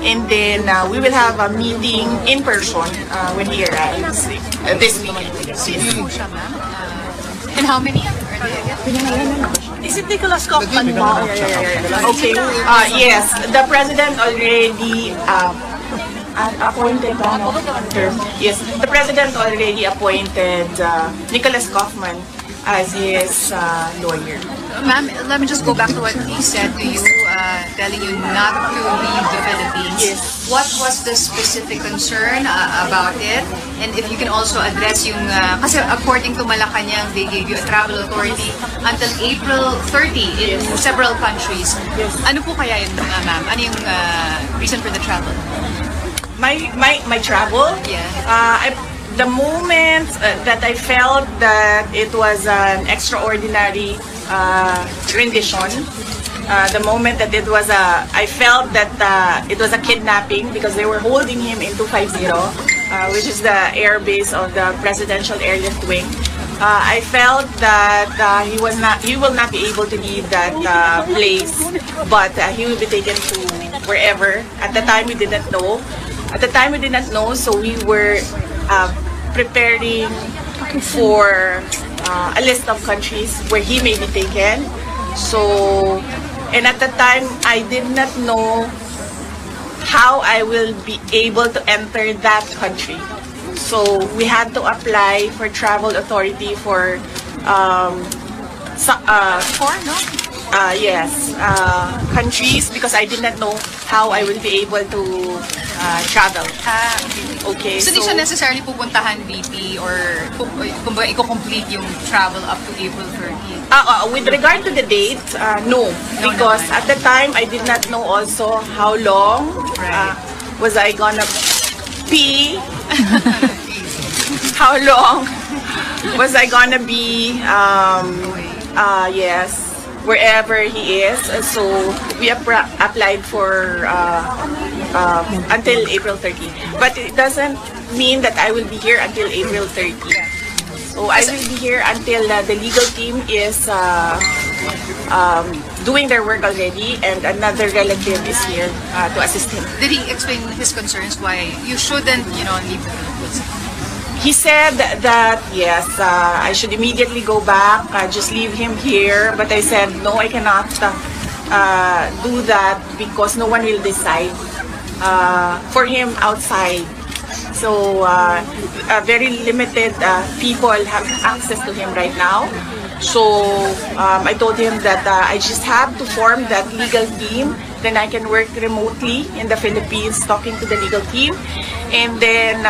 And then we will have a meeting in person when he arrives this weekend. And how many? Is it Nicholas Kaufman? Okay. Yes, the president already appointed. Yes, the president already appointed Nicholas Kaufman as his lawyer. Ma'am, let me just go back to what he said to you, telling you not to leave the Philippines. Yes. What was the specific concern about it? And if you can also address yung, kasi according to Malacanang, they gave you a travel authority until April 30 in several countries. Yes. Ano po kaya yun, ma'am? Ano yung reason for the travel? My travel? Yeah. The moment that I felt that it was an extraordinary rendition, the moment that it was I felt that it was a kidnapping because they were holding him in 250, which is the air base of the Presidential Airlift Wing. I felt that he will not be able to leave that place, but he will be taken to wherever. At the time, we didn't know. So we were preparing for a list of countries where he may be taken. So, and at the time, I did not know how I will be able to enter that country. So we had to apply for travel authority for countries because I did not know how I will be able to travel. Okay. So, hindi siya necessarily pupuntahan VP or kumbaga i-complete yung travel up to April 30? With regard to the date, no. Because at the time, I did not know also how long was I gonna be. How long was I gonna be, wherever he is. So we applied for until April 30. But it doesn't mean that I will be here until April 30. So I will be here until the legal team is doing their work already and another relative is here to assist him. Did he explain his concerns why you shouldn't, leave the Philippines? He said that, yes, I should immediately go back, just leave him here. But I said, no, I cannot do that because no one will decide for him outside. So very limited people have access to him right now. So I told him that I just have to form that legal team. Then I can work remotely in the Philippines talking to the legal team. And then,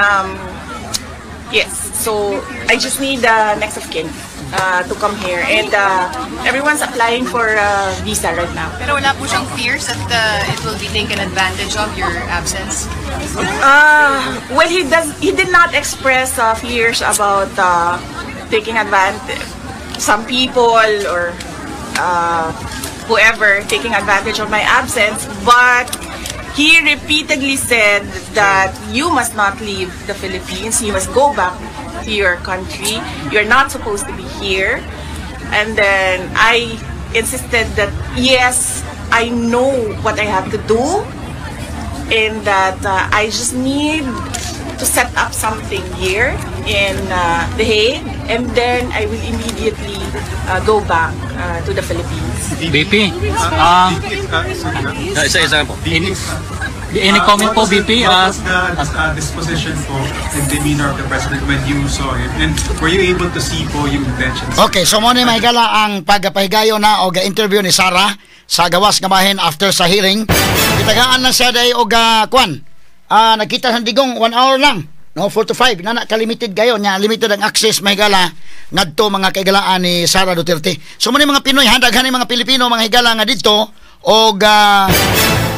yes, so I just need next of kin to come here. And everyone's applying for visa right now. Pero wala po siyang fears that it will be taken advantage of your absence? Well, he did not express fears about taking advantage. Some people or whoever taking advantage of my absence, but he repeatedly said that you must not leave the Philippines. You must go back to your country. You're not supposed to be here. And then I insisted that, yes, I know what I have to do and that I just need to set up something here in The Hague, and then I will immediately go back to the Philippines. BP, Any comment po, VP? What was the disposition po and demeanor of the President when you saw him? And were you able to see po yung intentions? Okay, so muna mahigala ang pagpahigayo na o interview ni Sara sa gawas nga bahin after sa hearing. Kitagaan na siya day o nagkita sa digong 1 hour lang. No, 4 to 5 na ka-limited kayo nya, limited ang access mahigala ngadto mga kaigalaan ni Sara Duterte. So muna mga Pinoy handaghan mga Pilipino mga higala nga dito og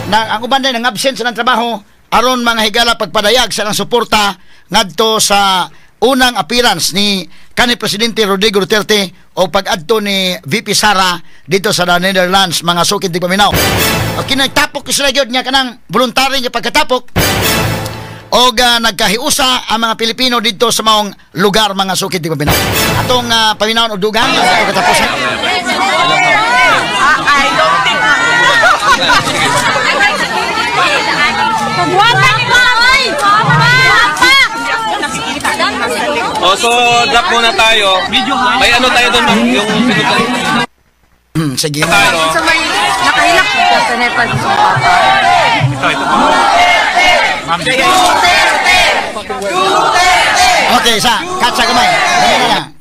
ang uban din ang absent sa trabaho aron mga higala pagpadayag sa ng suporta ngadto sa unang appearance ni kanhi Presidente Rodrigo Duterte o pag-adto ni VP Sara dito sa Netherlands mga sukid di paminaw. Okay, nagtapok sila gyud nya kanang voluntary nga pagkatapok o nagkahiusa ang mga Pilipino dito sa maong lugar mga sukid di paminaw. Atong paminawon og dugang o katapusan. I don't think So drop muna tayo. May ano tayo doon, ma'am? Yung sige. So may nakahilak dito sa Nepal sa papa. Ito. Ma'am, Okay, katsa gamay.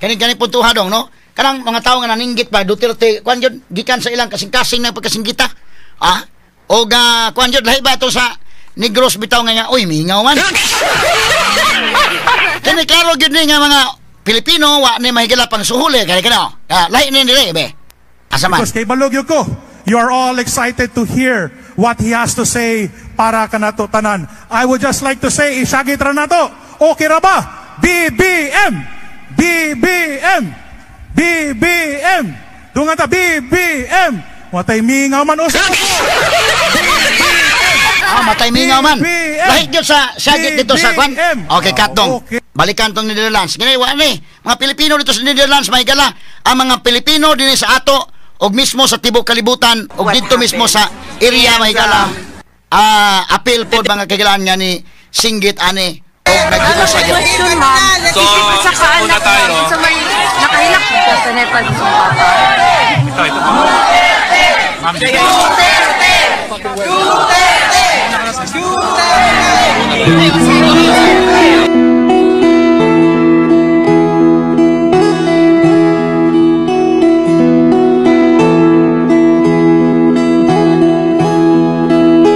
Kani puntuha dong, no? Kanang mga tao nga naninggit pa Duterte, kuan jud gikan sa ilang kasing-kasing ng pagkasinggita. O kuan jud lahi ba to sa Negros bitaw nga oy mingaw man. Kani klaro gyud ni nga mga Pilipino wa ni mahigala pang suhuli kani lahi ni dire be. Asa man? Because kay balogyo ko, you are all excited to hear what he has to say para kanato tanan. I would just like to say isagit ra nato. Okay ra ba? BBM. BBM. BBM. Dungan ta BBM. Watay mingaw man usa. Matay mingaw man. Lahi gyud sa sagit dito sa kwan. Okay, katong. Balikan tong Netherlands. Ganay wa ni mga Pilipino dito sa Netherlands mahigala ang mga Pilipino dinhi sa ato og mismo sa tibok kalibutan og dito mismo sa area mahigala. Appeal pod mga kaigalaan nga ni Singgit ani og nagdito sa gyud. So, muna tayo. So may nakahilak dito sa Nepal sa papa. Ito. Ma'am,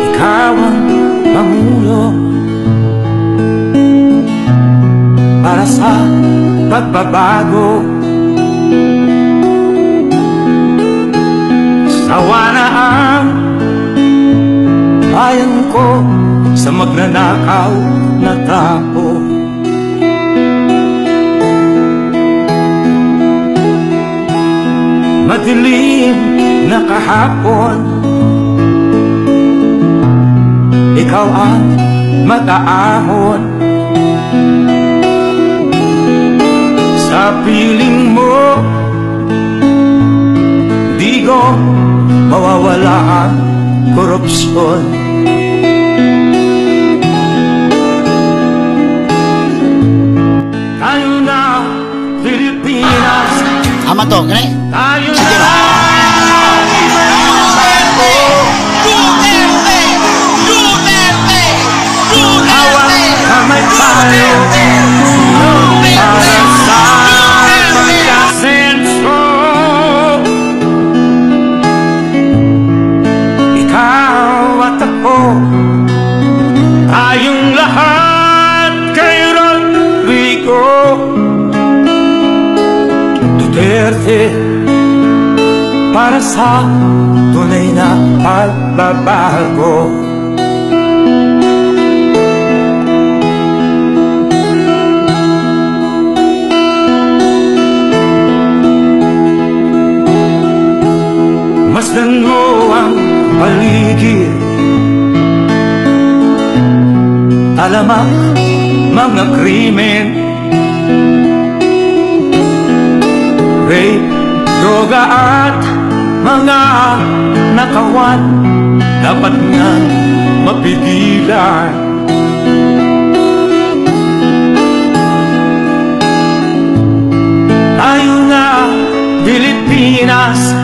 Ikaw ang pangulo para sa pagbabago. Sawa na ang bayan ko sa magnanakaw na tao. Madilim na kahapon, ikaw ang mataahon. Sa piling mo, di ko mawawala ang korupsyon. Tayo na, Pilipinas. Ama to, gani? Tayo sige na. Hawak kamay tayo para sa pagkasenso. Ikaw at ako, tayong lahat kay Rodrigo Duterte, para sa tunay na pagbabago. Masdan mo ang paligid, talamak mga krimen, rape, droga at mga nakawan, dapat nga mapigilan. Tayo na, Pilipinas,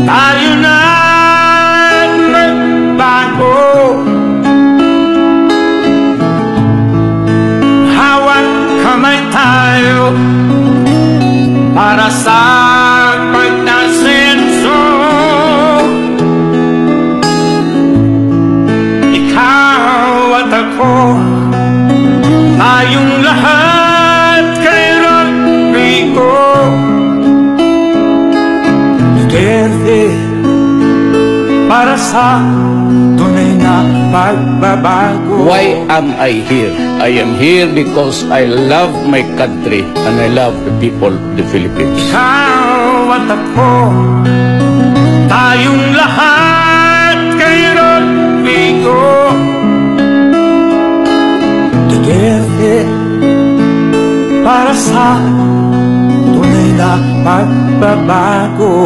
tayo na magbago. sa pagtasenso. Ikaw at ako, tayong lahat kay Rodrigo Duterte, para sa tunay na pagbabago. Why am I here? I am here because I love my country and I love the people of the Philippines. Ikaw at ako, tayong lahat kay Rodrigo Duterte, para sa tunay na pagbabago.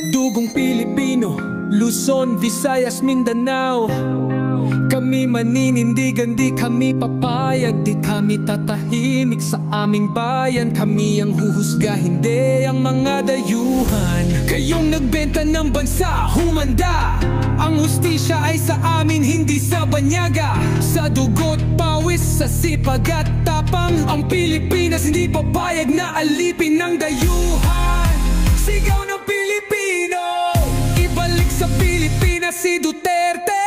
Dugong Pilipino, Luzon, Visayas, Mindanao. Kami maninindigan, di kami papayag, di kami tatahimik sa aming bayan. Kami ang huhusga, hindi ang mga dayuhan. Kayong nagbenta ng bansa, humanda. Ang hustisya ay sa amin, hindi sa banyaga. Sa dugot, pawis, sa sipag at tapang. Ang Pilipinas hindi papayag na alipin ng dayuhan. Sigaw ng Pilipino, ibalik sa Pilipinas si Duterte.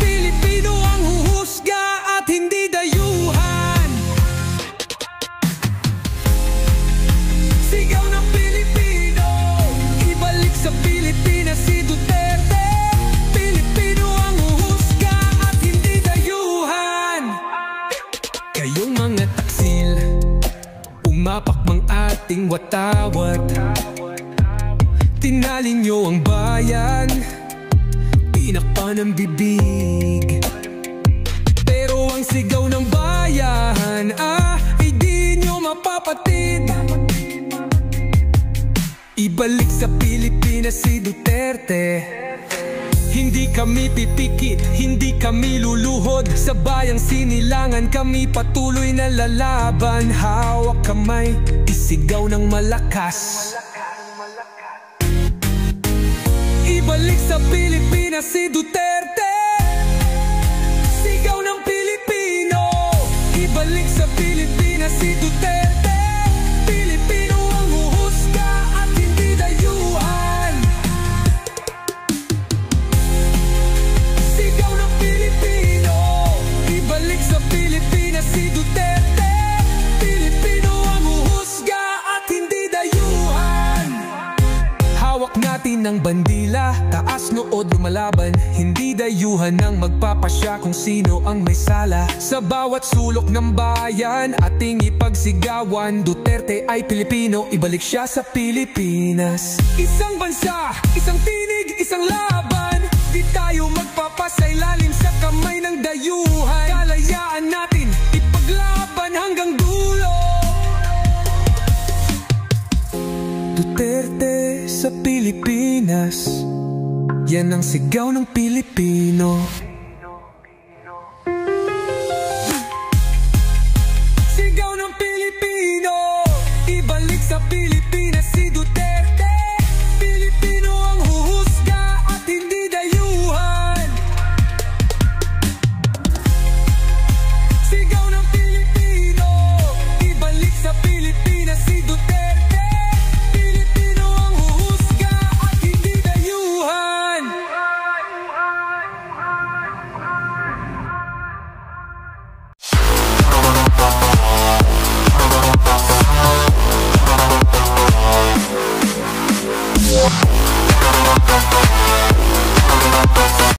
Pilipino ang huhusga at hindi dayuhan. Sigaw ng Pilipino, ibalik sa Pilipinas si Duterte. Pilipino ang huhusga at hindi dayuhan. Kayong mga taksil, umapak mang ating watawat. Tinalin nyo ang bayan, tinakpan ang bibig. Pero ang sigaw ng bayan, ay di nyo mapapatid. Ibalik sa Pilipinas si Duterte. Hindi kami pipikit, hindi kami luluhod. Sa bayang sinilangan kami patuloy na lalaban. Hawak kamay, isigaw ng malakas. Ibalik sa Pilipinas si Duterte. Sigaw ng Pilipino, ibalik sa Pilipinas si Duterte. Pilipino ang huhusga at hindi dayuhan. Sigaw ng Pilipino, ibalik sa Pilipinas si Duterte. Pilipino ang huhusga at hindi dayuhan. Hawak natin ang bandila, taas nood lumalaban. Hindi dayuhan ang magpapasya kung sino ang may sala. Sa bawat sulok ng bayan, ating ipagsigawan. Duterte ay Pilipino, ibalik siya sa Pilipinas. Isang bansa, isang tinig, isang laban. Di tayo magpapasailalim sa kamay ng dayuhan. Kalayaan natin, ipaglaban hanggang dulo. Duterte sa Pilipinas, yan ang sigaw ng Pilipino.